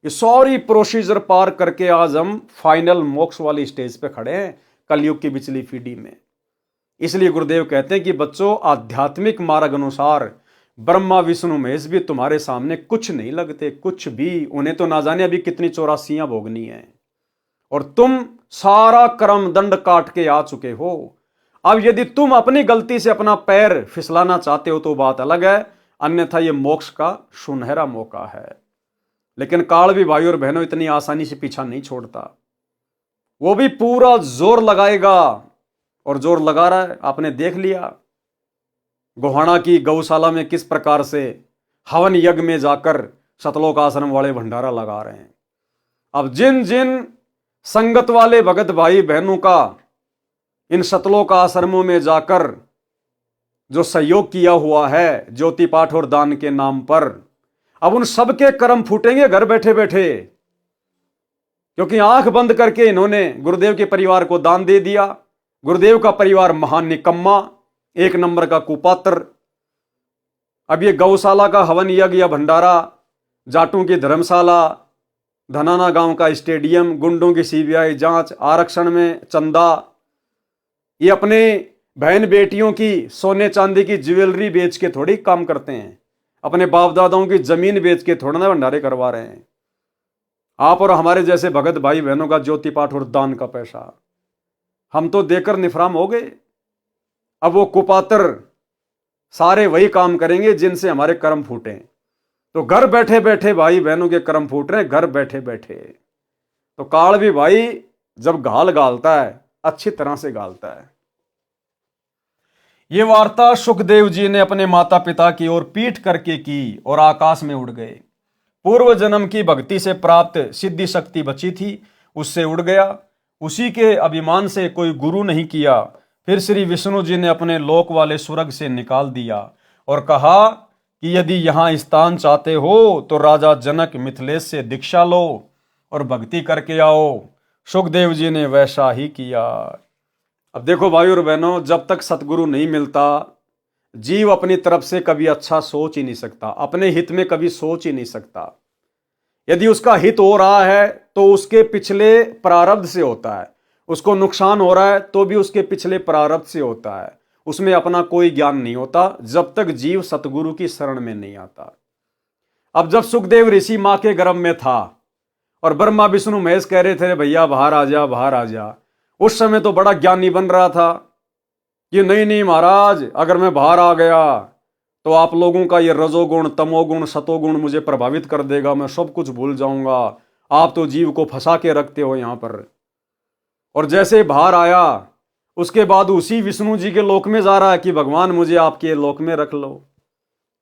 ये सारी प्रोसीजर पार करके आज हम फाइनल मोक्ष वाली स्टेज पे खड़े हैं, कलयुग की बिचली पीढ़ी में। इसलिए गुरुदेव कहते हैं कि बच्चों, आध्यात्मिक मार्ग अनुसार ब्रह्मा विष्णु महेश भी तुम्हारे सामने कुछ नहीं लगते, कुछ भी। उन्हें तो ना जाने अभी कितनी 84 भोगनी है, और तुम सारा कर्म दंड काट के आ चुके हो। अब यदि तुम अपनी गलती से अपना पैर फिसलाना चाहते हो तो बात अलग है, अन्यथा ये मोक्ष का सुनहरा मौका है। लेकिन काल भी भाई और बहनों इतनी आसानी से पीछा नहीं छोड़ता, वो भी पूरा जोर लगाएगा, और जोर लगा रहा है। आपने देख लिया गोहाना की गौशाला में किस प्रकार से हवन यज्ञ में जाकर सतलोक आश्रम वाले भंडारा लगा रहे हैं। अब जिन जिन संगत वाले भगत भाई बहनों का इन सतलोक आश्रमों में जाकर जो सहयोग किया हुआ है ज्योति पाठ और दान के नाम पर, अब उन सबके कर्म फूटेंगे घर बैठे बैठे, क्योंकि आंख बंद करके इन्होंने गुरुदेव के परिवार को दान दे दिया। गुरुदेव का परिवार महान निकम्मा, एक नंबर का कुपात्र। अब ये गौशाला का हवन यज्ञ या भंडारा, जाटों की धर्मशाला, धनाना गांव का स्टेडियम, गुंडों की सीबीआई जांच, आरक्षण में चंदा, ये अपने बहन बेटियों की सोने चांदी की ज्वेलरी बेच के थोड़ी काम करते हैं, अपने बाप दादाओं की जमीन बेच के थोड़ा ना भंडारे करवा रहे हैं। आप और हमारे जैसे भगत भाई बहनों का ज्योति पाठ और दान का पैसा हम तो देकर निफराम हो गए। अब वो कुपात्र सारे वही काम करेंगे जिनसे हमारे कर्म फूटे। तो घर बैठे बैठे भाई बहनों के कर्म फूट रहे हैं, घर बैठे बैठे। तो काल भी भाई जब घाल गालता है अच्छी तरह से गालता है। ये वार्ता सुखदेव जी ने अपने माता पिता की ओर पीठ करके की और आकाश में उड़ गए। पूर्व जन्म की भक्ति से प्राप्त सिद्धि शक्ति बची थी, उससे उड़ गया। उसी के अभिमान से कोई गुरु नहीं किया। फिर श्री विष्णु जी ने अपने लोक वाले स्वर्ग से निकाल दिया और कहा कि यदि यहाँ स्थान चाहते हो तो राजा जनक मिथिलेश से दीक्षा लो और भक्ति करके आओ। सुखदेव जी ने वैसा ही किया। अब देखो भाई और बहनों, जब तक सतगुरु नहीं मिलता जीव अपनी तरफ से कभी अच्छा सोच ही नहीं सकता, अपने हित में कभी सोच ही नहीं सकता। यदि उसका हित हो रहा है तो उसके पिछले प्रारब्ध से होता है, उसको नुकसान हो रहा है तो भी उसके पिछले प्रारब्ध से होता है। उसमें अपना कोई ज्ञान नहीं होता जब तक जीव सतगुरु की शरण में नहीं आता। अब जब सुखदेव ऋषि मां के गर्भ में था और ब्रह्मा विष्णु महेश कह रहे थे भैया बाहर आ जा बाहर आ जा, उस समय तो बड़ा ज्ञानी बन रहा था कि नहीं नहीं महाराज, अगर मैं बाहर आ गया तो आप लोगों का ये रजोगुण तमोगुण सतोगुण मुझे प्रभावित कर देगा, मैं सब कुछ भूल जाऊंगा। आप तो जीव को फंसा के रखते हो यहाँ पर, और जैसे बाहर आया उसके बाद उसी विष्णु जी के लोक में जा रहा है कि भगवान मुझे आपके लोक में रख लो।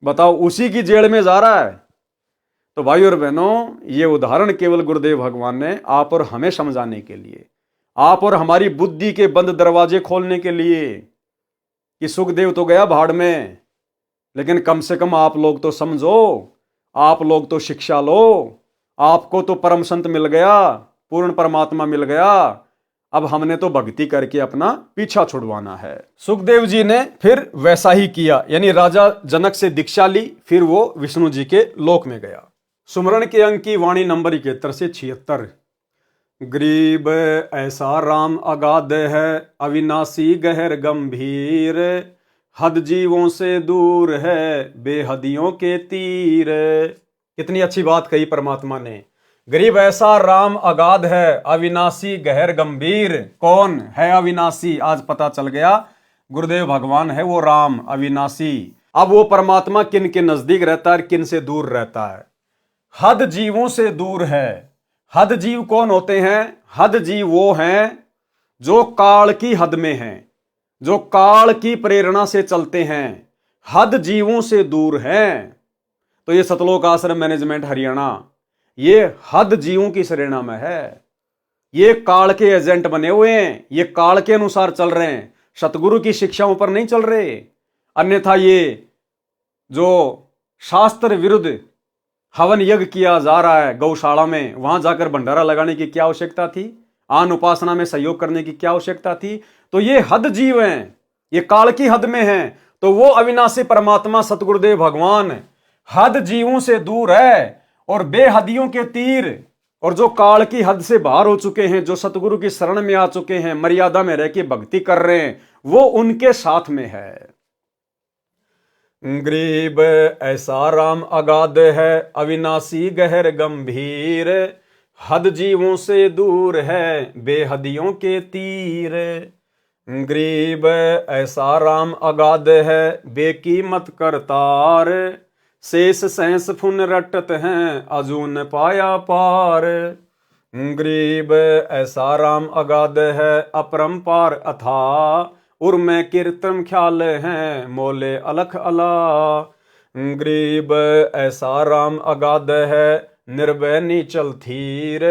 बताओ, उसी की जेल में जा रहा है। तो भाई और बहनों, ये उदाहरण केवल गुरुदेव भगवान ने आप और हमें समझाने के लिए, आप और हमारी बुद्धि के बंद दरवाजे खोलने के लिए, कि सुखदेव तो गया भाड़ में, लेकिन कम से कम आप लोग तो समझो, आप लोग तो शिक्षा लो, आपको तो परम संत मिल गया, पूर्ण परमात्मा मिल गया, अब हमने तो भक्ति करके अपना पीछा छुड़वाना है। सुखदेव जी ने फिर वैसा ही किया, यानी राजा जनक से दीक्षा ली, फिर वो विष्णु जी के लोक में गया। सुमरण के अंक की वाणी नंबर 71 से 76। गरीब ऐसा राम अगाध है, अविनाशी गहर गंभीर, हद जीवों से दूर है, बेहदियों के तीर। कितनी अच्छी बात कही परमात्मा ने। गरीब ऐसा राम अगाध है, अविनाशी गहर गंभीर। कौन है अविनाशी? आज पता चल गया, गुरुदेव भगवान है वो राम अविनाशी। अब वो परमात्मा किन के नजदीक रहता है, किन से दूर रहता है? हद जीवों से दूर है। हद जीव कौन होते हैं? हद जीव वो हैं जो काल की हद में हैं, जो काल की प्रेरणा से चलते हैं, हद जीवों से दूर हैं। तो ये सतलोक आश्रम मैनेजमेंट हरियाणा, ये हद जीवों की श्रेणी में है। ये काल के एजेंट बने हुए हैं, ये काल के अनुसार चल रहे हैं, सतगुरु की शिक्षाओं पर नहीं चल रहे। अन्यथा ये जो शास्त्र विरुद्ध हवन यज्ञ किया जा रहा है गौशाला में, वहां जाकर भंडारा लगाने की क्या आवश्यकता थी? आन उपासना में सहयोग करने की क्या आवश्यकता थी? तो ये हद जीव हैं, ये काल की हद में हैं। तो वो अविनाशी परमात्मा सतगुरुदेव भगवान हद जीवों से दूर है और बेहदियों के तीर, और जो काल की हद से बाहर हो चुके हैं, जो सतगुरु की शरण में आ चुके हैं, मर्यादा में रह के भक्ति कर रहे हैं, वो उनके साथ में है। गरीब ऐसा राम अगाध है, अविनाशी गहर गंभीर, हद जीवों से दूर है, बेहदियों के तीर। गरीब ऐसा राम अगाध है, बेकीमत करतार, शेष सहस फुन रटत हैं, अजून पाया पार। गरीब ऐसा राम अगाध है, अपरंपार अथा, उर्मे कीर्तन ख्याल हैं, मोले अलख अला। गरीब ऐसा राम अगाध है, निर्भय नीचल थीर,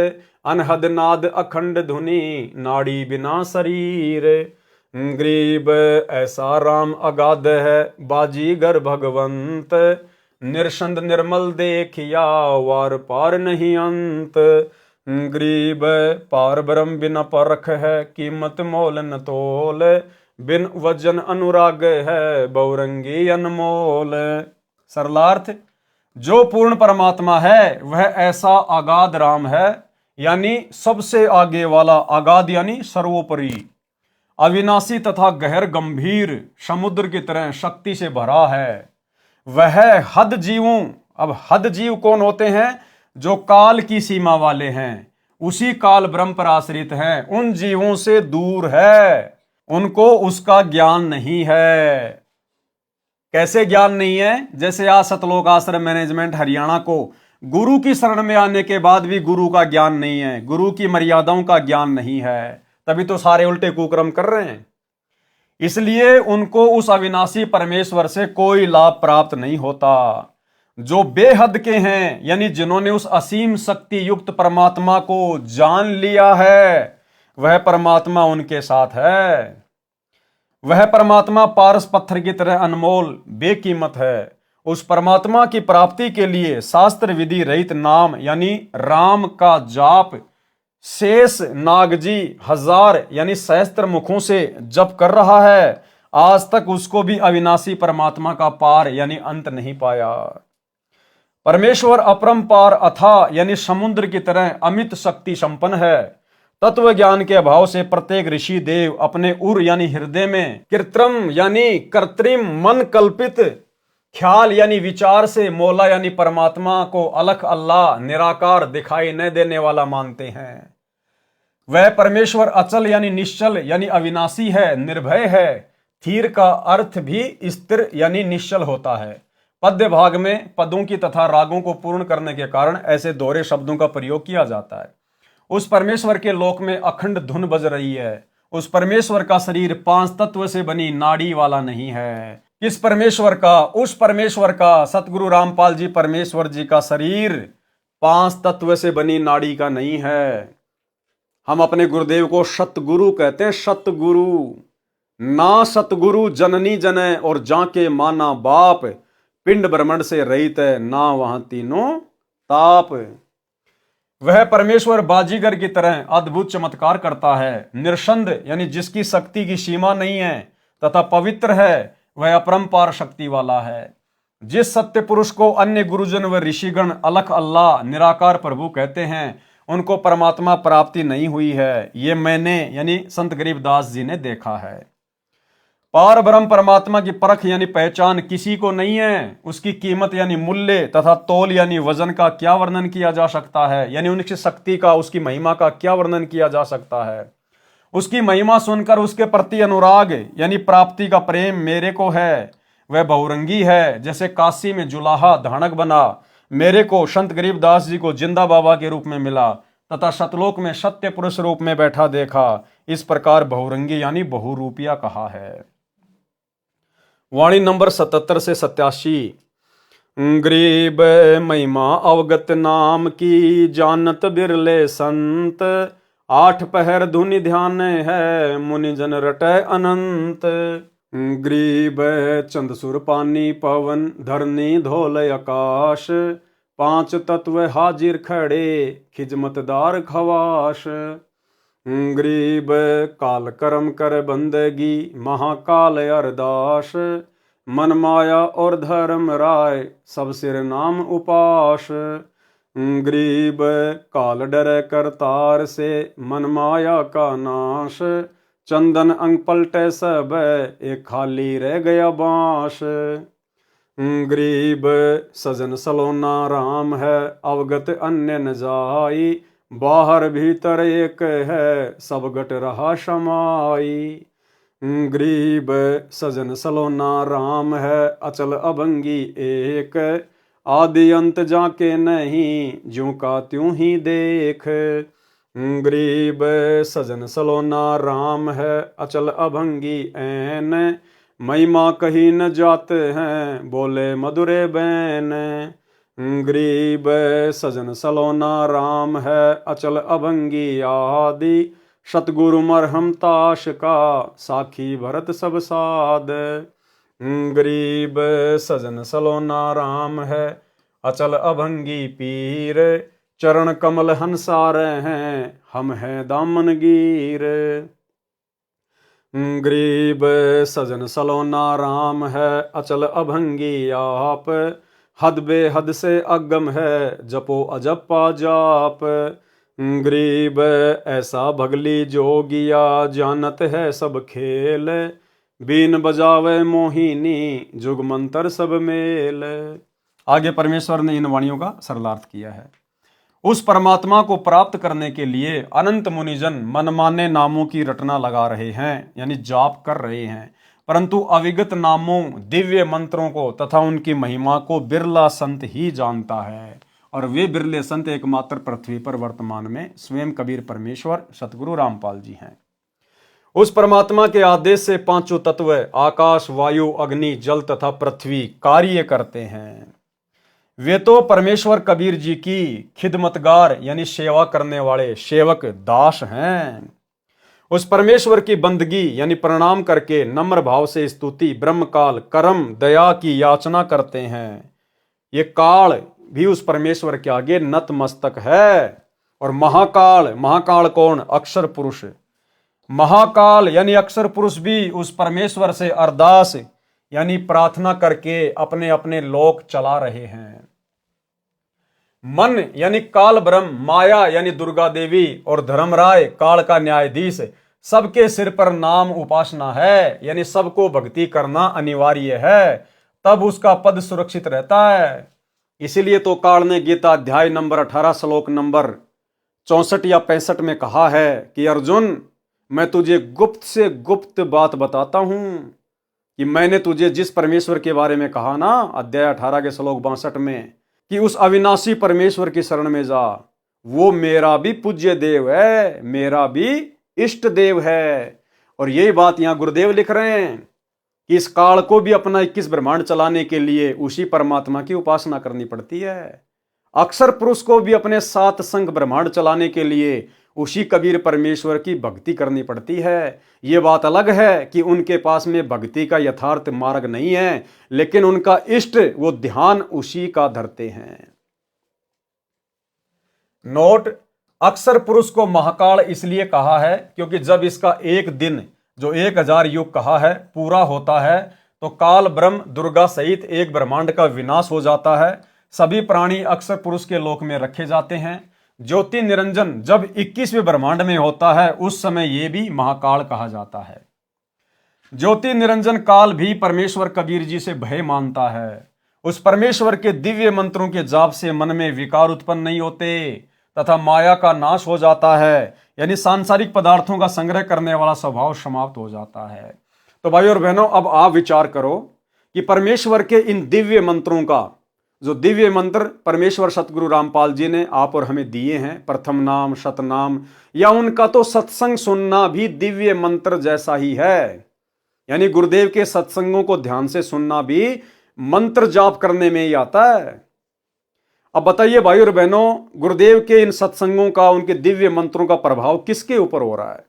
अनहद नाद अखंड धुनी, नाड़ी बिना शरीर। गरीब ऐसा राम अगाध है, बाजीगर भगवंत, निरसंद निर्मल देखिया, वार पार नहीं अंत। गरीब पार ब्रह्म बिना परख है, कीमत मोल न तोल, बिन वजन अनुराग है, बहुरंगी अनमोल। सरलार्थ, जो पूर्ण परमात्मा है वह ऐसा अगाध राम है, यानी सबसे आगे वाला, अगाध यानी सर्वोपरि, अविनाशी तथा गहर गंभीर, समुद्र की तरह शक्ति से भरा है। वह हद जीवों, अब हद जीव कौन होते हैं? जो काल की सीमा वाले हैं, उसी काल ब्रह्म पर आश्रित हैं, उन जीवों से दूर है, उनको उसका ज्ञान नहीं है। कैसे ज्ञान नहीं है? जैसे आज सतलोक आश्रम मैनेजमेंट हरियाणा को गुरु की शरण में आने के बाद भी गुरु का ज्ञान नहीं है, गुरु की मर्यादाओं का ज्ञान नहीं है, तभी तो सारे उल्टे कुकर्म कर रहे हैं। इसलिए उनको उस अविनाशी परमेश्वर से कोई लाभ प्राप्त नहीं होता। जो बेहद के हैं, यानी जिन्होंने उस असीम शक्ति युक्त परमात्मा को जान लिया है, वह परमात्मा उनके साथ है। वह परमात्मा पारस पत्थर की तरह अनमोल बेकीमत है। उस परमात्मा की प्राप्ति के लिए शास्त्र विधि रहित नाम यानी राम का जाप शेष नागजी 1000 यानी सहस्त्र मुखों से जप कर रहा है, आज तक उसको भी अविनाशी परमात्मा का पार यानी अंत नहीं पाया। परमेश्वर अपरंपार अथा यानी समुद्र की तरह अमित शक्ति संपन्न है। तत्व ज्ञान के अभाव से प्रत्येक ऋषि देव अपने उर यानी हृदय में कृत्रिम यानी कृत्रिम मन कल्पित ख्याल यानी विचार से मौला यानी परमात्मा को अलख अल्लाह निराकार दिखाई न देने वाला मानते हैं। वह परमेश्वर अचल यानी निश्चल यानी अविनाशी है, निर्भय है। थीर का अर्थ भी स्थिर यानी निश्चल होता है। पद्य भाग में पदों की तथा रागों को पूर्ण करने के कारण ऐसे दोहरे शब्दों का प्रयोग किया जाता है। उस परमेश्वर के लोक में अखंड धुन बज रही है। उस परमेश्वर का शरीर 5 तत्व से बनी नाड़ी वाला नहीं है। किस परमेश्वर का? उस परमेश्वर का, सतगुरु रामपाल जी परमेश्वर जी का शरीर 5 तत्व से बनी नाड़ी का नहीं है। हम अपने गुरुदेव को सतगुरु कहते हैं, सतगुरु। ना सतगुरु जननी जने और जाके माना बाप, पिंड ब्रह्मंड से रहित है ना वहां तीनों ताप। वह परमेश्वर बाजीगर की तरह अद्भुत चमत्कार करता है, निरसंद यानी जिसकी शक्ति की सीमा नहीं है तथा पवित्र है, वह अपरंपार शक्ति वाला है। जिस सत्य पुरुष को अन्य गुरुजन व ऋषिगण अलख अल्लाह निराकार प्रभु कहते हैं, उनको परमात्मा प्राप्ति नहीं हुई है। ये मैंने यानी संत गरीबदास जी ने देखा है। पार ब्रह्म परमात्मा की परख यानी पहचान किसी को नहीं है। उसकी कीमत यानी मूल्य तथा तोल यानी वजन का क्या वर्णन किया जा सकता है, यानी उनकी शक्ति का, उसकी महिमा का क्या वर्णन किया जा सकता है। उसकी महिमा सुनकर उसके प्रति अनुराग यानी प्राप्ति का प्रेम मेरे को है। वह बहुरंगी है, जैसे काशी में जुलाहा धानक बना, मेरे को संत गरीबदास जी को जिंदा बाबा के रूप में मिला तथा सतलोक में सत्य पुरुष रूप में बैठा देखा। इस प्रकार बहुरंगी यानी बहुरूपिया कहा है। वाणी नंबर 77 से 87। गरीब महिमा अवगत नाम की, जानत बिरले संत, 8 पहर धुनि ध्यान है, मुनि जन रटै अनंत। गरीब चंद सुर पानी पवन, धरनी धोल आकाश, 5 तत्व हाजिर खड़े, खिजमतदार खवाश। गरीब काल कर्म कर बंदगी, महाकाल अरदास, मन माया और धर्म राय, सब सिर नाम उपास। गरीब काल डर करतार से, मन माया का नाश, चंदन अंग पलटे सब, एक खाली रह गया बांस। गरीब सजन सलोना राम है, अवगत अन्य न जाई, बाहर भीतर एक है, सब गट रहा समाई। गरीब सजन सलोना राम है, अचल अभंगी एक, आदि अंत जाके नहीं, ज्यों का त्यों ही देख। गरीब सजन सलोना राम है, अचल अभंगी ऐन, महिमा कही न जाते हैं, बोले मधुरे बैन। गरीब सजन सलोना राम है, अचल अभंगी आदि, सतगुरु मरहम ताश का, साखी भरत सब साध। गरीब सजन सलोना राम है, अचल अभंगी पीर, चरण कमल हंसारे हैं, हम हैं दामन गीर। गरीब सजन सलोना राम है, अचल अभंगी आप, हद बेहद से अगम है, जपो अजपा जाप। गरीब ऐसा भगली जोगिया, जानत है सब खेल, बीन बजावे मोहिनी, जुग मंत्र सब मेल। आगे परमेश्वर ने इन वाणियों का सरलार्थ किया है। उस परमात्मा को प्राप्त करने के लिए अनंत मुनिजन मनमाने नामों की रटना लगा रहे हैं, यानी जाप कर रहे हैं, परंतु अविगत नामों, दिव्य मंत्रों को तथा उनकी महिमा को बिरला संत ही जानता है। और वे बिरले संत एकमात्र पृथ्वी पर वर्तमान में स्वयं कबीर परमेश्वर सतगुरु रामपाल जी हैं। उस परमात्मा के आदेश से 5 तत्व आकाश, वायु, अग्नि, जल तथा पृथ्वी कार्य करते हैं। वे तो परमेश्वर कबीर जी की खिदमतगार यानी सेवा करने वाले सेवक दास हैं। उस परमेश्वर की बंदगी यानी प्रणाम करके नम्र भाव से स्तुति, ब्रह्मकाल, कर्म, दया की याचना करते हैं। ये काल भी उस परमेश्वर के आगे नतमस्तक है। और महाकाल, महाकाल कौन? अक्षर पुरुष। महाकाल यानी अक्षर पुरुष भी उस परमेश्वर से अरदास यानी प्रार्थना करके अपने अपने लोक चला रहे हैं। मन यानी काल ब्रह्म, माया यानी दुर्गा देवी और धर्मराय काल का न्यायाधीश, सबके सिर पर नाम उपासना है, यानी सबको भक्ति करना अनिवार्य है, तब उसका पद सुरक्षित रहता है। इसीलिए तो काल ने गीता अध्याय नंबर 18 श्लोक नंबर 64 या 65 में कहा है कि अर्जुन, मैं तुझे गुप्त से गुप्त बात बताता हूं कि मैंने तुझे जिस परमेश्वर के बारे में कहा ना, अध्याय 18 के श्लोक 62 में, कि उस अविनाशी परमेश्वर की शरण में जा, वो मेरा भी पूज्य देव है, मेरा भी इष्ट देव है। और यही बात यहां गुरुदेव लिख रहे हैं कि इस काल को भी अपना 21 ब्रह्मांड चलाने के लिए उसी परमात्मा की उपासना करनी पड़ती है। अक्षर पुरुष को भी अपने 7 संग ब्रह्मांड चलाने के लिए उसी कबीर परमेश्वर की भक्ति करनी पड़ती है। ये बात अलग है कि उनके पास में भक्ति का यथार्थ मार्ग नहीं है, लेकिन उनका इष्ट वो ध्यान उसी का धरते हैं। नोट, अक्षर पुरुष को महाकाल इसलिए कहा है क्योंकि जब इसका एक दिन जो 1000 युग कहा है पूरा होता है तो काल ब्रह्म दुर्गा सहित एक ब्रह्मांड का विनाश हो जाता है। सभी प्राणी अक्षर पुरुष के लोक में रखे जाते हैं। ज्योति निरंजन जब 21वें ब्रह्मांड में होता है उस समय यह भी महाकाल कहा जाता है। ज्योति निरंजन काल भी परमेश्वर कबीर जी से भय मानता है। उस परमेश्वर के दिव्य मंत्रों के जाप से मन में विकार उत्पन्न नहीं होते तथा माया का नाश हो जाता है, यानी सांसारिक पदार्थों का संग्रह करने वाला स्वभाव समाप्त हो जाता है। तो भाई और बहनों, अब आप विचार करो कि परमेश्वर के इन दिव्य मंत्रों का जो दिव्य मंत्र परमेश्वर सतगुरु रामपाल जी ने आप और हमें दिए हैं, प्रथम नाम, शतनाम, या उनका तो सत्संग सुनना भी दिव्य मंत्र जैसा ही है। यानी गुरुदेव के सत्संगों को ध्यान से सुनना भी मंत्र जाप करने में ही आता है। अब बताइए भाई और बहनों, गुरुदेव के इन सत्संगों का, उनके दिव्य मंत्रों का प्रभाव किसके ऊपर हो रहा है?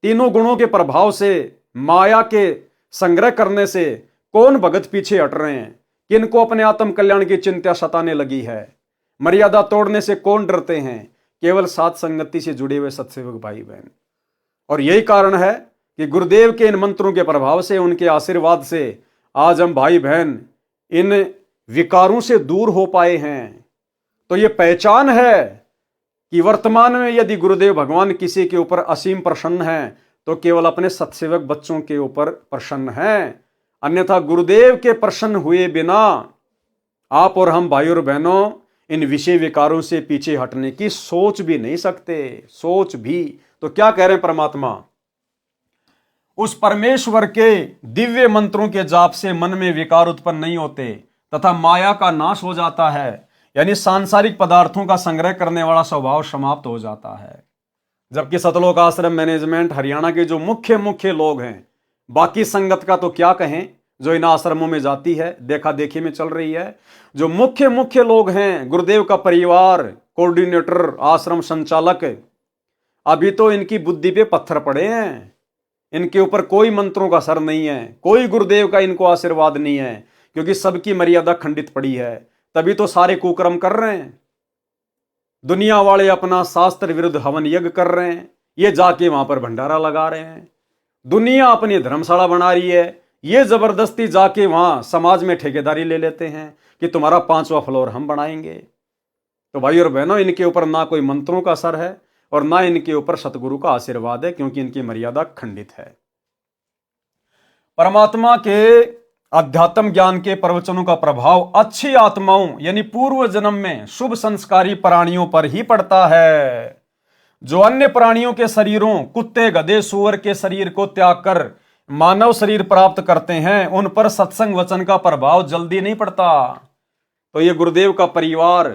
तीनों गुणों के प्रभाव से, माया के संग्रह करने से कौन भगत पीछे हट रहे हैं? किनको अपने आत्म कल्याण की चिंता सताने लगी है? मर्यादा तोड़ने से कौन डरते हैं? केवल साथ संगति से जुड़े हुए सत्सेवक भाई बहन। और यही कारण है कि गुरुदेव के इन मंत्रों के प्रभाव से, उनके आशीर्वाद से आज हम भाई बहन इन विकारों से दूर हो पाए हैं। तो ये पहचान है कि वर्तमान में यदि गुरुदेव भगवान किसी के ऊपर असीम प्रसन्न हैं तो केवल अपने सत्सेवक बच्चों के ऊपर प्रसन्न हैं। अन्यथा गुरुदेव के प्रसन्न हुए बिना आप और हम भाई और बहनों इन विषय विकारों से पीछे हटने की सोच भी नहीं सकते। सोच भी तो क्या कह रहे हैं परमात्मा? उस परमेश्वर के दिव्य मंत्रों के जाप से मन में विकार उत्पन्न नहीं होते तथा माया का नाश हो जाता है, यानी सांसारिक पदार्थों का संग्रह करने वाला स्वभाव समाप्त हो जाता है। जबकि सतलोक आश्रम मैनेजमेंट हरियाणा के जो मुख्य लोग हैं, बाकी संगत का तो क्या कहें जो इन आश्रमों में जाती है, देखा देखी में चल रही है, जो मुख्य लोग हैं, गुरुदेव का परिवार, कोऑर्डिनेटर, आश्रम संचालक, अभी तो इनकी बुद्धि पे पत्थर पड़े हैं। इनके ऊपर कोई मंत्रों का असर नहीं है, कोई गुरुदेव का इनको आशीर्वाद नहीं है, क्योंकि सबकी मर्यादा खंडित पड़ी है। तभी तो सारे कुकर्म कर रहे हैं। दुनिया वाले अपना शास्त्र विरुद्ध हवन यज्ञ कर रहे हैं, ये जाके वहां पर भंडारा लगा रहे हैं। दुनिया अपनी धर्मशाला बना रही है, ये जबरदस्ती जाके वहां समाज में ठेकेदारी ले लेते हैं कि तुम्हारा 5वां फ्लोर हम बनाएंगे। तो भाई और बहनों, इनके ऊपर ना कोई मंत्रों का असर है और ना इनके ऊपर सतगुरु का आशीर्वाद है, क्योंकि इनकी मर्यादा खंडित है। परमात्मा के अध्यात्म ज्ञान के प्रवचनों का प्रभाव अच्छी आत्माओं यानी पूर्व जन्म में शुभ संस्कारी प्राणियों पर ही पड़ता है। जो अन्य प्राणियों के शरीरों, कुत्ते, गधे, सूअर के शरीर को त्याग कर मानव शरीर प्राप्त करते हैं, उन पर सत्संग वचन का प्रभाव जल्दी नहीं पड़ता। तो ये गुरुदेव का परिवार,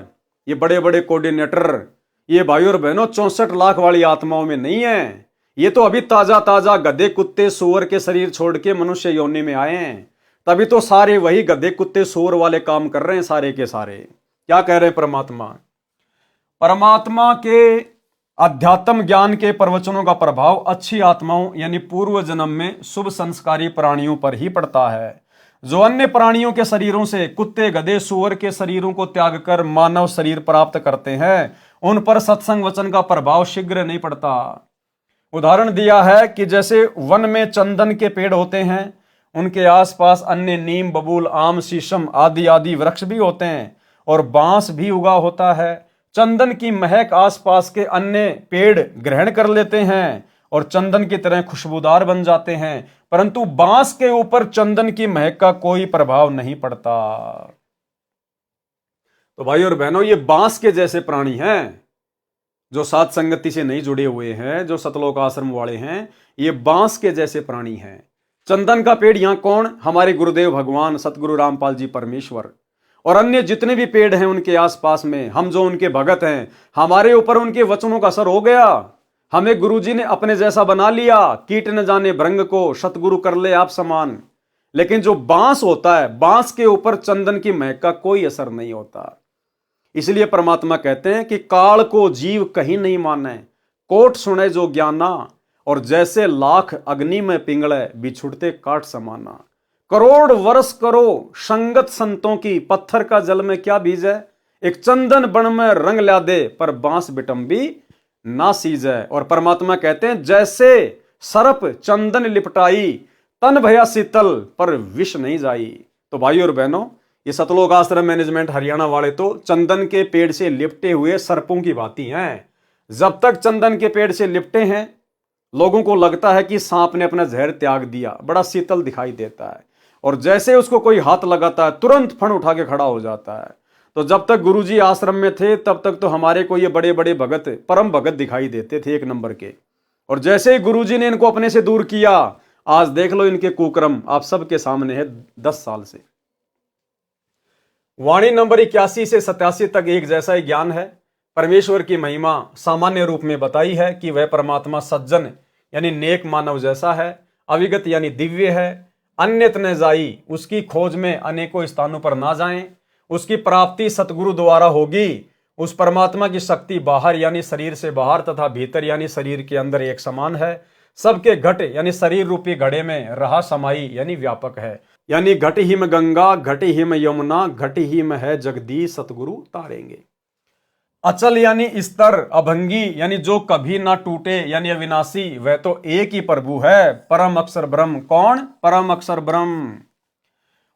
ये बड़े बड़े कोऑर्डिनेटर, ये भाई और बहनों 64 लाख वाली आत्माओं में नहीं है। ये तो अभी ताजा गधे, कुत्ते, सूअर के शरीर छोड़ के मनुष्य योनि में आए हैं। तभी तो सारे वही गधे, कुत्ते, सूअर वाले काम कर रहे हैं सारे के सारे। क्या कह रहे हैं परमात्मा? परमात्मा के अध्यात्म ज्ञान के प्रवचनों का प्रभाव अच्छी आत्माओं यानी पूर्व जन्म में शुभ संस्कारी प्राणियों पर ही पड़ता है। जो अन्य प्राणियों के शरीरों से, कुत्ते, गधे, सूअर के शरीरों को त्याग कर मानव शरीर प्राप्त करते हैं, उन पर सत्संग वचन का प्रभाव शीघ्र नहीं पड़ता। उदाहरण दिया है कि जैसे वन में चंदन के पेड़ होते हैं, उनके आसपास अन्य नीम, बबूल, आम, शीशम आदि वृक्ष भी होते हैं और बांस भी उगा होता है। चंदन की महक आसपास के अन्य पेड़ ग्रहण कर लेते हैं और चंदन की तरह खुशबूदार बन जाते हैं, परंतु बांस के ऊपर चंदन की महक का कोई प्रभाव नहीं पड़ता। तो भाई और बहनों, ये बांस के जैसे प्राणी हैं। जो सात संगति से नहीं जुड़े हुए हैं, जो सतलोक आश्रम वाले हैं, ये बांस के जैसे प्राणी हैं। चंदन का पेड़ यहां कौन? हमारे गुरुदेव भगवान सतगुरु रामपाल जी परमेश्वर। और अन्य जितने भी पेड़ हैं उनके आसपास में, हम जो उनके भगत हैं, हमारे ऊपर उनके वचनों का असर हो गया। हमें गुरुजी ने अपने जैसा बना लिया। कीट न जाने भृंग को, सतगुरु कर ले आप समान। लेकिन जो बांस होता है, बांस के ऊपर चंदन की महक का कोई असर नहीं होता। इसलिए परमात्मा कहते हैं कि काल को जीव कहीं नहीं माने, कोट सुने जो ज्ञाना, और जैसे लाख अग्नि में पिंगले, बिछुड़ते काट समाना। करोड़ वर्ष करो संगत संतों की, पत्थर का जल में क्या बीजे, एक चंदन बन में रंग ला दे, पर बांस बिटंबी ना सीजे। और परमात्मा कहते हैं जैसे सर्प चंदन लिपटाई, तन भया शीतल, पर विष नहीं जाई। तो भाई और बहनों, ये सतलोक आश्रम मैनेजमेंट हरियाणा वाले तो चंदन के पेड़ से लिपटे हुए सर्पों की भांति हैं। जब तक चंदन के पेड़ से लिपटे हैं, लोगों को लगता है कि सांप ने अपना जहर त्याग दिया, बड़ा शीतल दिखाई देता है। और जैसे उसको कोई हाथ लगाता है, तुरंत फण उठा के खड़ा हो जाता है। तो जब तक गुरुजी आश्रम में थे, तब तक तो हमारे को ये बड़े बड़े भगत, परम भगत दिखाई देते थे, एक नंबर के। और जैसे ही गुरुजी ने इनको अपने से दूर किया, आज देख लो इनके कुकर्म आप सबके सामने है 10 साल से। वाणी नंबर 81 से 87 तक एक जैसा ही ज्ञान है। परमेश्वर की महिमा सामान्य रूप में बताई है कि वह परमात्मा सज्जन यानी नेक मानव जैसा है, अविगत यानी दिव्य है, अन्यत न जाई, उसकी खोज में अनेकों स्थानों पर ना जाएं, उसकी प्राप्ति सतगुरु द्वारा होगी। उस परमात्मा की शक्ति बाहर यानी शरीर से बाहर तथा भीतर यानी शरीर के अंदर एक समान है। सबके घट यानी शरीर रूपी घड़े में रहा समाई यानी व्यापक है। यानी घट ही में गंगा, घट ही में यमुना, घट ही में है जगदीश, सतगुरु तारेंगे। अचल यानी स्तर, अभंगी यानी जो कभी ना टूटे यानी अविनाशी, वह तो एक ही प्रभु है, परम अक्षर ब्रह्म। कौन? परम अक्षर ब्रह्म।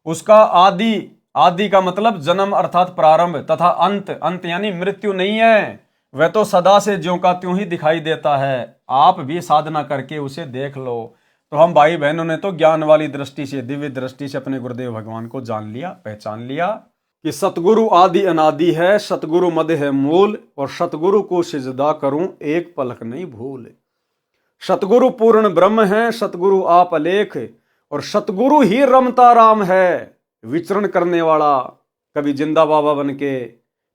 उसका आदि, आदि का मतलब जन्म अर्थात प्रारंभ, तथा अंत, अंत यानी मृत्यु नहीं है। वह तो सदा से ज्यों का त्यों ही दिखाई देता है। आप भी साधना करके उसे देख लो। तो हम भाई बहनों ने तो ज्ञान वाली दृष्टि से, दिव्य दृष्टि से अपने गुरुदेव भगवान को जान लिया, पहचान लिया कि सतगुरु आदि अनादि है, सतगुरु मद है मूल, और सतगुरु को सिजदा करूं एक पलक नहीं भूल। सतगुरु पूर्ण ब्रह्म है, सतगुरु आप अलेख, और सतगुरु ही रमता राम है, विचरण करने वाला, कभी जिंदा बाबा बन के,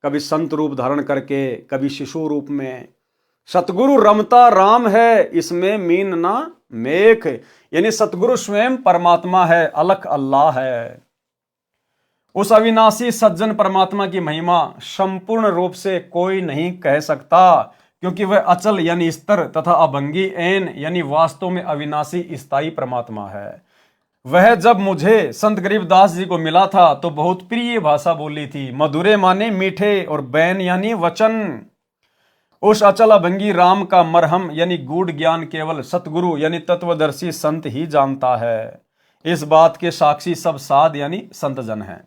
कभी संत रूप धारण करके, कभी शिशु रूप में। सतगुरु रमता राम है, इसमें मीन ना मेख, यानी सतगुरु स्वयं परमात्मा है, अलख अल्लाह है। उस अविनाशी सज्जन परमात्मा की महिमा संपूर्ण रूप से कोई नहीं कह सकता, क्योंकि वह अचल यानी स्तर तथा अभंगी ऐन यानी वास्तव में अविनाशी स्थायी परमात्मा है। वह जब मुझे संत गरीबदास जी को मिला था तो बहुत प्रिय भाषा बोली थी, मधुरे माने मीठे, और बैन यानी वचन। उस अचल अभंगी राम का मरहम यानी गूढ़ ज्ञान केवल सतगुरु यानी तत्वदर्शी संत ही जानता है। इस बात के साक्षी सब साध यानी संत जन हैं।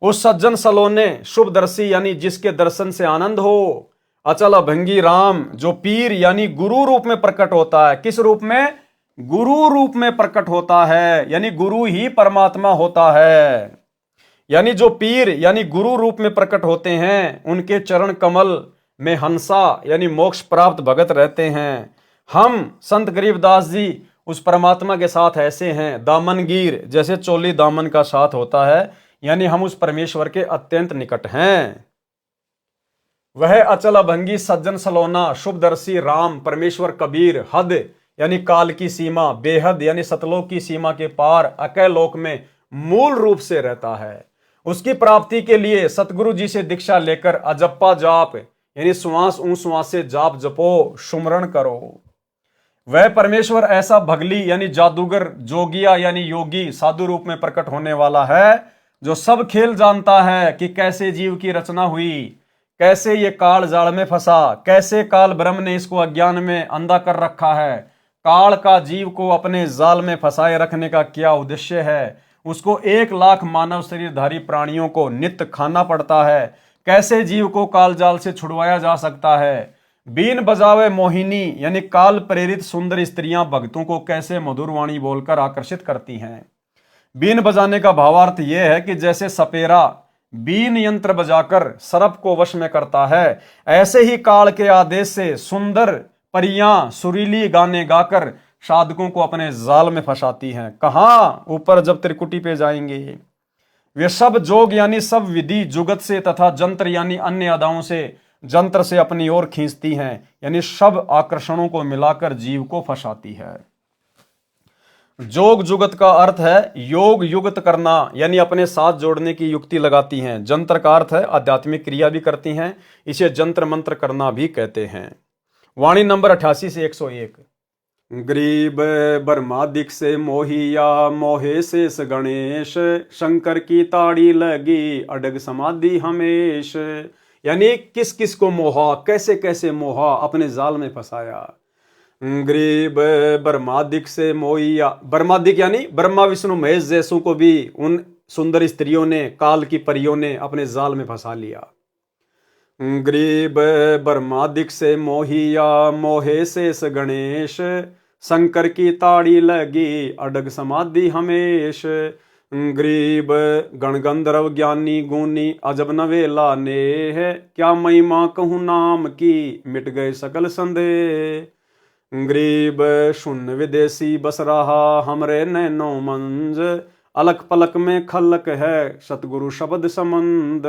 उस सज्जन सलोने शुभदर्शी यानी जिसके दर्शन से आनंद हो, अचल अभंगी राम जो पीर यानी गुरु रूप में प्रकट होता है। किस रूप में? गुरु रूप में प्रकट होता है, यानी गुरु ही परमात्मा होता है। यानी जो पीर यानी गुरु रूप में प्रकट होते हैं, उनके चरण कमल में हंसा यानी मोक्ष प्राप्त भगत रहते हैं। हम संत गरीबदास जी उस परमात्मा के साथ ऐसे हैं, दामनगीर जैसे चोली दामन का साथ होता है, यानी हम उस परमेश्वर के अत्यंत निकट हैं। वह अचल अभंगी सज्जन सलोना शुभदर्शी राम परमेश्वर कबीर हद यानी काल की सीमा, बेहद यानी सतलोक की सीमा के पार अकय लोक में मूल रूप से रहता है। उसकी प्राप्ति के लिए सतगुरु जी से दीक्षा लेकर अजप्पा जाप यानी श्वास श्वास से जाप जपो, सुमरण करो। वह परमेश्वर ऐसा भगली यानी जादूगर, जोगिया यानी योगी, साधु रूप में प्रकट होने वाला है, जो सब खेल जानता है कि कैसे जीव की रचना हुई, कैसे ये काल जाल में फंसा, कैसे काल ब्रह्म ने इसको अज्ञान में अंधा कर रखा है, काल का जीव को अपने जाल में फंसाए रखने का क्या उद्देश्य है, उसको 1 लाख मानव शरीरधारी प्राणियों को नित्य खाना पड़ता है, कैसे जीव को काल जाल से छुड़वाया जा सकता है। बीन बजावे मोहिनी यानी काल प्रेरित सुंदर स्त्रियां भक्तों को कैसे मधुर वाणी बोलकर आकर्षित करती हैं। बीन बजाने का भावार्थ यह है कि जैसे सपेरा बीन यंत्र बजाकर सर्प को वश में करता है, ऐसे ही काल के आदेश से सुंदर परियां सुरीली गाने गाकर साधकों को अपने जाल में फंसाती हैं। कहां? ऊपर जब त्रिकुटी पे जाएंगे। वे सब जोग यानी सब विधि जुगत से तथा जंत्र यानी अन्य अदाओं से जंत्र से अपनी ओर खींचती हैं, यानी सब आकर्षणों को मिलाकर जीव को फंसाती है। जोग जुगत का अर्थ है योग युगत करना, यानी अपने साथ जोड़ने की युक्ति लगाती हैं। जंत्र का अर्थ है आध्यात्मिक क्रिया भी करती हैं, इसे जंत्र मंत्र करना भी कहते हैं। वाणी नंबर 88 से 101। ग्रीब ब्रह्मादिक से मोहिया मोहे शेष गणेश, शंकर की ताड़ी लगी अडग समाधि हमेश, यानी किस किस को मोहा, कैसे कैसे मोहा, अपने जाल में फंसाया। ग्रीब ब्रह्मादिक से मोहिया, ब्रह्मादिक यानी ब्रह्मा विष्णु महेश जैसों को भी उन सुंदर स्त्रियों ने, काल की परियों ने अपने जाल में फंसा लिया। ग्रीब ब्रह्मादिक से मोहिया मोहे शेष गणेश, शंकर की ताड़ी लगी अडग समाधि हमेश। ग्रीब गण गंधर्व ज्ञानी गुनी अजब नवेला नेह, क्या महिमा कहूँ नाम की मिट गए सकल संदेह। ग्रीब शून्य विदेशी बस रहा हमरे नैनो मंज, अलक पलक में खलक है सतगुरु शब्द संबंध।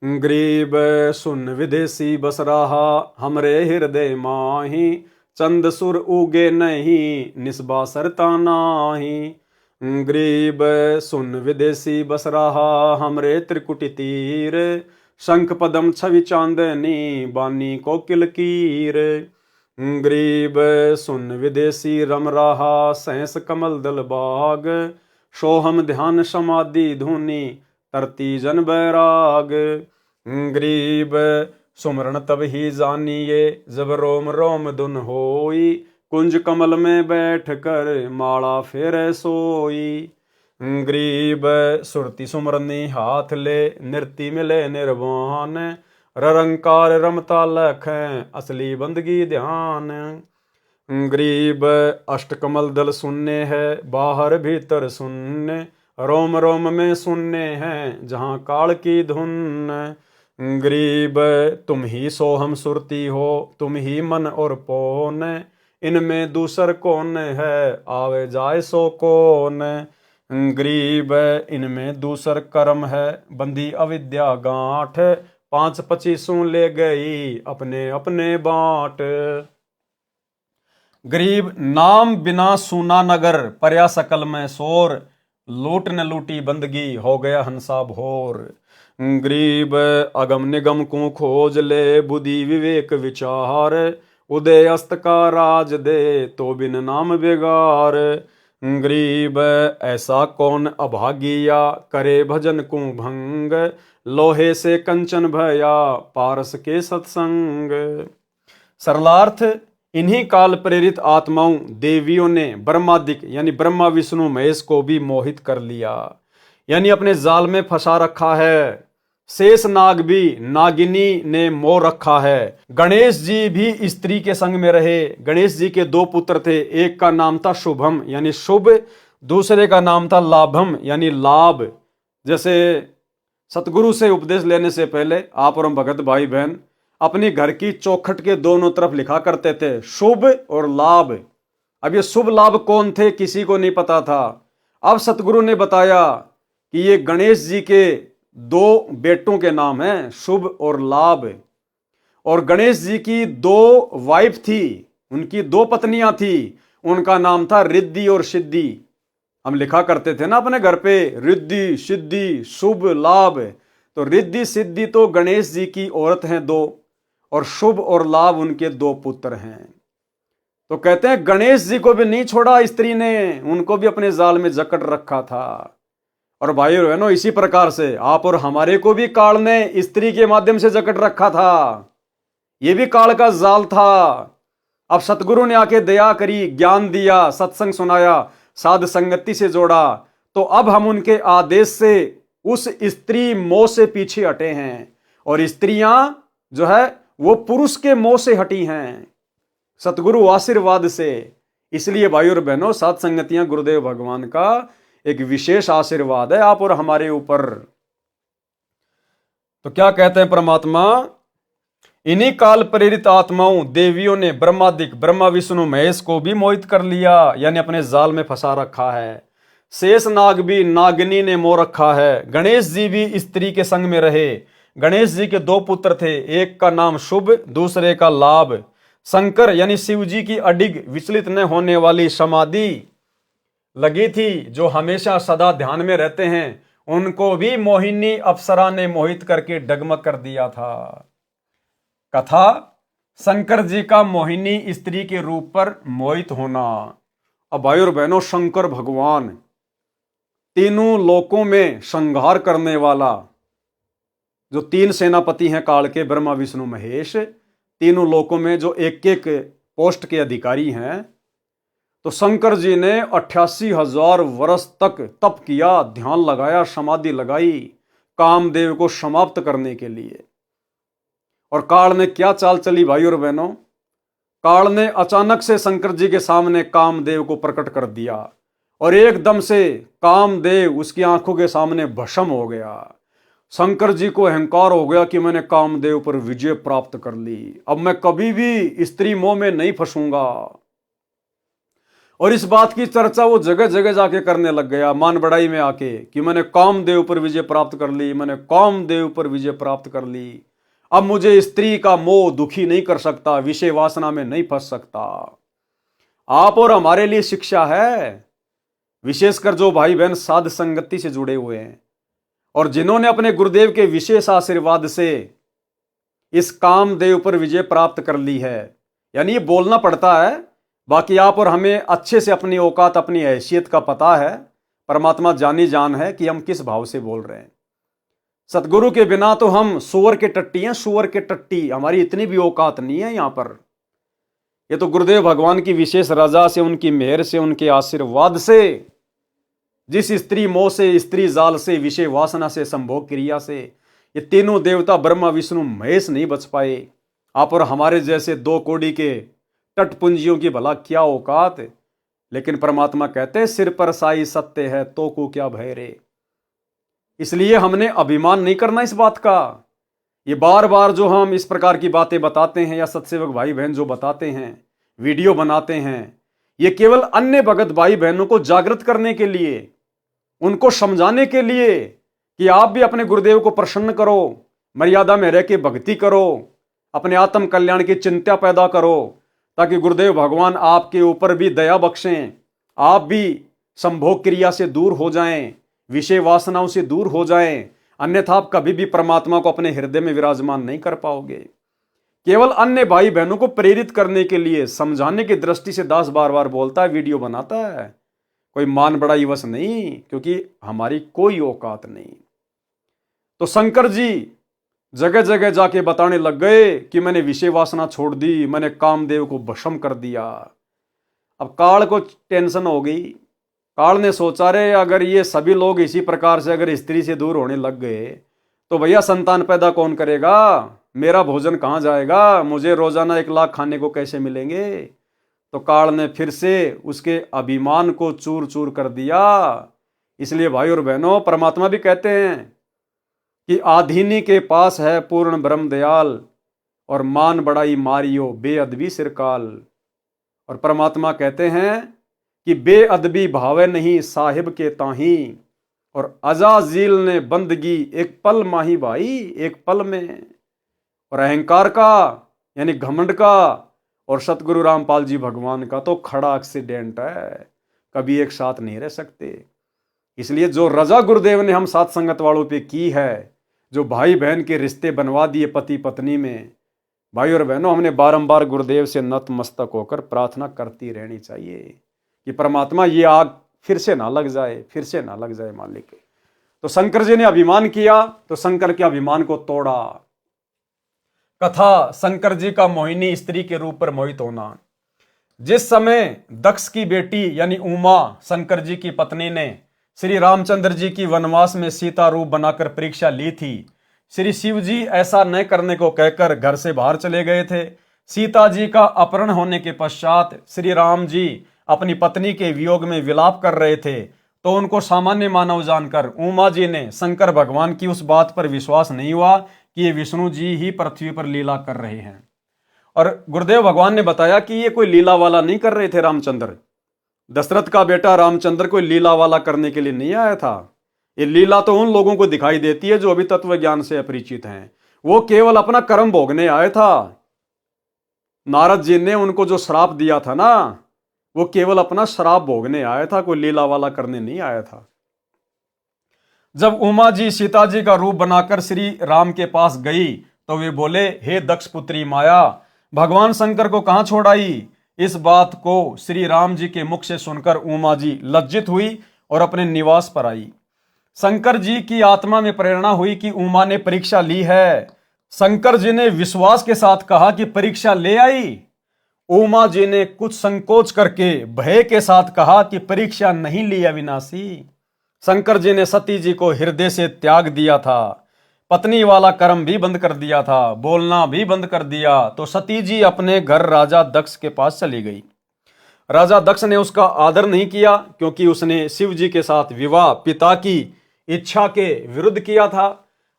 ग्रीब शून्य विदेशी बस रहा हमरे हृदय माही, चंद सुर उगे नहीं निस्बा सरता नाही। ग्रीब शून्य विदेशी बस रहा हमरे त्रिकुटी तीर, शंख पदम छवि चांदनी बानी को किलकीर। ग्रीब सुन विदेशी रम रहा सहस कमल दल बाग, सोहम ध्यान समाधि धुनी तरती जन बैराग। ग्रीब सुमरण तब ही जानिए जब रोम रोम धुन होई, कुंज कमल में बैठ कर माला फेरे सोई। ग्रीब सुरति सुमरनी हाथ ले नृति मिले निर्वाण, ररंकार रमता लखें असली बंदगी ध्यान। ग्रीब अष्टकमल दल सुनने है बाहर भीतर सुनने, रोम रोम में सुनने हैं जहाँ काल की धुन। ग्रीब तुम ही सोहम सुरती हो, तुम ही मन और पौन, इनमें दूसर कौन है आवे जाए सो कौन। ग्रीब इनमें दूसर कर्म है बंदी अविद्या गांठ, 5-25 ले गई अपने अपने बांट। गरीब नाम बिना सूना नगर, पर्या सकल में शोर, लूट न लूटी बंदगी हो गया हंसा भोर। गरीब अगम निगम को खोज ले बुद्धि विवेक विचार, उदय अस्त का राज दे तो बिन नाम बेगार। गरीब ऐसा कौन अभागिया करे भजन को भंग, लोहे से कंचन भया पारस के सत्संग। सरलार्थ इन्हीं काल प्रेरित आत्माओं देवियों ने ब्रह्मादिक यानी ब्रह्मा विष्णु महेश को भी मोहित कर लिया, यानी अपने जाल में फंसा रखा है। शेष नाग भी नागिनी ने मोह रखा है। गणेश जी भी स्त्री के संग में रहे। गणेश जी के 2 पुत्र थे, एक का नाम था शुभम यानी शुभ, दूसरे का नाम था लाभम यानी लाभ। जैसे सतगुरु से उपदेश लेने से पहले आप और हम भगत भाई बहन अपनी घर की चौखट के दोनों तरफ लिखा करते थे शुभ और लाभ। अब ये शुभ लाभ कौन थे किसी को नहीं पता था। अब सतगुरु ने बताया कि ये गणेश जी के 2 बेटों के नाम हैं शुभ और लाभ। और गणेश जी की 2 वाइफ थी, उनकी 2 पत्नियां थी, उनका नाम था रिद्धि और सिद्धि। हम लिखा करते थे ना अपने घर पे रिद्धि सिद्धि शुभ लाभ। तो रिद्धि सिद्धि तो गणेश जी की औरत हैं 2, और शुभ और लाभ उनके 2 पुत्र हैं। तो कहते हैं गणेश जी को भी नहीं छोड़ा स्त्री ने, उनको भी अपने जाल में जकड़ रखा था। और भाई बहनों इसी प्रकार से आप और हमारे को भी काल ने स्त्री के माध्यम से जकड़ रखा था। ये भी काल का जाल था। अब सतगुरु ने आके दया करी, ज्ञान दिया, सत्संग सुनाया, साध संगति से जोड़ा, तो अब हम उनके आदेश से उस स्त्री मोह से पीछे हटे हैं, और स्त्रियां जो है वो पुरुष के मोह से हटी हैं सतगुरु आशीर्वाद से। इसलिए भाई और बहनों साध संगतियां गुरुदेव भगवान का एक विशेष आशीर्वाद है आप और हमारे ऊपर। तो क्या कहते हैं परमात्मा, इन्हीं काल प्रेरित आत्माओं देवियों ने ब्रह्मादिक ब्रह्मा विष्णु महेश को भी मोहित कर लिया, यानी अपने जाल में फंसा रखा है। शेष नाग भी नागिनी ने मोह रखा है। गणेश जी भी स्त्री के संग में रहे। गणेश जी के 2 पुत्र थे, एक का नाम शुभ, दूसरे का लाभ। शंकर यानी शिव जी की अडिग विचलित न होने वाली समाधि लगी थी, जो हमेशा सदा ध्यान में रहते हैं। उनको भी मोहिनी अप्सरा ने मोहित करके डगमग कर दिया था। कथा शंकर जी का मोहिनी स्त्री के रूप पर मोहित होना। अब भाई और बहनों, शंकर भगवान तीनों लोकों में संहार करने वाला, जो 3 सेनापति हैं काल के, ब्रह्मा विष्णु महेश, तीनों लोकों में जो एक एक पोस्ट के अधिकारी हैं, तो शंकर जी ने 88,000 वर्ष तक तप किया, ध्यान लगाया, समाधि लगाई कामदेव को समाप्त करने के लिए। और काल ने क्या चाल चली भाई और बहनों? काल ने अचानक से शंकर जी के सामने कामदेव को प्रकट कर दिया और एकदम से कामदेव उसकी आंखों के सामने भस्म हो गया। शंकर जी को अहंकार हो गया कि मैंने कामदेव पर विजय प्राप्त कर ली, अब मैं कभी भी स्त्री मोह में नहीं फंसूंगा। और इस बात की चर्चा वो जगह जगह जाके करने लग गया, मान बढ़ाई में आके, कि मैंने कामदेव पर विजय प्राप्त कर ली, मैंने कामदेव पर विजय प्राप्त कर ली, अब मुझे स्त्री का मोह दुखी नहीं कर सकता, विषय वासना में नहीं फंस सकता। आप और हमारे लिए शिक्षा है, विशेषकर जो भाई बहन साध संगति से जुड़े हुए हैं और जिन्होंने अपने गुरुदेव के विशेष आशीर्वाद से इस कामदेव पर विजय प्राप्त कर ली है। यानी ये बोलना पड़ता है, बाकी आप और हमें अच्छे से अपनी औकात, अपनी हैसियत का पता है, परमात्मा जानी जान है कि हम किस भाव से बोल रहे हैं। सतगुरु के बिना तो हम सुअर के टट्टी हैं, सुअर के टट्टी, हमारी इतनी भी औकात नहीं है यहां पर। ये तो गुरुदेव भगवान की विशेष रजा से, उनकी मेहर से, उनके आशीर्वाद से, जिस स्त्री मोह से, स्त्री जाल से, विषय वासना से, संभोग क्रिया से ये तीनों देवता ब्रह्मा विष्णु महेश नहीं बच पाए। आप और हमारे जैसे 2 कौड़ी के टटपुंजियों की भला क्या औकात। लेकिन परमात्मा कहते हैं सिर पर साई सत्य है तो को क्या भय रे। इसलिए हमने अभिमान नहीं करना इस बात का। ये बार बार जो हम इस प्रकार की बातें बताते हैं या सत्सेवक भाई बहन जो बताते हैं, वीडियो बनाते हैं, ये केवल अन्य भगत भाई बहनों को जागृत करने के लिए, उनको समझाने के लिए कि आप भी अपने गुरुदेव को प्रसन्न करो, मर्यादा में रह के भक्ति करो, अपने आत्म कल्याण की चिंता पैदा करो, ताकि गुरुदेव भगवान आपके ऊपर भी दया बख्शें, आप भी संभोग क्रिया से दूर हो जाएं, विषय वासनाओं से दूर हो जाएं। अन्यथा आप कभी भी परमात्मा को अपने हृदय में विराजमान नहीं कर पाओगे। केवल अन्य भाई बहनों को प्रेरित करने के लिए, समझाने की दृष्टि से दास बार बार बोलता है, वीडियो बनाता है, कोई मान बड़ाई वश नहीं, क्योंकि हमारी कोई औकात नहीं। तो शंकर जी जगह जगह जाके बताने लग गए कि मैंने विषय वासना छोड़ दी, मैंने कामदेव को भस्म कर दिया। अब काल को टेंशन हो गई। काल ने सोचा रे अगर ये सभी लोग इसी प्रकार से अगर स्त्री से दूर होने लग गए तो भैया संतान पैदा कौन करेगा, मेरा भोजन कहाँ जाएगा, मुझे रोजाना 1 लाख खाने को कैसे मिलेंगे। तो काल ने फिर से उसके अभिमान को चूर चूर कर दिया। इसलिए भाई और बहनों, परमात्मा भी कहते हैं कि आधीनी के पास है पूर्ण ब्रह्म दयाल, और मान बड़ाई मारियो बेअदबी सिरकाल। और परमात्मा कहते हैं कि बेअदबी भावे नहीं साहिब के ताही, और अजाजील ने बंदगी एक पल माही भाई, एक पल में। और अहंकार का यानी घमंड का और सतगुरु रामपाल जी भगवान का तो खड़ा एक्सीडेंट है, कभी एक साथ नहीं रह सकते। इसलिए जो रजा गुरुदेव ने हम साथ संगत वालों पे की है, जो भाई बहन के रिश्ते बनवा दिए पति पत्नी में, भाई और बहनों, हमने बारंबार गुरुदेव से नतमस्तक होकर प्रार्थना करती रहनी चाहिए कि परमात्मा ये आग फिर से ना लग जाए, फिर से ना लग जाए मालिक। तो शंकर जी ने अभिमान किया तो शंकर के अभिमान को तोड़ा। कथा शंकर जी का मोहिनी स्त्री के रूप पर मोहित होना। जिस समय दक्ष की बेटी यानी उमा शंकर जी की पत्नी ने श्री रामचंद्र जी की वनवास में सीता रूप बनाकर परीक्षा ली थी, श्री शिव जी ऐसा न करने को कहकर घर से बाहर चले गए थे। सीता जी का अपहरण होने के पश्चात श्री राम जी अपनी पत्नी के वियोग में विलाप कर रहे थे, तो उनको सामान्य मानव जानकर उमा जी ने शंकर भगवान की उस बात पर विश्वास नहीं हुआ कि ये विष्णु जी ही पृथ्वी पर लीला कर रहे हैं। और गुरुदेव भगवान ने बताया कि ये कोई लीला वाला नहीं कर रहे थे रामचंद्र, दशरथ का बेटा रामचंद्र कोई लीला वाला करने के लिए नहीं आया था। ये लीला तो उन लोगों को दिखाई देती है जो अभी तत्व ज्ञान से अपरिचित हैं। वो केवल अपना कर्म भोगने आए था। नारद जी ने उनको जो श्राप दिया था ना, वो केवल अपना श्राप भोगने आया था, कोई लीला वाला करने नहीं आया था। जब उमा जी सीता जी का रूप बनाकर श्री राम के पास गई तो वे बोले, हे दक्ष पुत्री माया, भगवान शंकर को कहां छोड़ आई? इस बात को श्री राम जी के मुख से सुनकर उमा जी लज्जित हुई और अपने निवास पर आई। शंकर जी की आत्मा में प्रेरणा हुई कि उमा ने परीक्षा ली है। शंकर जी ने विश्वास के साथ कहा कि परीक्षा ले आई। उमा जी ने कुछ संकोच करके भय के साथ कहा कि परीक्षा नहीं ली अविनाशी। शंकर जी ने सती जी को हृदय से त्याग दिया था, पत्नी वाला कर्म भी बंद कर दिया था, बोलना भी बंद कर दिया। तो सती जी अपने घर राजा दक्ष के पास चली गई। राजा दक्ष ने उसका आदर नहीं किया क्योंकि उसने शिव जी के साथ विवाह पिता की इच्छा के विरुद्ध किया था।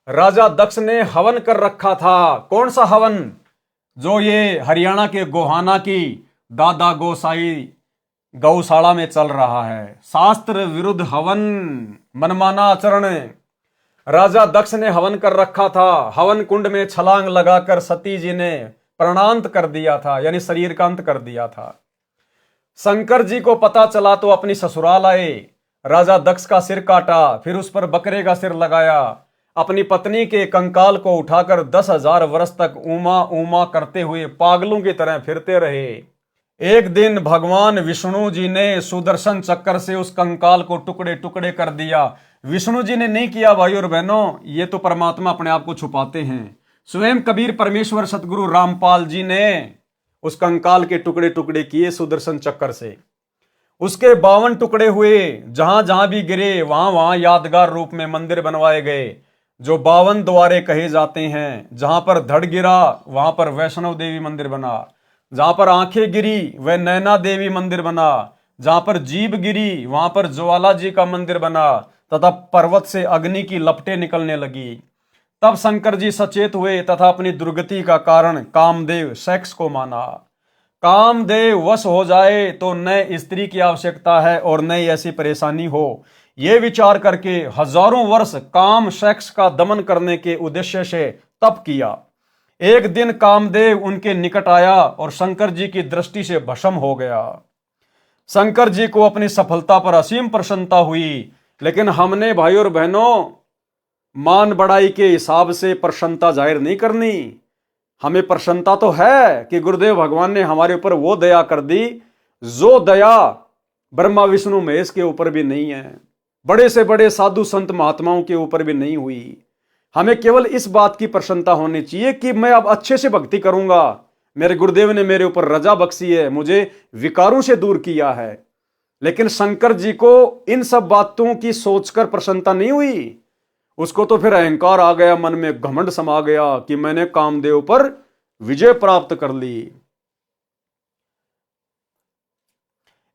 राजा दक्ष ने हवन कर रखा था। कौन सा हवन? जो ये हरियाणा के गोहाना की दादा गोसाई गौशाला में चल रहा है। शास्त्र विरुद्ध हवन, मनमाना आचरण। राजा दक्ष ने हवन कर रखा था। हवन कुंड में छलांग लगाकर सती जी ने प्राणांत कर दिया था, यानी शरीर का अंत कर दिया था। शंकर जी को पता चला तो अपनी ससुराल आए। राजा दक्ष का सिर काटा, फिर उस पर बकरे का सिर लगाया। अपनी पत्नी के कंकाल को उठाकर 10,000 वर्ष तक उमा उमा करते हुए पागलों की तरह फिरते रहे। एक दिन भगवान विष्णु जी ने सुदर्शन चक्कर से उस कंकाल को टुकड़े टुकड़े कर दिया। विष्णु जी ने नहीं किया भाई और बहनों, ये तो परमात्मा अपने आप को छुपाते हैं। स्वयं कबीर परमेश्वर सतगुरु रामपाल जी ने उस कंकाल के टुकड़े टुकड़े किए सुदर्शन चक्कर से। उसके 52 टुकड़े हुए, जहां जहां भी गिरे वहां वहां यादगार रूप में मंदिर बनवाए गए, जो 52 द्वारे कहे जाते हैं। जहां पर धड़ गिरा वहां पर वैष्णव देवी मंदिर बना, जहां पर आंखें गिरी वह नैना देवी मंदिर बना, जहां पर जीभ गिरी वहां पर ज्वाला जी का मंदिर बना, तथा पर्वत से अग्नि की लपटें निकलने लगी। तब शंकर जी सचेत हुए तथा अपनी दुर्गति का कारण कामदेव सेक्स को माना। कामदेव वश हो जाए तो नए स्त्री की आवश्यकता है और नई ऐसी परेशानी हो, ये विचार करके हजारों वर्ष काम सेक्स का दमन करने के उद्देश्य से तप किया। एक दिन कामदेव उनके निकट आया और शंकर जी की दृष्टि से भस्म हो गया। शंकर जी को अपनी सफलता पर असीम प्रसन्नता हुई, लेकिन हमने भाई और बहनों मान बढ़ाई के हिसाब से प्रसन्नता जाहिर नहीं करनी। हमें प्रसन्नता तो है कि गुरुदेव भगवान ने हमारे ऊपर वो दया कर दी जो दया ब्रह्मा विष्णु महेश के ऊपर भी नहीं है, बड़े से बड़े साधु संत महात्माओं के ऊपर भी नहीं हुई। हमें केवल इस बात की प्रसन्नता होनी चाहिए कि मैं अब अच्छे से भक्ति करूंगा, मेरे गुरुदेव ने मेरे ऊपर रजा बख्शी है, मुझे विकारों से दूर किया है। लेकिन शंकर जी को इन सब बातों की सोचकर प्रसन्नता नहीं हुई। उसको तो फिर अहंकार आ गया, मन में घमंड समा गया कि मैंने कामदेव पर विजय प्राप्त कर ली।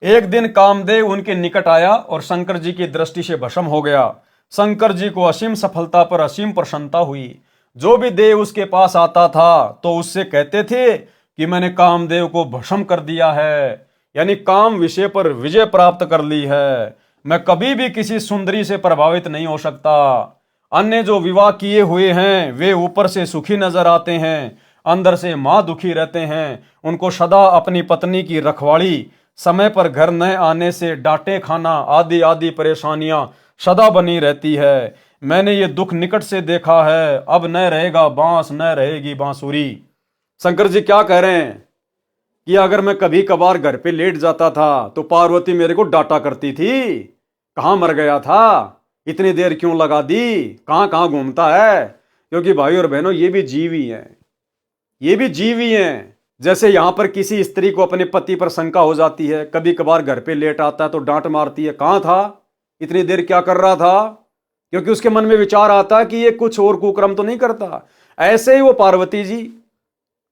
एक दिन कामदेव उनके निकट आया और शंकर जी की दृष्टि से भस्म हो गया। शंकर जी को असीम सफलता पर असीम प्रसन्नता हुई। जो भी देव उसके पास आता था तो उससे कहते थे कि मैंने कामदेव को भस्म कर दिया है, यानी काम विषय पर विजय प्राप्त कर ली है। मैं कभी भी किसी सुंदरी से प्रभावित नहीं हो सकता। अन्य जो विवाह किए हुए हैं वे ऊपर से सुखी नजर आते हैं, अंदर से मां दुखी रहते हैं। उनको सदा अपनी पत्नी की रखवाली, समय पर घर न आने से डांटे खाना आदि आदि परेशानियां सदा बनी रहती है। मैंने ये दुख निकट से देखा है। अब न रहेगा बांस न रहेगी बांसुरी। शंकर जी क्या कह रहे हैं कि अगर मैं कभी कभार घर पे लेट जाता था तो पार्वती मेरे को डांटा करती थी, कहाँ मर गया था, इतनी देर क्यों लगा दी, कहाँ कहाँ घूमता है। क्योंकि भाई और बहनों ये भी जीव ही हैं, ये भी जीव ही हैं। जैसे यहां पर किसी स्त्री को अपने पति पर शंका हो जाती है, कभी कभार घर पे लेट आता है तो डांट मारती है, कहाँ था, इतनी देर क्या कर रहा था, क्योंकि उसके मन में विचार आता है कि ये कुछ और कुक्रम तो नहीं करता। ऐसे ही वो पार्वती जी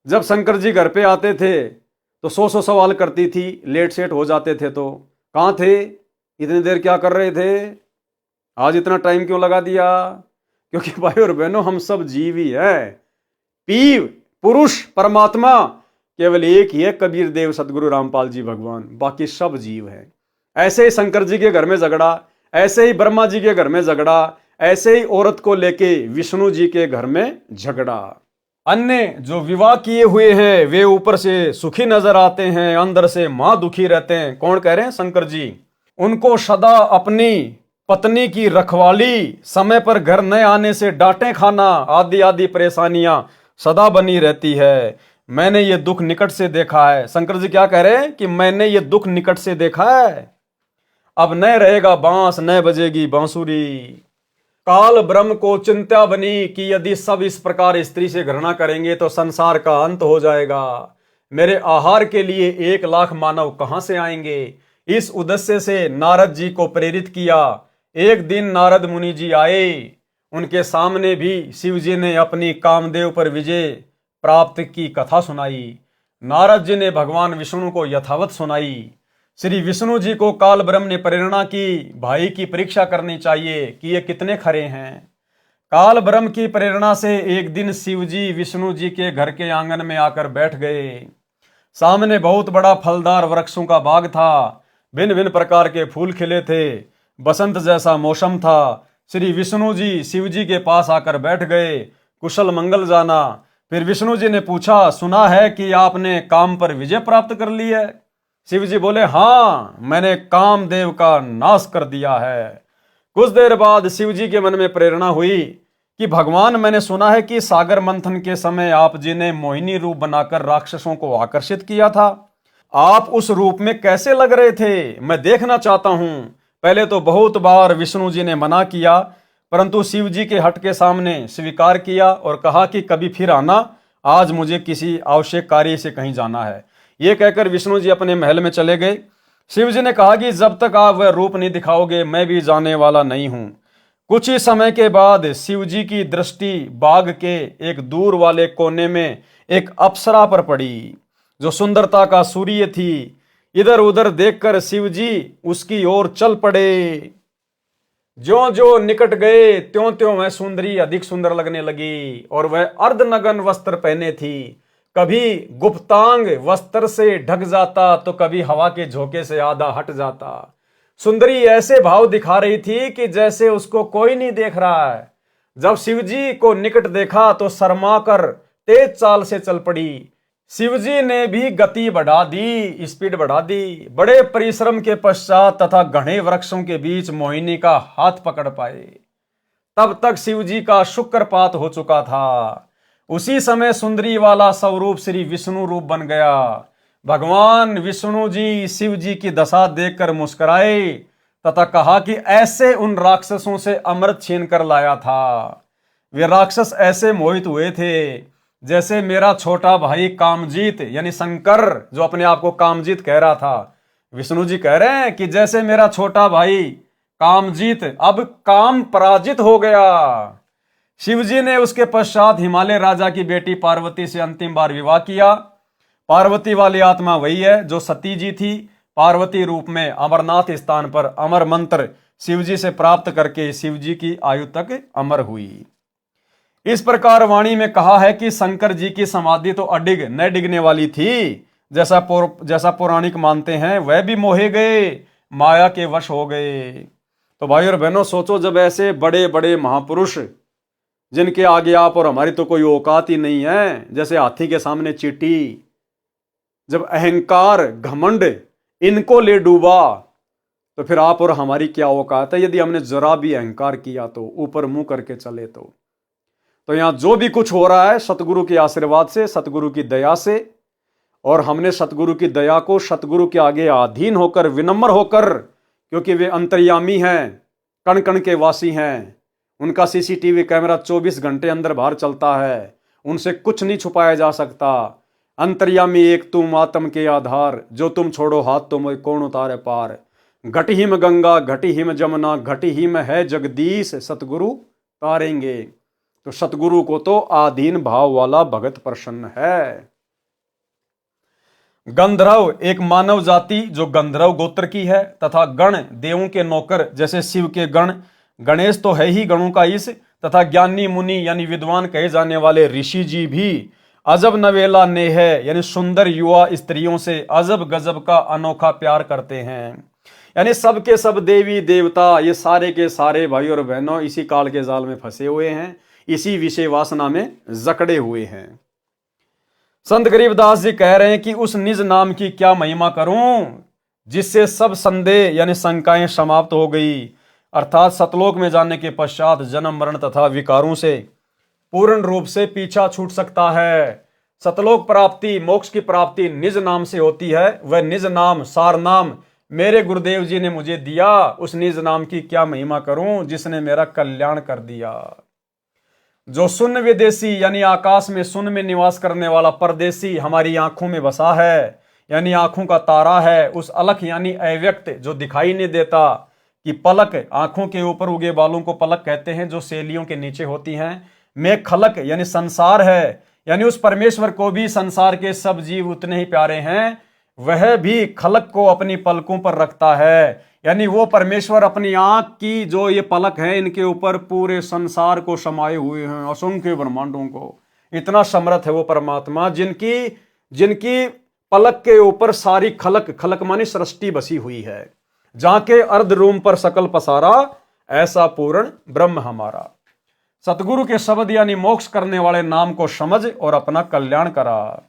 जब शंकर जी घर पे आते थे तो 100 सवाल करती थी, लेट सेट हो जाते थे तो कहाँ थे, इतनी देर क्या कर रहे थे, आज इतना टाइम क्यों लगा दिया। क्योंकि भाई और बहनों हम सब जीव ही है। पीव पुरुष परमात्मा केवल एक ही है, कबीर देव सतगुरु रामपाल जी भगवान, बाकी सब जीव है। ऐसे ही शंकर जी के घर में झगड़ा, ऐसे ही ब्रह्मा जी के घर में झगड़ा, ऐसे ही औरत को लेके विष्णु जी के घर में झगड़ा। अन्य जो विवाह किए हुए हैं वे ऊपर से सुखी नजर आते हैं, अंदर से मां दुखी रहते हैं। कौन कह रहे हैं? शंकर जी। उनको सदा अपनी पत्नी की रखवाली, समय पर घर न आने से डांटे खाना आदि आदि परेशानियां सदा बनी रहती है। मैंने ये दुख निकट से देखा है। शंकर जी क्या कह रहे हैं कि मैंने ये दुख निकट से देखा है। अब न रहेगा बांस, न बजेगी बांसुरी। काल ब्रह्म को चिंता बनी कि यदि सब इस प्रकार स्त्री से घृणा करेंगे तो संसार का अंत हो जाएगा। मेरे आहार के लिए 1,00,000 मानव कहां से आएंगे? इस उद्देश्य से नारद जी को प्रेरित किया। एक दिन नारद मुनि जी आए, उनके सामने भी शिव जी ने अपनी कामदेव पर विजय प्राप्त की कथा सुनाई। नारद जी ने भगवान विष्णु को यथावत सुनाई। श्री विष्णु जी को काल ब्रह्म ने प्रेरणा की, भाई की परीक्षा करनी चाहिए कि ये कितने खरे हैं। काल ब्रह्म की प्रेरणा से एक दिन शिव जी विष्णु जी के घर के आंगन में आकर बैठ गए। सामने बहुत बड़ा फलदार वृक्षों का बाग था, भिन्न भिन्न प्रकार के फूल खिले थे, बसंत जैसा मौसम था। श्री विष्णु जी शिव जी के पास आकर बैठ गए, कुशल मंगल जाना। फिर विष्णु जी ने पूछा, सुना है कि आपने काम पर विजय प्राप्त कर ली है। शिव जी बोले, हाँ, मैंने कामदेव का नाश कर दिया है। कुछ देर बाद शिव जी के मन में प्रेरणा हुई कि भगवान, मैंने सुना है कि सागर मंथन के समय आप जी ने मोहिनी रूप बनाकर राक्षसों को आकर्षित किया था। आप उस रूप में कैसे लग रहे थे? मैं देखना चाहता हूं। पहले तो बहुत बार विष्णु जी ने मना किया, परंतु शिव जी के हट के सामने स्वीकार किया और कहा कि कभी फिर आना, आज मुझे किसी आवश्यक कार्य से कहीं जाना है। ये कहकर विष्णु जी अपने महल में चले गए। शिव जी ने कहा कि जब तक आप वह रूप नहीं दिखाओगे मैं भी जाने वाला नहीं हूं। कुछ ही समय के बाद शिव जी की दृष्टि बाग के एक दूर वाले कोने में एक अप्सरा पर पड़ी, जो सुंदरता का सूर्य थी। इधर उधर देखकर शिव जी उसकी ओर चल पड़े। ज्यों ज्यों निकट गए त्यों त्यों वह सुंदरी अधिक सुंदर लगने लगी और वह अर्धनग्न वस्त्र पहने थी। कभी गुप्तांग वस्त्र से ढक जाता तो कभी हवा के झोंके से आधा हट जाता। सुंदरी ऐसे भाव दिखा रही थी कि जैसे उसको कोई नहीं देख रहा है। जब शिवजी को निकट देखा तो शर्मा कर तेज चाल से चल पड़ी। शिवजी ने भी गति बढ़ा दी, स्पीड बढ़ा दी। बड़े परिश्रम के पश्चात तथा घने वृक्षों के बीच मोहिनी का हाथ पकड़ पाए। तब तक शिवजी का शुक्रपात हो चुका था। उसी समय सुंदरी वाला स्वरूप श्री विष्णु रूप बन गया। भगवान विष्णु जी शिव जी की दशा देखकर मुस्कुराए तथा कहा कि ऐसे उन राक्षसों से अमृत छीन कर लाया था। वे राक्षस ऐसे मोहित हुए थे जैसे मेरा छोटा भाई कामजीत, यानी शंकर जो अपने आप को कामजीत कह रहा था। विष्णु जी कह रहे हैं कि जैसे मेरा छोटा भाई कामजीत अब काम पराजित हो गया। शिवजी ने उसके पश्चात हिमालय राजा की बेटी पार्वती से अंतिम बार विवाह किया। पार्वती वाली आत्मा वही है जो सती जी थी। पार्वती रूप में अमरनाथ स्थान पर अमर मंत्र शिवजी से प्राप्त करके शिवजी की आयु तक अमर हुई। इस प्रकार वाणी में कहा है कि शंकर जी की समाधि तो अडिग न डिगने वाली थी। जैसा पौराणिक मानते हैं वह भी मोहे गए, माया के वश हो गए। तो भाई और बहनों सोचो, जब ऐसे बड़े बड़े महापुरुष जिनके आगे आप और हमारी तो कोई औकात ही नहीं है, जैसे हाथी के सामने चींटी, जब अहंकार घमंड इनको ले डूबा तो फिर आप और हमारी क्या औकात है यदि हमने जरा भी अहंकार किया तो, ऊपर मुंह करके चले तो यहां जो भी कुछ हो रहा है सतगुरु के आशीर्वाद से, सतगुरु की दया से, और हमने सतगुरु की दया को सतगुरु के आगे अधीन होकर, विनम्र होकर, क्योंकि वे अंतर्यामी हैं, कण कण के वासी हैं। उनका सीसीटीवी कैमरा 24 घंटे अंदर बाहर चलता है, उनसे कुछ नहीं छुपाया जा सकता। अंतर्यामी एक तुम आत्म के आधार, जो तुम छोड़ो हाथ तो मोय कौन उतारे पार। घट हिम गंगा घट हिम जमुना, घट हिम है जगदीश, सतगुरु तारेंगे। तो सतगुरु को तो आधीन भाव वाला भगत प्रसन्न है। गंधर्व एक मानव जाति जो गंधर्व गोत्र की है, तथा गण देवों के नौकर जैसे शिव के गण, गणेश तो है ही गणों का ईश, तथा ज्ञानी मुनि यानी विद्वान कहे जाने वाले ऋषि जी भी अजब नवेला ने है यानी सुंदर युवा स्त्रियों से अजब गजब का अनोखा प्यार करते हैं। यानी सब के सब देवी देवता, ये सारे के सारे भाई और बहनों इसी काल के जाल में फंसे हुए हैं, इसी विषय वासना में जकड़े हुए हैं। संत गरीबदास जी कह रहे हैं कि उस निज नाम की क्या महिमा करूं जिससे सब संदेह यानी शंकाएं समाप्त हो गई, अर्थात सतलोक में जाने के पश्चात जन्म मरण तथा विकारों से पूर्ण रूप से पीछा छूट सकता है। सतलोक प्राप्ति, मोक्ष की प्राप्ति निज नाम से होती है। वह निज नाम, सार नाम मेरे गुरुदेव जी ने मुझे दिया, उस निज नाम की क्या महिमा करूं जिसने मेरा कल्याण कर दिया। जो शून्य विदेशी यानी आकाश में शून्य में निवास करने वाला परदेसी हमारी आंखों में बसा है, यानी आंखों का तारा है, उस अलख यानी अव्यक्त जो दिखाई नहीं देता कि पलक, आंखों के ऊपर उगे बालों को पलक कहते हैं जो सेलियों के नीचे होती हैं। में खलक यानी संसार है, यानी उस परमेश्वर को भी संसार के सब जीव उतने ही प्यारे हैं, वह भी खलक को अपनी पलकों पर रखता है। यानी वो परमेश्वर अपनी आंख की जो ये पलक है इनके ऊपर पूरे संसार को समाये हुए हैं, असंख्य ब्रह्मांडों को। इतना समर्थ है वो परमात्मा जिनकी पलक के ऊपर सारी खलक मानी सृष्टि बसी हुई है। जहां के अर्ध रूम पर सकल पसारा, ऐसा पूर्ण ब्रह्म हमारा। सतगुरु के शब्द यानी मोक्ष करने वाले नाम को समझ और अपना कल्याण करा।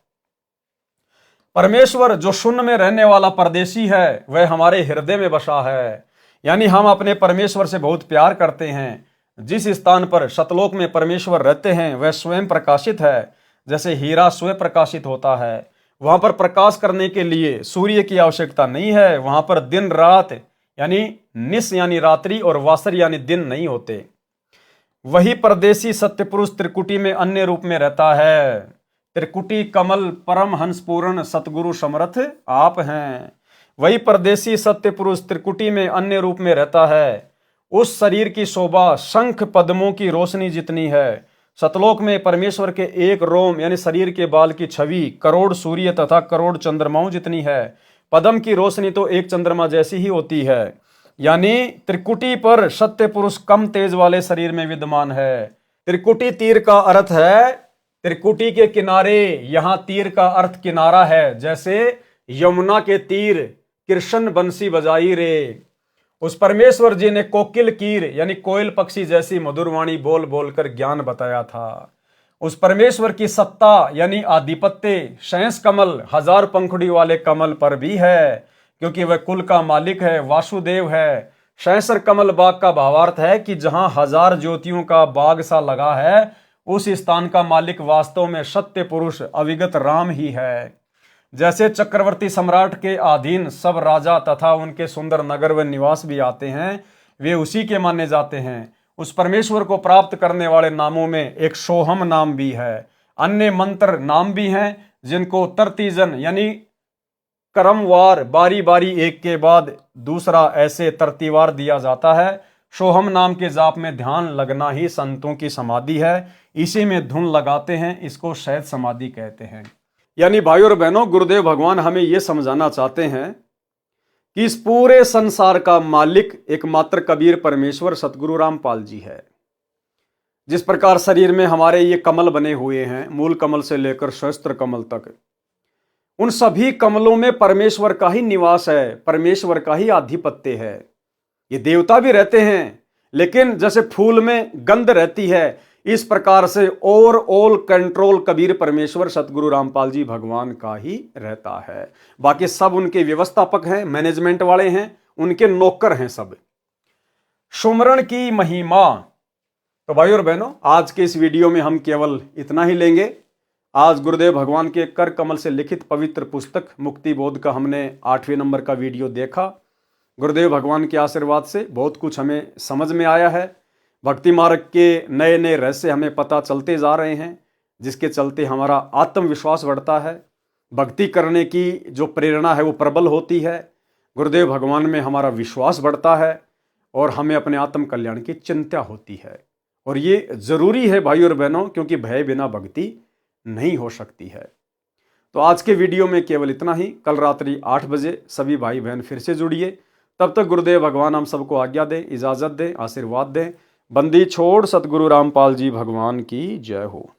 परमेश्वर जो शून्य में रहने वाला परदेसी है वह हमारे हृदय में बसा है, यानी हम अपने परमेश्वर से बहुत प्यार करते हैं। जिस स्थान पर सतलोक में परमेश्वर रहते हैं वह स्वयं प्रकाशित है, जैसे हीरा स्वयं प्रकाशित होता है। वहां पर प्रकाश करने के लिए सूर्य की आवश्यकता नहीं है। वहां पर दिन रात यानी निस यानी रात्रि और वासर यानी दिन नहीं होते। वही परदेसी सत्य पुरुष त्रिकुटी में अन्य रूप में रहता है। त्रिकुटी कमल परम हंस पूर्ण सतगुरु समर्थ आप हैं। वही परदेसी सत्य पुरुष त्रिकुटी में अन्य रूप में रहता है। उस शरीर की शोभा शंख पद्मों की रोशनी जितनी है। सतलोक में परमेश्वर के एक रोम यानी शरीर के बाल की छवि करोड़ सूर्य तथा करोड़ चंद्रमाओं जितनी है। पद्म की रोशनी तो एक चंद्रमा जैसी ही होती है। यानी त्रिकुटी पर सत्य पुरुष कम तेज वाले शरीर में विद्यमान है। त्रिकुटी तीर का अर्थ है त्रिकुटी के किनारे, यहां तीर का अर्थ किनारा है। जैसे यमुना के तीर कृष्ण बंसी बजाई रे। उस परमेश्वर जी ने कोकिल कीर यानी कोयल पक्षी जैसी मधुरवाणी बोल बोलकर ज्ञान बताया था। उस परमेश्वर की सत्ता यानी आधिपत्य शैंस कमल हजार पंखुड़ी वाले कमल पर भी है, क्योंकि वह कुल का मालिक है, वासुदेव है। शैंसर कमल बाग का भावार्थ है कि जहां हजार ज्योतियों का बाग सा लगा है, उस स्थान का मालिक वास्तव में सत्य पुरुष अविगत राम ही है। जैसे चक्रवर्ती सम्राट के अधीन सब राजा तथा उनके सुंदर नगर व निवास भी आते हैं, वे उसी के माने जाते हैं। उस परमेश्वर को प्राप्त करने वाले नामों में एक सोहम नाम भी है। अन्य मंत्र नाम भी हैं जिनको तरतीजन यानी क्रमवार बारी बारी एक के बाद दूसरा ऐसे तरतीवार दिया जाता है। सोहम नाम के जाप में ध्यान लगना ही संतों की समाधि है। इसी में धुन लगाते हैं, इसको शहद समाधि कहते हैं। यानी भाई और बहनों, गुरुदेव भगवान हमें यह समझाना चाहते हैं कि इस पूरे संसार का मालिक एकमात्र कबीर परमेश्वर सतगुरु रामपाल जी है। जिस प्रकार शरीर में हमारे ये कमल बने हुए हैं, मूल कमल से लेकर सहस्त्र कमल तक, उन सभी कमलों में परमेश्वर का ही निवास है, परमेश्वर का ही आधिपत्य है। ये देवता भी रहते हैं, लेकिन जैसे फूल में गंध रहती है, इस प्रकार से ओवरऑल कंट्रोल कबीर परमेश्वर सतगुरु रामपाल जी भगवान का ही रहता है। बाकी सब उनके व्यवस्थापक हैं, मैनेजमेंट वाले हैं, उनके नौकर हैं सब। सुमरण की महिमा। तो भाई और बहनों, आज के इस वीडियो में हम केवल इतना ही लेंगे। आज गुरुदेव भगवान के कर कमल से लिखित पवित्र पुस्तक मुक्ति बोध का हमने 8वें नंबर का वीडियो देखा। गुरुदेव भगवान के आशीर्वाद से बहुत कुछ हमें समझ में आया है। भक्ति मार्ग के नए नए रहस्य हमें पता चलते जा रहे हैं, जिसके चलते हमारा आत्मविश्वास बढ़ता है। भक्ति करने की जो प्रेरणा है वो प्रबल होती है। गुरुदेव भगवान में हमारा विश्वास बढ़ता है और हमें अपने आत्म कल्याण की चिंता होती है। और ये जरूरी है भाई और बहनों, क्योंकि भय बिना भक्ति नहीं हो सकती है। तो आज के वीडियो में केवल इतना ही। कल रात्रि 8 बजे सभी भाई बहन फिर से जुड़िए। तब तक गुरुदेव भगवान हम सबको आज्ञा दें, इजाज़त दें, आशीर्वाद दें। बंदी छोड़ सतगुरु रामपाल जी भगवान की जय हो।